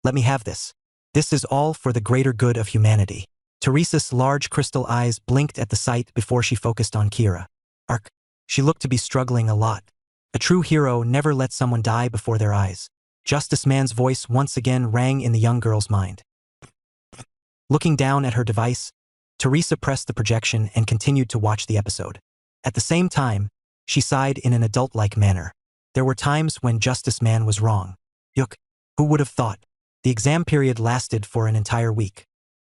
Let me have this. This is all for the greater good of humanity. Teresa's large crystal eyes blinked at the sight before she focused on Kira. Ark. She looked to be struggling a lot. A true hero never lets someone die before their eyes. Justice Man's voice once again rang in the young girl's mind. Looking down at her device, Teresa pressed the projection and continued to watch the episode. At the same time, she sighed in an adult-like manner. There were times when Justice Man was wrong. Yuck, who would have thought? The exam period lasted for an entire week.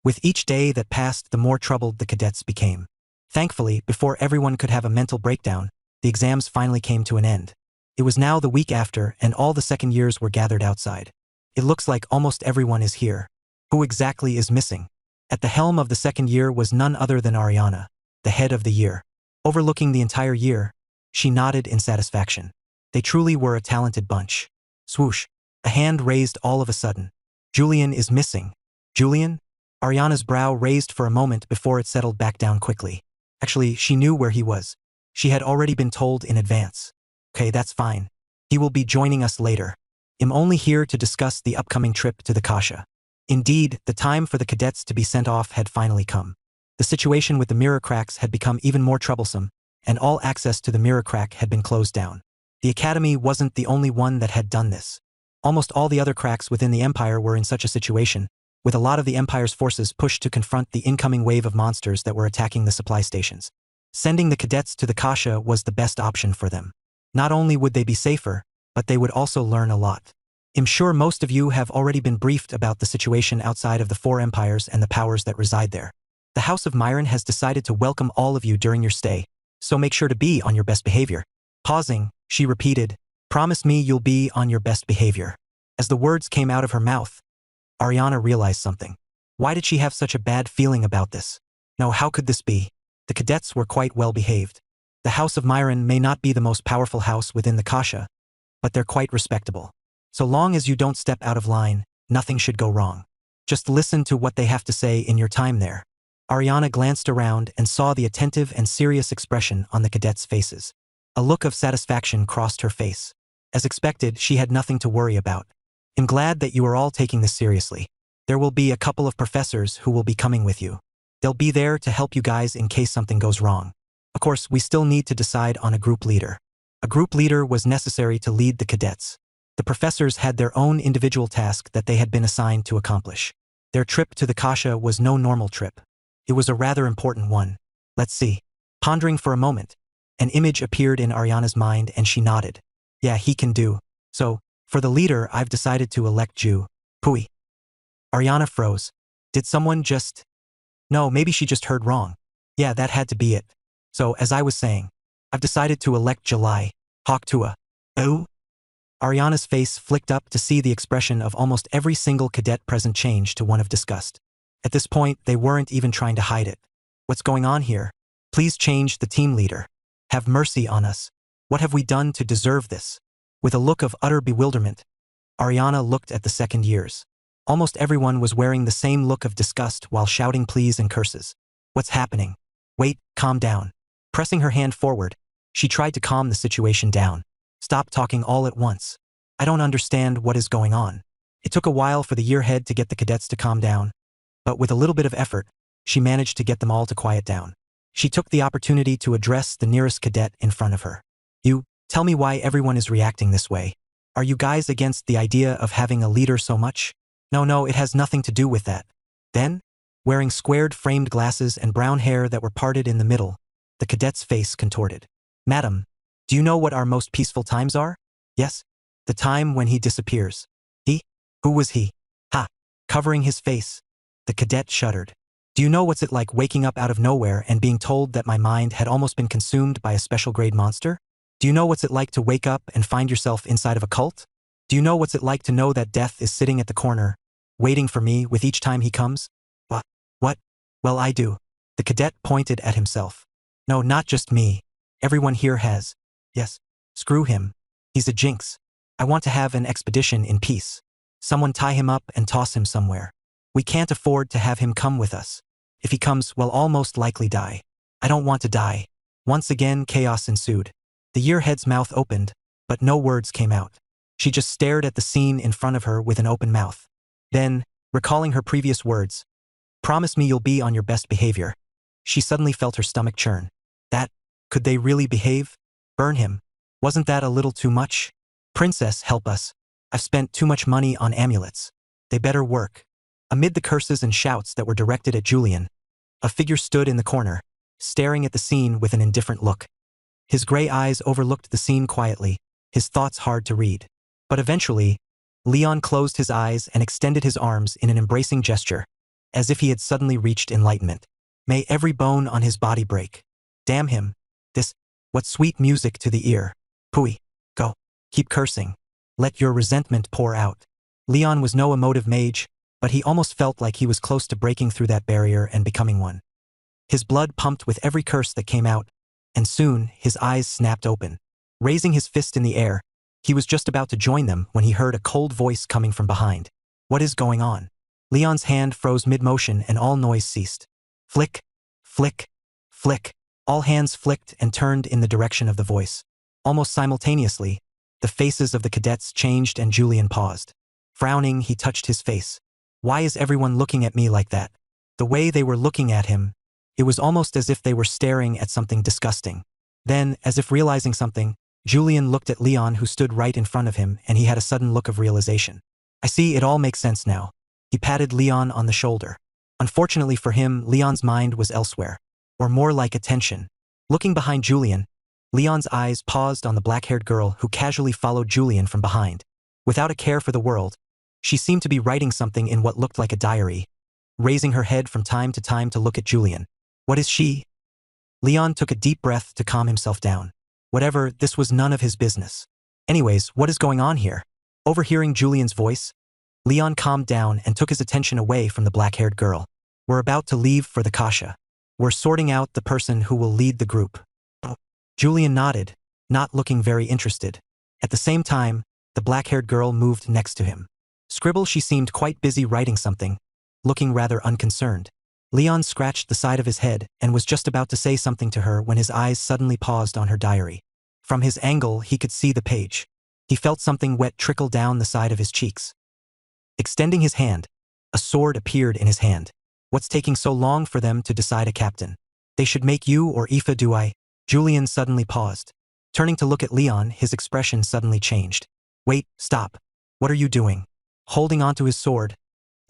With each day that passed, the more troubled the cadets became. Thankfully, before everyone could have a mental breakdown, the exams finally came to an end. It was now the week after, and all the second years were gathered outside. It looks like almost everyone is here. Who exactly is missing? At the helm of the second year was none other than Ariana, the head of the year. Overlooking the entire year, she nodded in satisfaction. They truly were a talented bunch. Swoosh. A hand raised all of a sudden. Julian is missing. Julian? Ariana's brow raised for a moment before it settled back down quickly. Actually, she knew where he was. She had already been told in advance. Okay, that's fine. He will be joining us later. I'm only here to discuss the upcoming trip to the Kasha. Indeed, the time for the cadets to be sent off had finally come. The situation with the mirror cracks had become even more troublesome, and all access to the mirror crack had been closed down. The academy wasn't the only one that had done this. Almost all the other cracks within the Empire were in such a situation, with a lot of the Empire's forces pushed to confront the incoming wave of monsters that were attacking the supply stations. Sending the cadets to the Kasha was the best option for them. Not only would they be safer, but they would also learn a lot. I'm sure most of you have already been briefed about the situation outside of the four empires and the powers that reside there. The House of Myron has decided to welcome all of you during your stay, so make sure to be on your best behavior. Pausing, she repeated, "Promise me you'll be on your best behavior." As the words came out of her mouth, Ariana realized something. Why did she have such a bad feeling about this? No, how could this be? The cadets were quite well behaved. The House of Myron may not be the most powerful house within the Kasha, but they're quite respectable. So long as you don't step out of line, nothing should go wrong. Just listen to what they have to say in your time there. Ariana glanced around and saw the attentive and serious expression on the cadets' faces. A look of satisfaction crossed her face. As expected, she had nothing to worry about. I'm glad that you are all taking this seriously. There will be a couple of professors who will be coming with you. They'll be there to help you guys in case something goes wrong. Of course, we still need to decide on a group leader. A group leader was necessary to lead the cadets. The professors had their own individual task that they had been assigned to accomplish. Their trip to the Kasha was no normal trip. It was a rather important one. Let's see. Pondering for a moment, an image appeared in Ariana's mind and she nodded. Yeah, he can do. So, for the leader, I've decided to elect Ju. Pui. Ariana froze. Did someone just... No, maybe she just heard wrong. Yeah, that had to be it. So, as I was saying, I've decided to elect July. Hawktua. Oh? Ariana's face flicked up to see the expression of almost every single cadet present change to one of disgust. At this point, they weren't even trying to hide it. What's going on here? Please change the team leader. Have mercy on us. What have we done to deserve this? With a look of utter bewilderment, Ariana looked at the second years. Almost everyone was wearing the same look of disgust while shouting pleas and curses. What's happening? Wait, calm down. Pressing her hand forward, she tried to calm the situation down. Stop talking all at once. I don't understand what is going on. It took a while for the yearhead to get the cadets to calm down, but with a little bit of effort, she managed to get them all to quiet down. She took the opportunity to address the nearest cadet in front of her. You, tell me why everyone is reacting this way. Are you guys against the idea of having a leader so much? No, it has nothing to do with that. Then, wearing squared framed glasses and brown hair that were parted in the middle, the cadet's face contorted. Madam, do you know what our most peaceful times are? Yes? The time when he disappears. He? Who was he? Ha! Covering his face. The cadet shuddered. Do you know what's it like waking up out of nowhere and being told that my mind had almost been consumed by a special grade monster? Do you know what's it like to wake up and find yourself inside of a cult? Do you know what's it like to know that death is sitting at the corner, waiting for me with each time he comes? What? Well, I do. The cadet pointed at himself. No, not just me. Everyone here has. Yes. Screw him. He's a jinx. I want to have an expedition in peace. Someone tie him up and toss him somewhere. We can't afford to have him come with us. If he comes, we'll all most likely die. I don't want to die. Once again, chaos ensued. The yearhead's mouth opened, but no words came out. She just stared at the scene in front of her with an open mouth. Then, recalling her previous words, "Promise me you'll be on your best behavior," she suddenly felt her stomach churn. Could they really behave? Burn him. Wasn't that a little too much? Princess, help us. I've spent too much money on amulets. They better work. Amid the curses and shouts that were directed at Julian, a figure stood in the corner, staring at the scene with an indifferent look. His gray eyes overlooked the scene quietly, his thoughts hard to read. But eventually, Leon closed his eyes and extended his arms in an embracing gesture, as if he had suddenly reached enlightenment. May every bone on his body break. Damn him. What sweet music to the ear. Pooey. Go. Keep cursing. Let your resentment pour out. Leon was no emotive mage, but he almost felt like he was close to breaking through that barrier and becoming one. His blood pumped with every curse that came out, and soon his eyes snapped open. Raising his fist in the air, he was just about to join them when he heard a cold voice coming from behind. What is going on? Leon's hand froze mid-motion and all noise ceased. Flick, flick, flick. All hands flicked and turned in the direction of the voice. Almost simultaneously, the faces of the cadets changed and Julian paused. Frowning, he touched his face. Why is everyone looking at me like that? The way they were looking at him, it was almost as if they were staring at something disgusting. Then, as if realizing something, Julian looked at Leon, who stood right in front of him, and he had a sudden look of realization. I see, it all makes sense now. He patted Leon on the shoulder. Unfortunately for him, Leon's mind was elsewhere. Or more like attention. Looking behind Julian, Leon's eyes paused on the black-haired girl who casually followed Julian from behind. Without a care for the world, she seemed to be writing something in what looked like a diary, raising her head from time to time to look at Julian. What is she? Leon took a deep breath to calm himself down. Whatever, this was none of his business. Anyways, what is going on here? Overhearing Julian's voice, Leon calmed down and took his attention away from the black-haired girl. We're about to leave for the Kasha. We're sorting out the person who will lead the group. Julian nodded, not looking very interested. At the same time, the black-haired girl moved next to him. Scribble, she seemed quite busy writing something, looking rather unconcerned. Leon scratched the side of his head and was just about to say something to her when his eyes suddenly paused on her diary. From his angle, he could see the page. He felt something wet trickle down the side of his cheeks. Extending his hand, a sword appeared in his hand. What's taking so long for them to decide a captain? They should make you or Aoife, do I? Julian suddenly paused. Turning to look at Leon, his expression suddenly changed. Wait, stop. What are you doing? Holding onto his sword,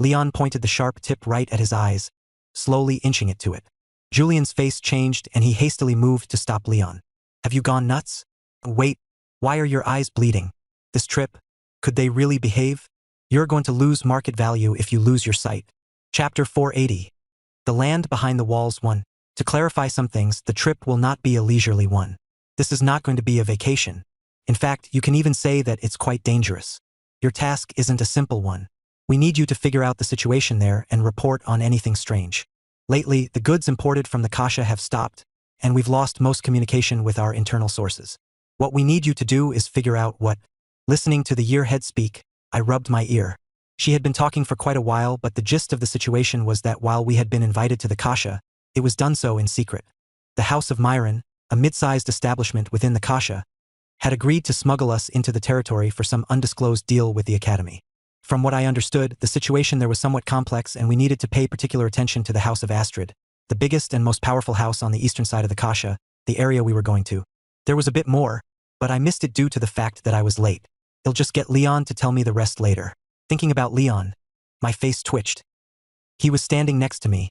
Leon pointed the sharp tip right at his eyes, slowly inching it to it. Julian's face changed and he hastily moved to stop Leon. Have you gone nuts? Wait, why are your eyes bleeding? This trip, could they really behave? You're going to lose market value if you lose your sight. Chapter 480. The Land Behind the Walls 1. To clarify some things, the trip will not be a leisurely one. This is not going to be a vacation. In fact, you can even say that it's quite dangerous. Your task isn't a simple one. We need you to figure out the situation there and report on anything strange. Lately, the goods imported from the Kasha have stopped, and we've lost most communication with our internal sources. What we need you to do is figure out what. Listening to the yearhead speak, I rubbed my ear. She had been talking for quite a while, but the gist of the situation was that while we had been invited to the Kasha, it was done so in secret. The House of Myron, a mid-sized establishment within the Kasha, had agreed to smuggle us into the territory for some undisclosed deal with the Academy. From what I understood, the situation there was somewhat complex and we needed to pay particular attention to the House of Astrid, the biggest and most powerful house on the eastern side of the Kasha, the area we were going to. There was a bit more, but I missed it due to the fact that I was late. I'll just get Leon to tell me the rest later. Thinking about Leon, my face twitched. He was standing next to me,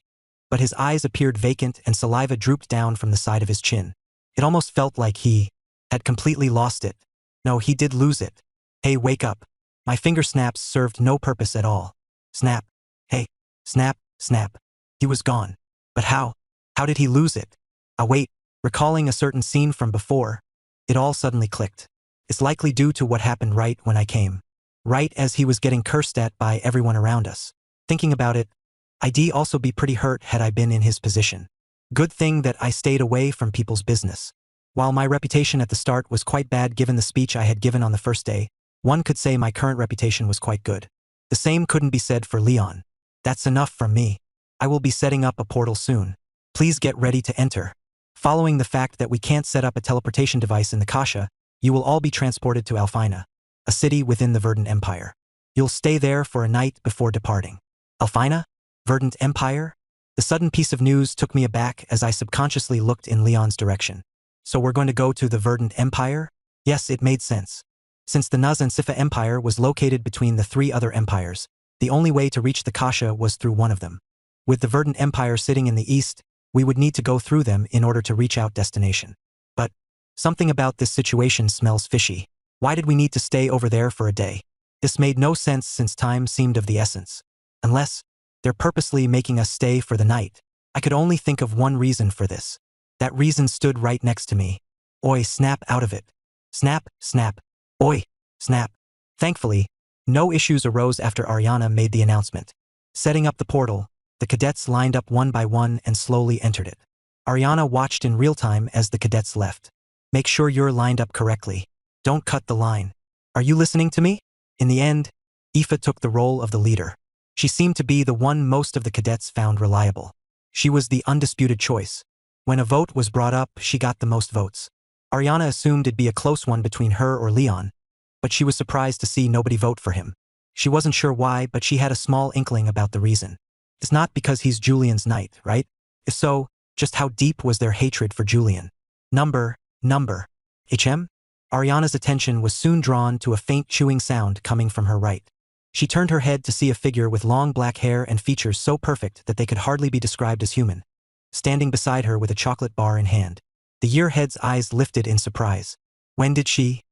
but his eyes appeared vacant and saliva drooped down from the side of his chin. It almost felt like he had completely lost it. No, he did lose it. Hey, wake up. My finger snaps served no purpose at all. Snap. Hey. Snap, snap. He was gone. But how? How did he lose it? Wait. Recalling a certain scene from before, it all suddenly clicked. It's likely due to what happened right when I came. Right as he was getting cursed at by everyone around us. Thinking about it, I'd also be pretty hurt had I been in his position. Good thing that I stayed away from people's business. While my reputation at the start was quite bad given the speech I had given on the first day, one could say my current reputation was quite good. The same couldn't be said for Leon. That's enough from me. I will be setting up a portal soon. Please get ready to enter. Following the fact that we can't set up a teleportation device in the Kasha, you will all be transported to Alfina, a city within the Verdant Empire. You'll stay there for a night before departing. Alfina? Verdant Empire? The sudden piece of news took me aback as I subconsciously looked in Leon's direction. So we're going to go to the Verdant Empire? Yes, it made sense. Since the Nuz and Sifa Empire was located between the three other empires, the only way to reach the Kasha was through one of them. With the Verdant Empire sitting in the east, we would need to go through them in order to reach our destination. But something about this situation smells fishy. Why did we need to stay over there for a day? This made no sense since time seemed of the essence. Unless they're purposely making us stay for the night. I could only think of one reason for this. That reason stood right next to me. Oi, snap out of it. Snap, snap. Oi, snap. Thankfully, no issues arose after Ariana made the announcement. Setting up the portal, the cadets lined up one by one and slowly entered it. Ariana watched in real time as the cadets left. Make sure you're lined up correctly. Don't cut the line. Are you listening to me? In the end, Aoife took the role of the leader. She seemed to be the one most of the cadets found reliable. She was the undisputed choice. When a vote was brought up, she got the most votes. Ariana assumed it'd be a close one between her or Leon, but she was surprised to see nobody vote for him. She wasn't sure why, but she had a small inkling about the reason. It's not because he's Julian's knight, right? If so, just how deep was their hatred for Julian? Number. Ariana's attention was soon drawn to a faint chewing sound coming from her right. She turned her head to see a figure with long black hair and features so perfect that they could hardly be described as human, standing beside her with a chocolate bar in hand. The yearhead's eyes lifted in surprise. When did she?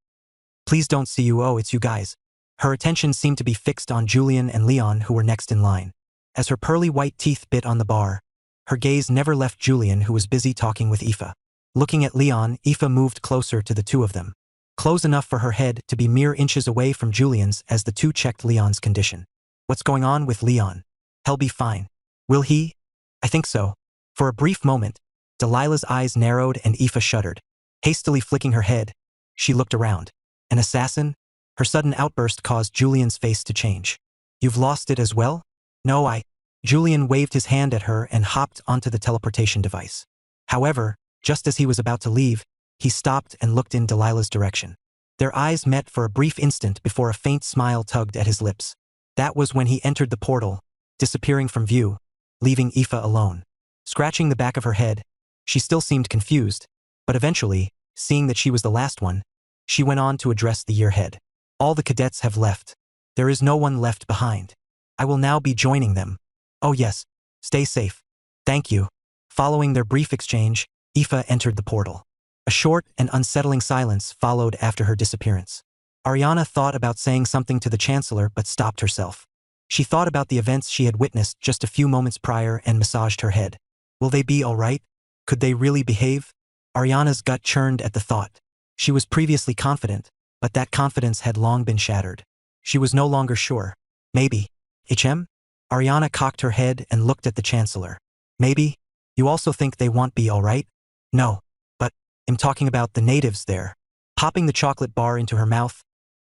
Please don't see you. Oh, it's you guys. Her attention seemed to be fixed on Julian and Leon, who were next in line. As her pearly white teeth bit on the bar, her gaze never left Julian, who was busy talking with Aoife. Looking at Leon, Aoife moved closer to the two of them, close enough for her head to be mere inches away from Julian's as the two checked Leon's condition. What's going on with Leon? He'll be fine. Will he? I think so. For a brief moment, Delilah's eyes narrowed and Aoife shuddered. Hastily flicking her head, she looked around. An assassin? Her sudden outburst caused Julian's face to change. You've lost it as well? No, Julian waved his hand at her and hopped onto the teleportation device. However, just as he was about to leave, he stopped and looked in Delilah's direction. Their eyes met for a brief instant before a faint smile tugged at his lips. That was when he entered the portal, disappearing from view, leaving Aoife alone. Scratching the back of her head, she still seemed confused, but eventually, seeing that she was the last one, she went on to address the yearhead. All the cadets have left. There is no one left behind. I will now be joining them. Oh yes, stay safe. Thank you. Following their brief exchange, Aoife entered the portal. A short and unsettling silence followed after her disappearance. Ariana thought about saying something to the Chancellor but stopped herself. She thought about the events she had witnessed just a few moments prior and massaged her head. Will they be all right? Could they really behave? Ariana's gut churned at the thought. She was previously confident, but that confidence had long been shattered. She was no longer sure. Maybe. Ariana cocked her head and looked at the Chancellor. Maybe? You also think they won't be all right? No. But I'm talking about the natives there. Popping the chocolate bar into her mouth,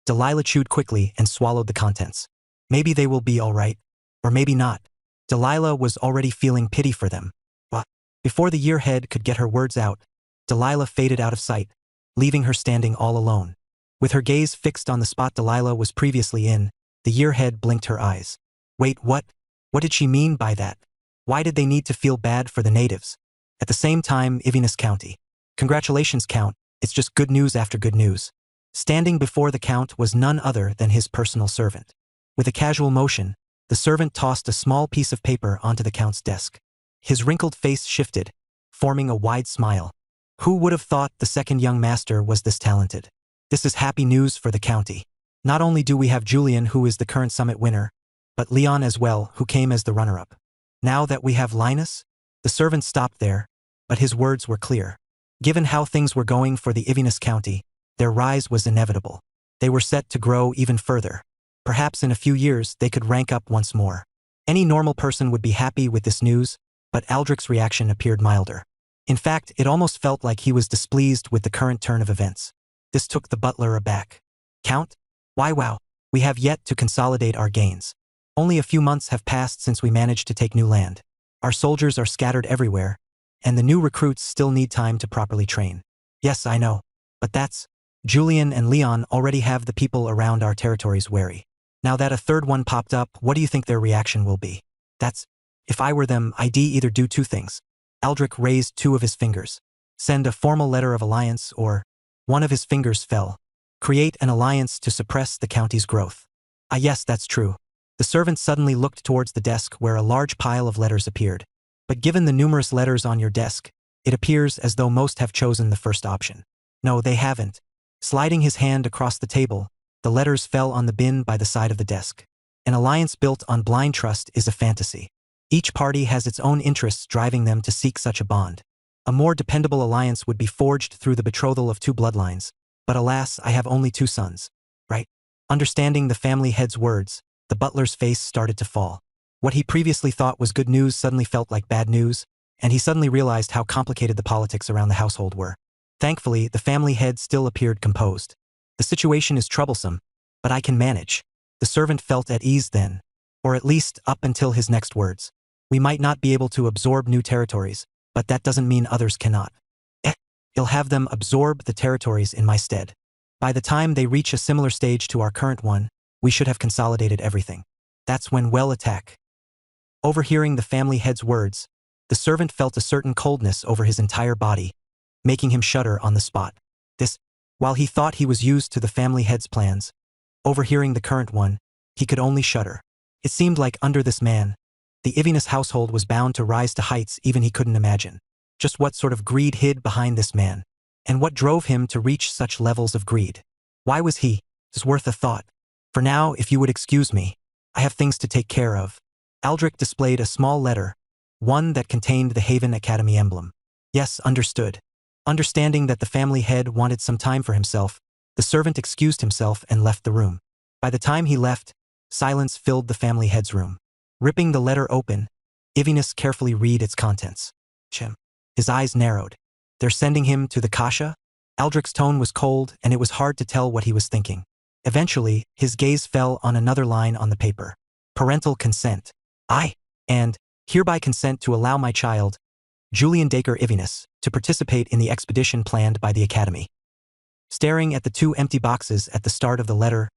Delilah chewed quickly and swallowed the contents. Maybe they will be all right. Or maybe not. Delilah was already feeling pity for them. But before the yearhead could get her words out, Delilah faded out of sight, leaving her standing all alone. With her gaze fixed on the spot Delilah was previously in, the yearhead blinked her eyes. Wait, what? What did she mean by that? Why did they need to feel bad for the natives? At the same time, Ivines County. Congratulations, Count. It's just good news after good news. Standing before the Count was none other than his personal servant. With a casual motion, the servant tossed a small piece of paper onto the Count's desk. His wrinkled face shifted, forming a wide smile. Who would have thought the second young master was this talented? This is happy news for the county. Not only do we have Julian, who is the current summit winner, but Leon as well, who came as the runner-up. Now that we have Linus? The servant stopped there, but his words were clear. Given how things were going for the Ivines County, their rise was inevitable. They were set to grow even further. Perhaps in a few years they could rank up once more. Any normal person would be happy with this news, but Aldrich's reaction appeared milder. In fact, it almost felt like he was displeased with the current turn of events. This took the butler aback. Count? Why wow, we have yet to consolidate our gains. Only a few months have passed since we managed to take new land. Our soldiers are scattered everywhere, and the new recruits still need time to properly train. Yes, I know. But that's... Julian and Leon already have the people around our territories wary. Now that a third one popped up, what do you think their reaction will be? That's, if I were them, I'd either do two things. Aldrich raised two of his fingers. Send a formal letter of alliance, or one of his fingers fell. Create an alliance to suppress the county's growth. Ah yes, that's true. The servant suddenly looked towards the desk where a large pile of letters appeared. But given the numerous letters on your desk, it appears as though most have chosen the first option. No, they haven't. Sliding his hand across the table, the letters fell on the bin by the side of the desk. An alliance built on blind trust is a fantasy. Each party has its own interests driving them to seek such a bond. A more dependable alliance would be forged through the betrothal of two bloodlines, but alas, I have only two sons. Right? Understanding the family head's words, the butler's face started to fall. What he previously thought was good news suddenly felt like bad news, and he suddenly realized how complicated the politics around the household were. Thankfully, the family head still appeared composed. The situation is troublesome, but I can manage. The servant felt at ease then, or at least up until his next words. We might not be able to absorb new territories, but that doesn't mean others cannot. You'll have them absorb the territories in my stead. By the time they reach a similar stage to our current one, we should have consolidated everything. That's when we'll attack. Overhearing the family head's words, the servant felt a certain coldness over his entire body, making him shudder on the spot. While he thought he was used to the family head's plans, overhearing the current one, he could only shudder. It seemed like under this man, the Ivinus household was bound to rise to heights even he couldn't imagine. Just what sort of greed hid behind this man? And what drove him to reach such levels of greed? Why was he? It's worth a thought. For now, if you would excuse me, I have things to take care of. Aldrich displayed a small letter, one that contained the Haven Academy emblem. Yes, understood. Understanding that the family head wanted some time for himself, the servant excused himself and left the room. By the time he left, silence filled the family head's room. Ripping the letter open, Ivinus carefully read its contents. His eyes narrowed. They're sending him to the Kasha? Aldrich's tone was cold, and it was hard to tell what he was thinking. Eventually, his gaze fell on another line on the paper. Parental consent. And hereby consent to allow my child, Julian Dacre Ivinus, to participate in the expedition planned by the Academy. Staring at the two empty boxes at the start of the letter,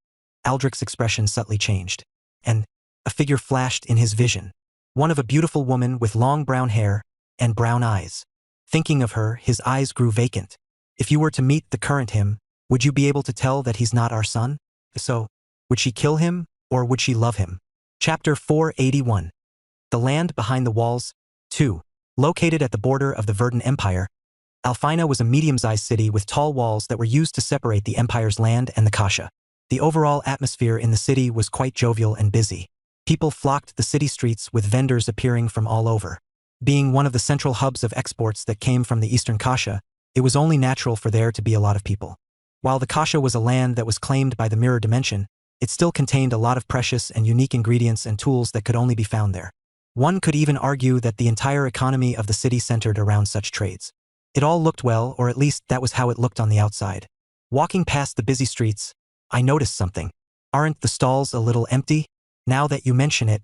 Aldrich's expression subtly changed, and a figure flashed in his vision, one of a beautiful woman with long brown hair and brown eyes. Thinking of her, his eyes grew vacant. If you were to meet the current him, would you be able to tell that he's not our son? So, would she kill him, or would she love him? Chapter 481. The Land Behind the Walls, 2. Located at the border of the Verdant Empire, Alfina was a medium-sized city with tall walls that were used to separate the empire's land and the Kasha. The overall atmosphere in the city was quite jovial and busy. People flocked the city streets with vendors appearing from all over. Being one of the central hubs of exports that came from the eastern Kasha, it was only natural for there to be a lot of people. While the Kasha was a land that was claimed by the mirror dimension, it still contained a lot of precious and unique ingredients and tools that could only be found there. One could even argue that the entire economy of the city centered around such trades. It all looked well, or at least that was how it looked on the outside. Walking past the busy streets, I noticed something. Aren't the stalls a little empty? Now that you mention it,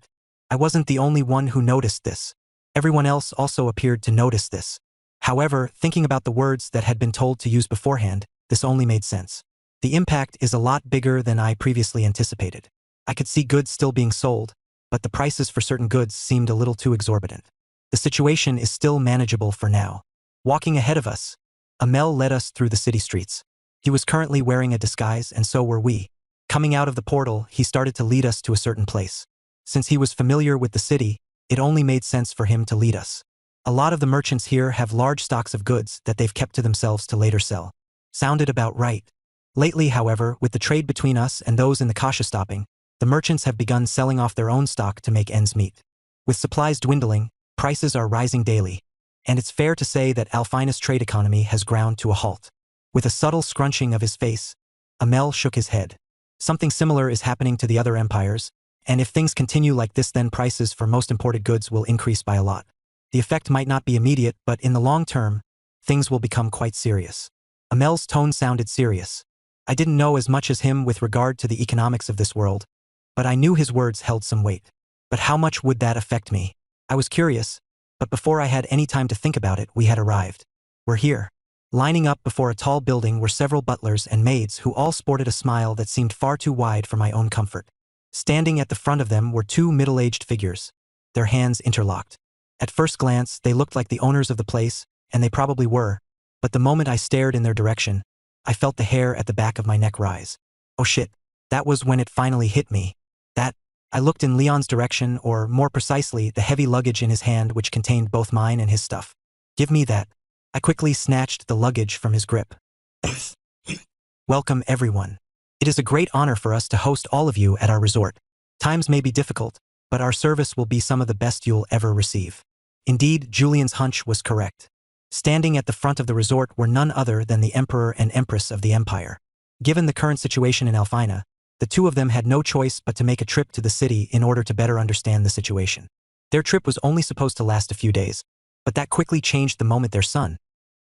I wasn't the only one who noticed this. Everyone else also appeared to notice this. However, thinking about the words that had been told to use beforehand, this only made sense. The impact is a lot bigger than I previously anticipated. I could see goods still being sold, but the prices for certain goods seemed a little too exorbitant. The situation is still manageable for now. Walking ahead of us, Amel led us through the city streets. He was currently wearing a disguise, and so were we. Coming out of the portal, he started to lead us to a certain place. Since he was familiar with the city, it only made sense for him to lead us. A lot of the merchants here have large stocks of goods that they've kept to themselves to later sell. Sounded about right. Lately, however, with the trade between us and those in the Kasha stopping, the merchants have begun selling off their own stock to make ends meet. With supplies dwindling, prices are rising daily, and it's fair to say that Alfina's trade economy has ground to a halt. With a subtle scrunching of his face, Amel shook his head. Something similar is happening to the other empires, and if things continue like this, then prices for most imported goods will increase by a lot. The effect might not be immediate, but in the long term, things will become quite serious. Amel's tone sounded serious. I didn't know as much as him with regard to the economics of this world, but I knew his words held some weight. But how much would that affect me? I was curious, but before I had any time to think about it, we had arrived. We're here. Lining up before a tall building were several butlers and maids who all sported a smile that seemed far too wide for my own comfort. Standing at the front of them were two middle-aged figures, their hands interlocked. At first glance, they looked like the owners of the place, and they probably were, but the moment I stared in their direction, I felt the hair at the back of my neck rise. Oh shit, that was when it finally hit me. I looked in Leon's direction, or more precisely, the heavy luggage in his hand which contained both mine and his stuff. Give me that. I quickly snatched the luggage from his grip. Welcome everyone. It is a great honor for us to host all of you at our resort. Times may be difficult, but our service will be some of the best you'll ever receive. Indeed, Julian's hunch was correct. Standing at the front of the resort were none other than the Emperor and Empress of the Empire. Given the current situation in Alfina, the two of them had no choice but to make a trip to the city in order to better understand the situation. Their trip was only supposed to last a few days, but that quickly changed the moment their son,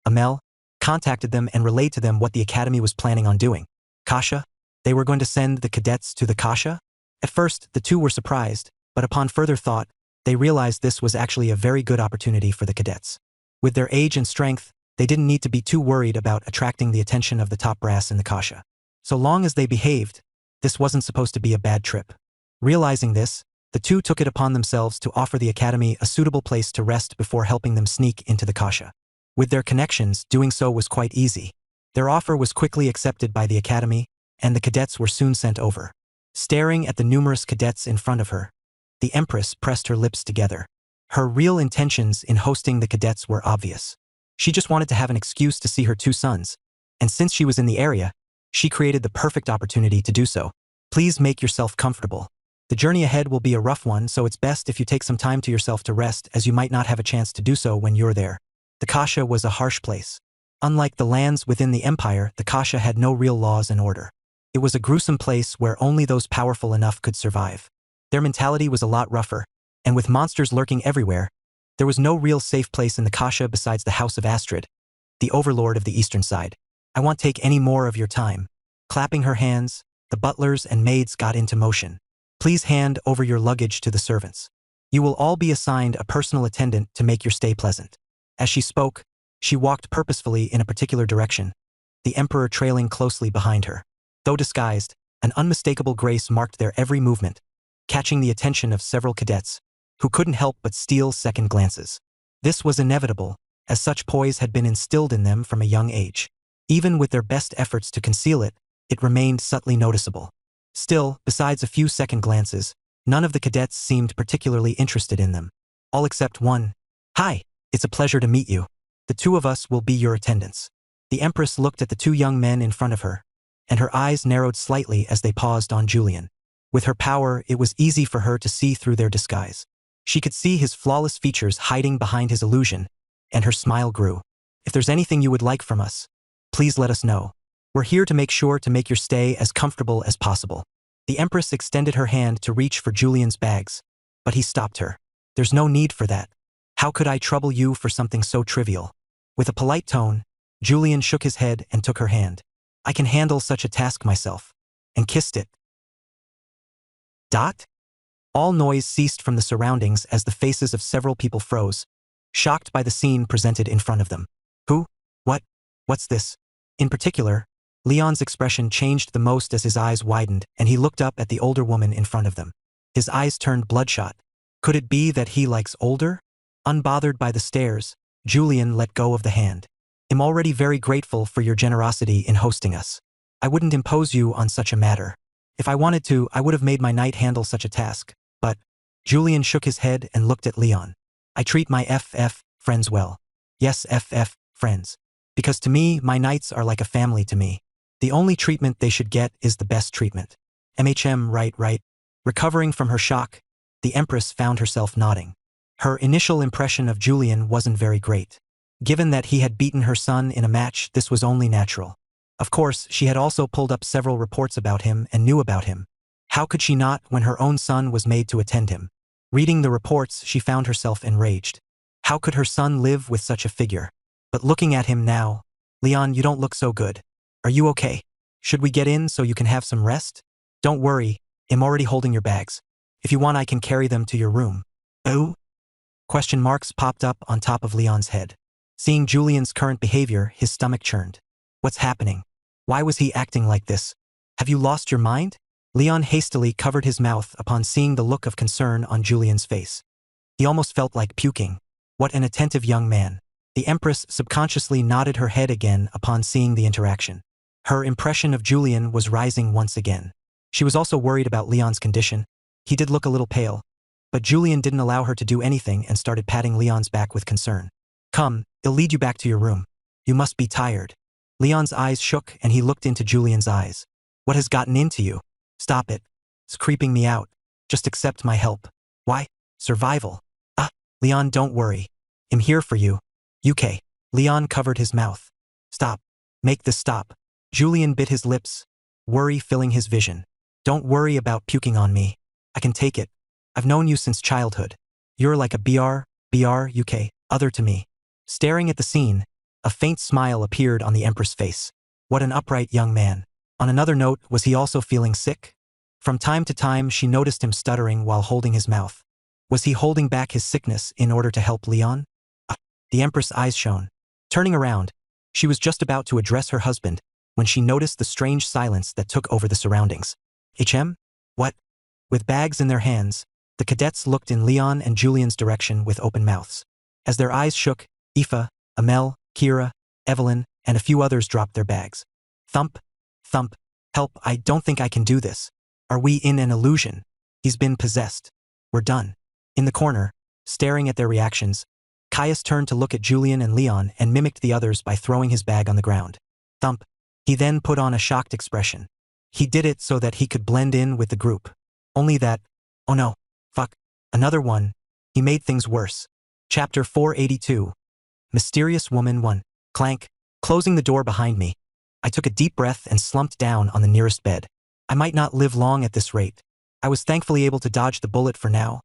Amel, contacted them and relayed to them what the academy was planning on doing. Kasha? They were going to send the cadets to the Kasha? At first, the two were surprised, but upon further thought, they realized this was actually a very good opportunity for the cadets. With their age and strength, they didn't need to be too worried about attracting the attention of the top brass in the Kasha. So long as they behaved, this wasn't supposed to be a bad trip. Realizing this, the two took it upon themselves to offer the academy a suitable place to rest before helping them sneak into the Kasha. With their connections, doing so was quite easy. Their offer was quickly accepted by the academy, and the cadets were soon sent over. Staring at the numerous cadets in front of her, the Empress pressed her lips together. Her real intentions in hosting the cadets were obvious. She just wanted to have an excuse to see her two sons, and since she was in the area, she created the perfect opportunity to do so. Please make yourself comfortable. The journey ahead will be a rough one, so it's best if you take some time to yourself to rest, as you might not have a chance to do so when you're there. The Kasha was a harsh place. Unlike the lands within the Empire, the Kasha had no real laws and order. It was a gruesome place where only those powerful enough could survive. Their mentality was a lot rougher, and with monsters lurking everywhere, there was no real safe place in the Kasha besides the House of Astrid, the overlord of the eastern side. I won't take any more of your time. Clapping her hands, the butlers and maids got into motion. Please hand over your luggage to the servants. You will all be assigned a personal attendant to make your stay pleasant. As she spoke, she walked purposefully in a particular direction, the Emperor trailing closely behind her. Though disguised, an unmistakable grace marked their every movement, catching the attention of several cadets, who couldn't help but steal second glances. This was inevitable, as such poise had been instilled in them from a young age. Even with their best efforts to conceal it, it remained subtly noticeable. Still, besides a few second glances, none of the cadets seemed particularly interested in them. All except one. Hi, it's a pleasure to meet you. The two of us will be your attendants. The Empress looked at the two young men in front of her, and her eyes narrowed slightly as they paused on Julian. With her power, it was easy for her to see through their disguise. She could see his flawless features hiding behind his illusion, and her smile grew. If there's anything you would like from us, please let us know. We're here to make sure to make your stay as comfortable as possible. The Empress extended her hand to reach for Julian's bags, but he stopped her. There's no need for that. How could I trouble you for something so trivial? With a polite tone, Julian shook his head and took her hand. I can handle such a task myself. And kissed it. All noise ceased from the surroundings as the faces of several people froze, shocked by the scene presented in front of them. Who? What? What's this? In particular, Leon's expression changed the most as his eyes widened and he looked up at the older woman in front of them. His eyes turned bloodshot. Could it be that he likes older? Unbothered by the stares, Julian let go of the hand. I'm already very grateful for your generosity in hosting us. I wouldn't impose you on such a matter. If I wanted to, I would have made my knight handle such a task, but Julian shook his head and looked at Leon. I treat my FF friends well. Yes, FF friends. Because to me, my knights are like a family to me. The only treatment they should get is the best treatment. Right. Recovering from her shock, the Empress found herself nodding. Her initial impression of Julian wasn't very great. Given that he had beaten her son in a match, this was only natural. Of course, she had also pulled up several reports about him and knew about him. How could she not when her own son was made to attend him? Reading the reports, she found herself enraged. How could her son live with such a figure? But looking at him now, Leon, you don't look so good. Are you okay? Should we get in so you can have some rest? Don't worry, I'm already holding your bags. If you want, I can carry them to your room. Oh? Question marks popped up on top of Leon's head. Seeing Julian's current behavior, his stomach churned. What's happening? Why was he acting like this? Have you lost your mind? Leon hastily covered his mouth upon seeing the look of concern on Julian's face. He almost felt like puking. What an attentive young man. The Empress subconsciously nodded her head again upon seeing the interaction. Her impression of Julian was rising once again. She was also worried about Leon's condition. He did look a little pale. But Julian didn't allow her to do anything and started patting Leon's back with concern. Come, I'll lead you back to your room. You must be tired. Leon's eyes shook and he looked into Julian's eyes. What has gotten into you? Stop it. It's creeping me out. Just accept my help. Why? Survival. Leon, don't worry. I'm here for you. UK. Leon covered his mouth. Stop. Make this stop. Julian bit his lips, worry filling his vision. Don't worry about puking on me. I can take it. I've known you since childhood. You're like a UK, other to me. Staring at the scene, a faint smile appeared on the Empress' face. What an upright young man. On another note, was he also feeling sick? From time to time, she noticed him stuttering while holding his mouth. Was he holding back his sickness in order to help Leon? The Empress' eyes shone. Turning around, she was just about to address her husband when she noticed the strange silence that took over the surroundings. What? With bags in their hands, the cadets looked in Leon and Julian's direction with open mouths. As their eyes shook, Aoife, Amel, Kira, Evelyn, and a few others dropped their bags. Thump, thump, help, I don't think I can do this. Are we in an illusion? He's been possessed. We're done. In the corner, staring at their reactions, Caius turned to look at Julian and Leon and mimicked the others by throwing his bag on the ground. Thump. He then put on a shocked expression. He did it so that he could blend in with the group. Only that, oh no, fuck, another one. He made things worse. Chapter 482. Mysterious Woman 1. Clank, closing the door behind me. I took a deep breath and slumped down on the nearest bed. I might not live long at this rate. I was thankfully able to dodge the bullet for now,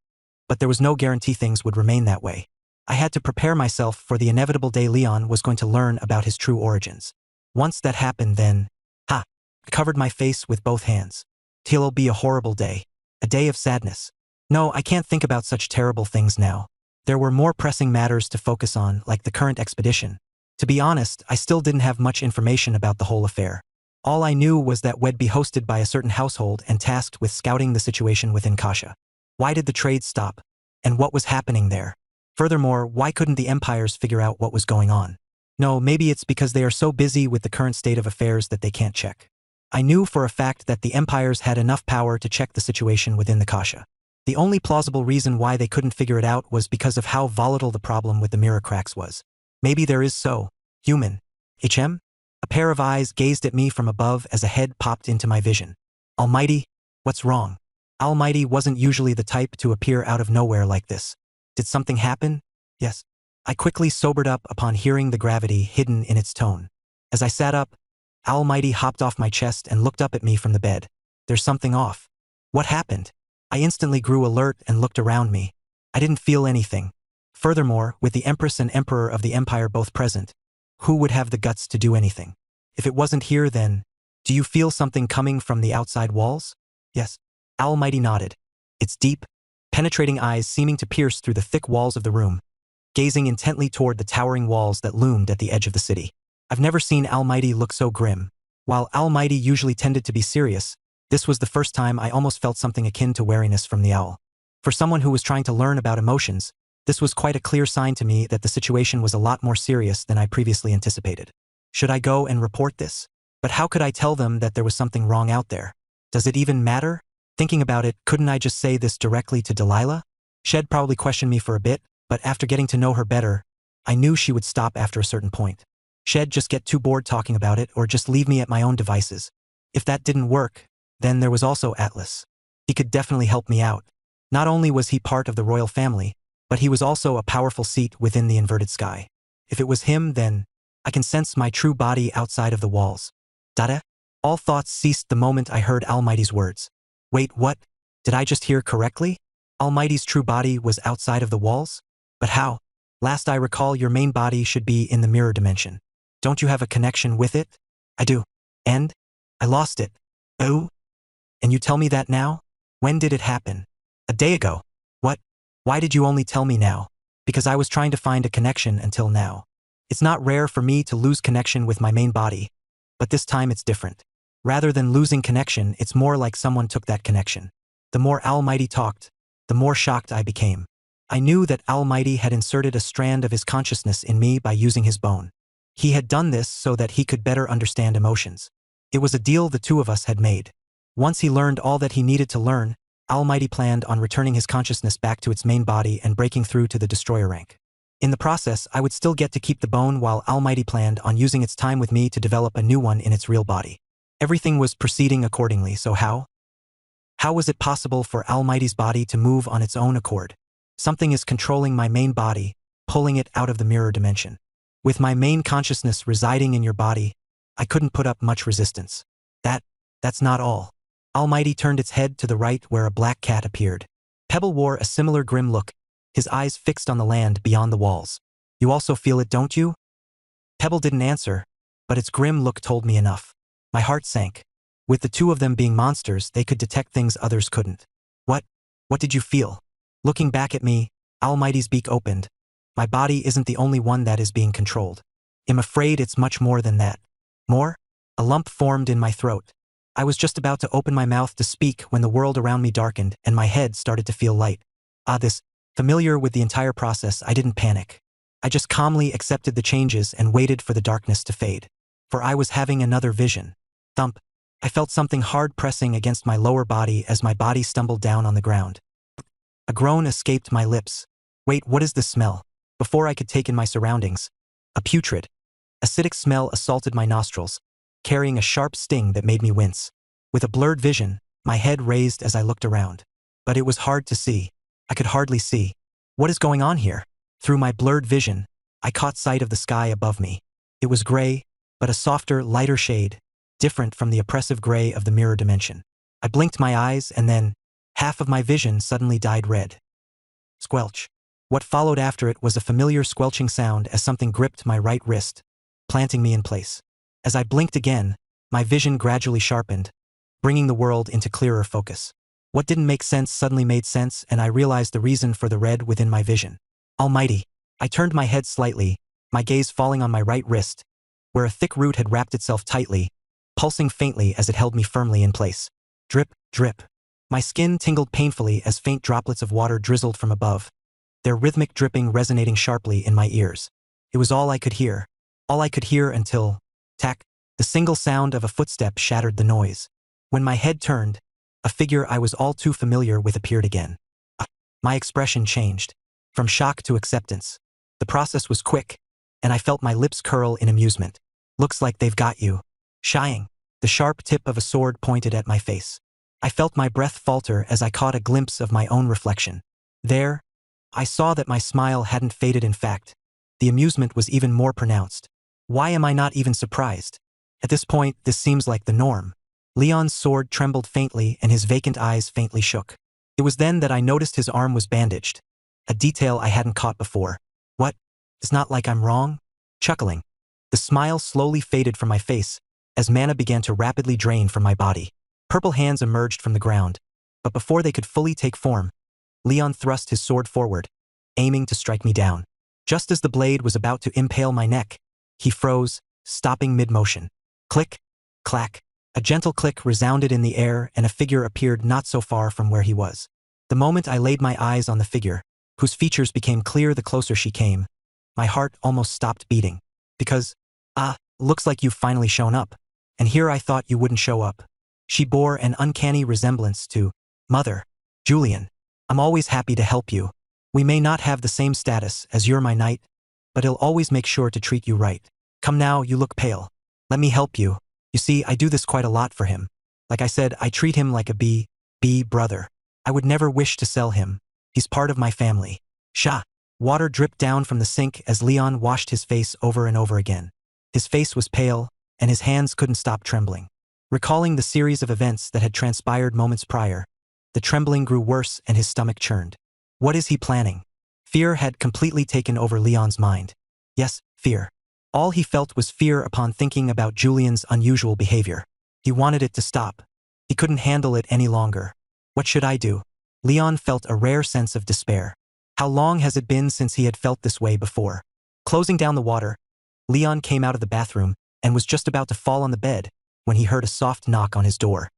but there was no guarantee things would remain that way. I had to prepare myself for the inevitable day Leon was going to learn about his true origins. Once that happened, then, I covered my face with both hands. It'll be a horrible day. A day of sadness. No, I can't think about such terrible things now. There were more pressing matters to focus on, like the current expedition. To be honest, I still didn't have much information about the whole affair. All I knew was that we'd be hosted by a certain household and tasked with scouting the situation within Kasha. Why did the trade stop? And what was happening there? Furthermore, why couldn't the empires figure out what was going on? No, maybe it's because they are so busy with the current state of affairs that they can't check. I knew for a fact that the empires had enough power to check the situation within the Kasha. The only plausible reason why they couldn't figure it out was because of how volatile the problem with the mirror cracks was. Maybe there is so. Human. A pair of eyes gazed at me from above as a head popped into my vision. Almighty, what's wrong? Almighty wasn't usually the type to appear out of nowhere like this. Did something happen? Yes. I quickly sobered up upon hearing the gravity hidden in its tone. As I sat up, Almighty hopped off my chest and looked up at me from the bed. There's something off. What happened? I instantly grew alert and looked around me. I didn't feel anything. Furthermore, with the Empress and Emperor of the Empire both present, who would have the guts to do anything? If it wasn't here, then, do you feel something coming from the outside walls? Yes. Almighty nodded. Its deep, penetrating eyes seeming to pierce through the thick walls of the room, gazing intently toward the towering walls that loomed at the edge of the city. I've never seen Almighty look so grim. While Almighty usually tended to be serious, this was the first time I almost felt something akin to wariness from the owl. For someone who was trying to learn about emotions, this was quite a clear sign to me that the situation was a lot more serious than I previously anticipated. Should I go and report this? But how could I tell them that there was something wrong out there? Does it even matter? Thinking about it, couldn't I just say this directly to Delilah? She'd probably question me for a bit, but after getting to know her better, I knew she would stop after a certain point. She'd just get too bored talking about it or just leave me at my own devices. If that didn't work, then there was also Atlas. He could definitely help me out. Not only was he part of the royal family, but he was also a powerful seat within the inverted sky. If it was him, then I can sense my true body outside of the walls. Dada? All thoughts ceased the moment I heard Almighty's words. Wait, what? Did I just hear correctly? Almighty's true body was outside of the walls? But how? Last I recall, your main body should be in the mirror dimension. Don't you have a connection with it? I do. And? I lost it. Oh? And you tell me that now? When did it happen? A day ago. What? Why did you only tell me now? Because I was trying to find a connection until now. It's not rare for me to lose connection with my main body, but this time it's different. Rather than losing connection, it's more like someone took that connection. The more Almighty talked, the more shocked I became. I knew that Almighty had inserted a strand of his consciousness in me by using his bone. He had done this so that he could better understand emotions. It was a deal the two of us had made. Once he learned all that he needed to learn, Almighty planned on returning his consciousness back to its main body and breaking through to the destroyer rank. In the process, I would still get to keep the bone while Almighty planned on using its time with me to develop a new one in its real body. Everything was proceeding accordingly, so how? How was it possible for Almighty's body to move on its own accord? Something is controlling my main body, pulling it out of the mirror dimension. With my main consciousness residing in your body, I couldn't put up much resistance. That's not all. Almighty turned its head to the right where a black cat appeared. Pebble wore a similar grim look, his eyes fixed on the land beyond the walls. You also feel it, don't you? Pebble didn't answer, but its grim look told me enough. My heart sank. With the two of them being monsters, they could detect things others couldn't. What did you feel? Looking back at me, Almighty's beak opened. My body isn't the only one that is being controlled. I'm afraid it's much more than that. More? A lump formed in my throat. I was just about to open my mouth to speak when the world around me darkened and my head started to feel light. Familiar with the entire process, I didn't panic. I just calmly accepted the changes and waited for the darkness to fade. For I was having another vision. Thump. I felt something hard pressing against my lower body as my body stumbled down on the ground. A groan escaped my lips. Wait, what is this smell? Before I could take in my surroundings, a putrid, acidic smell assaulted my nostrils, carrying a sharp sting that made me wince. With a blurred vision, my head raised as I looked around. But it was hard to see. I could hardly see. What is going on here? Through my blurred vision, I caught sight of the sky above me. It was gray, but a softer, lighter shade, different from the oppressive gray of the mirror dimension. I blinked my eyes and then, half of my vision suddenly dyed red. Squelch. What followed after it was a familiar squelching sound as something gripped my right wrist, planting me in place. As I blinked again, my vision gradually sharpened, bringing the world into clearer focus. What didn't make sense suddenly made sense, and I realized the reason for the red within my vision. Almighty. I turned my head slightly, my gaze falling on my right wrist, where a thick root had wrapped itself tightly, pulsing faintly as it held me firmly in place. Drip, drip. My skin tingled painfully as faint droplets of water drizzled from above, their rhythmic dripping resonating sharply in my ears. It was all I could hear. All I could hear until, tack, the single sound of a footstep shattered the noise. When my head turned, a figure I was all too familiar with appeared again. My expression changed, from shock to acceptance. The process was quick, and I felt my lips curl in amusement. Looks like they've got you. Shying. The sharp tip of a sword pointed at my face. I felt my breath falter as I caught a glimpse of my own reflection. There, I saw that my smile hadn't faded. In fact, the amusement was even more pronounced. Why am I not even surprised? At this point, this seems like the norm. Leon's sword trembled faintly and his vacant eyes faintly shook. It was then that I noticed his arm was bandaged, a detail I hadn't caught before. What? It's not like I'm wrong? Chuckling. The smile slowly faded from my face as mana began to rapidly drain from my body. Purple hands emerged from the ground, but before they could fully take form, Leon thrust his sword forward, aiming to strike me down. Just as the blade was about to impale my neck, he froze, stopping mid-motion. Click, clack. A gentle click resounded in the air and a figure appeared not so far from where he was. The moment I laid my eyes on the figure, whose features became clear the closer she came, my heart almost stopped beating. Because, looks like you've finally shown up. And here I thought you wouldn't show up. She bore an uncanny resemblance to Mother, Julian. I'm always happy to help you. We may not have the same status as you're my knight, but he'll always make sure to treat you right. Come now, you look pale. Let me help you. You see, I do this quite a lot for him. Like I said, I treat him like a B brother. I would never wish to sell him. He's part of my family. Sha. Water dripped down from the sink as Leon washed his face over and over again. His face was pale, and his hands couldn't stop trembling. Recalling the series of events that had transpired moments prior, the trembling grew worse and his stomach churned. What is he planning? Fear had completely taken over Leon's mind. Yes, fear. All he felt was fear upon thinking about Julian's unusual behavior. He wanted it to stop. He couldn't handle it any longer. What should I do? Leon felt a rare sense of despair. How long has it been since he had felt this way before? Closing down the water, Leon came out of the bathroom and was just about to fall on the bed when he heard a soft knock on his door.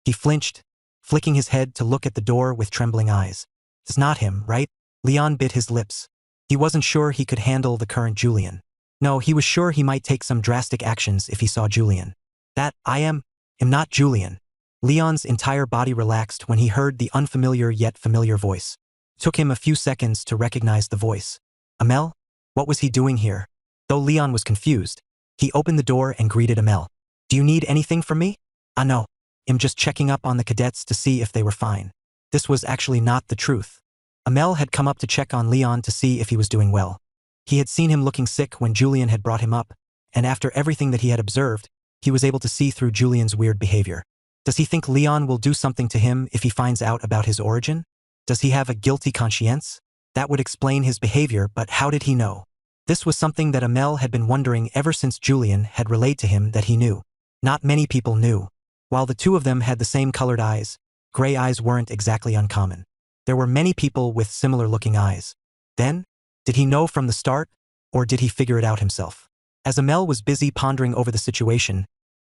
He flinched, flicking his head to look at the door with trembling eyes. It's not him, right? Leon bit his lips. He wasn't sure he could handle the current Julian. No, he was sure he might take some drastic actions if he saw Julian. I am not Julian. Leon's entire body relaxed when he heard the unfamiliar yet familiar voice. It took him a few seconds to recognize the voice. Amel? What was he doing here? Though Leon was confused, he opened the door and greeted Amel. Do you need anything from me? No. I'm just checking up on the cadets to see if they were fine. This was actually not the truth. Amel had come up to check on Leon to see if he was doing well. He had seen him looking sick when Julian had brought him up, and after everything that he had observed, he was able to see through Julian's weird behavior. Does he think Leon will do something to him if he finds out about his origin? Does he have a guilty conscience? That would explain his behavior, but how did he know? This was something that Amel had been wondering ever since Julian had relayed to him that he knew. Not many people knew. While the two of them had the same colored eyes, gray eyes weren't exactly uncommon. There were many people with similar-looking eyes. Then, did he know from the start, or did he figure it out himself? As Amel was busy pondering over the situation,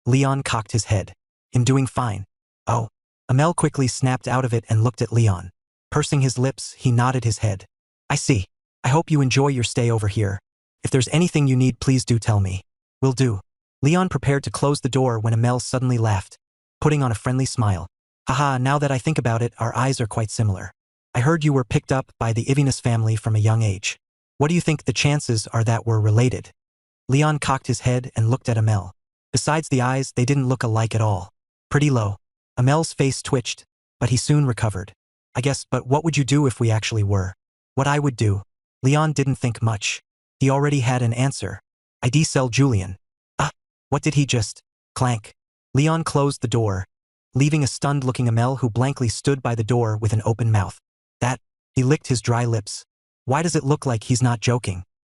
Leon cocked his head. I'm doing fine. Oh. Amel quickly snapped out of it and looked at Leon. Pursing his lips, he nodded his head. I see. I hope you enjoy your stay over here. If there's anything you need, please do tell me. Will do. Leon prepared to close the door when Amel suddenly laughed, putting on a friendly smile. Haha, now that I think about it, our eyes are quite similar. I heard you were picked up by the Ivinus family from a young age. What do you think the chances are that we're related? Leon cocked his head and looked at Amel. Besides the eyes, they didn't look alike at all. Pretty low. Amel's face twitched, but he soon recovered. I guess, but what would you do if we actually were? What I would do? Leon didn't think much. He already had an answer. I'd sell Julian. What did he just? Clank. Leon closed the door, leaving a stunned-looking Amel who blankly stood by the door with an open mouth. He licked his dry lips. Why does it look like he's not joking?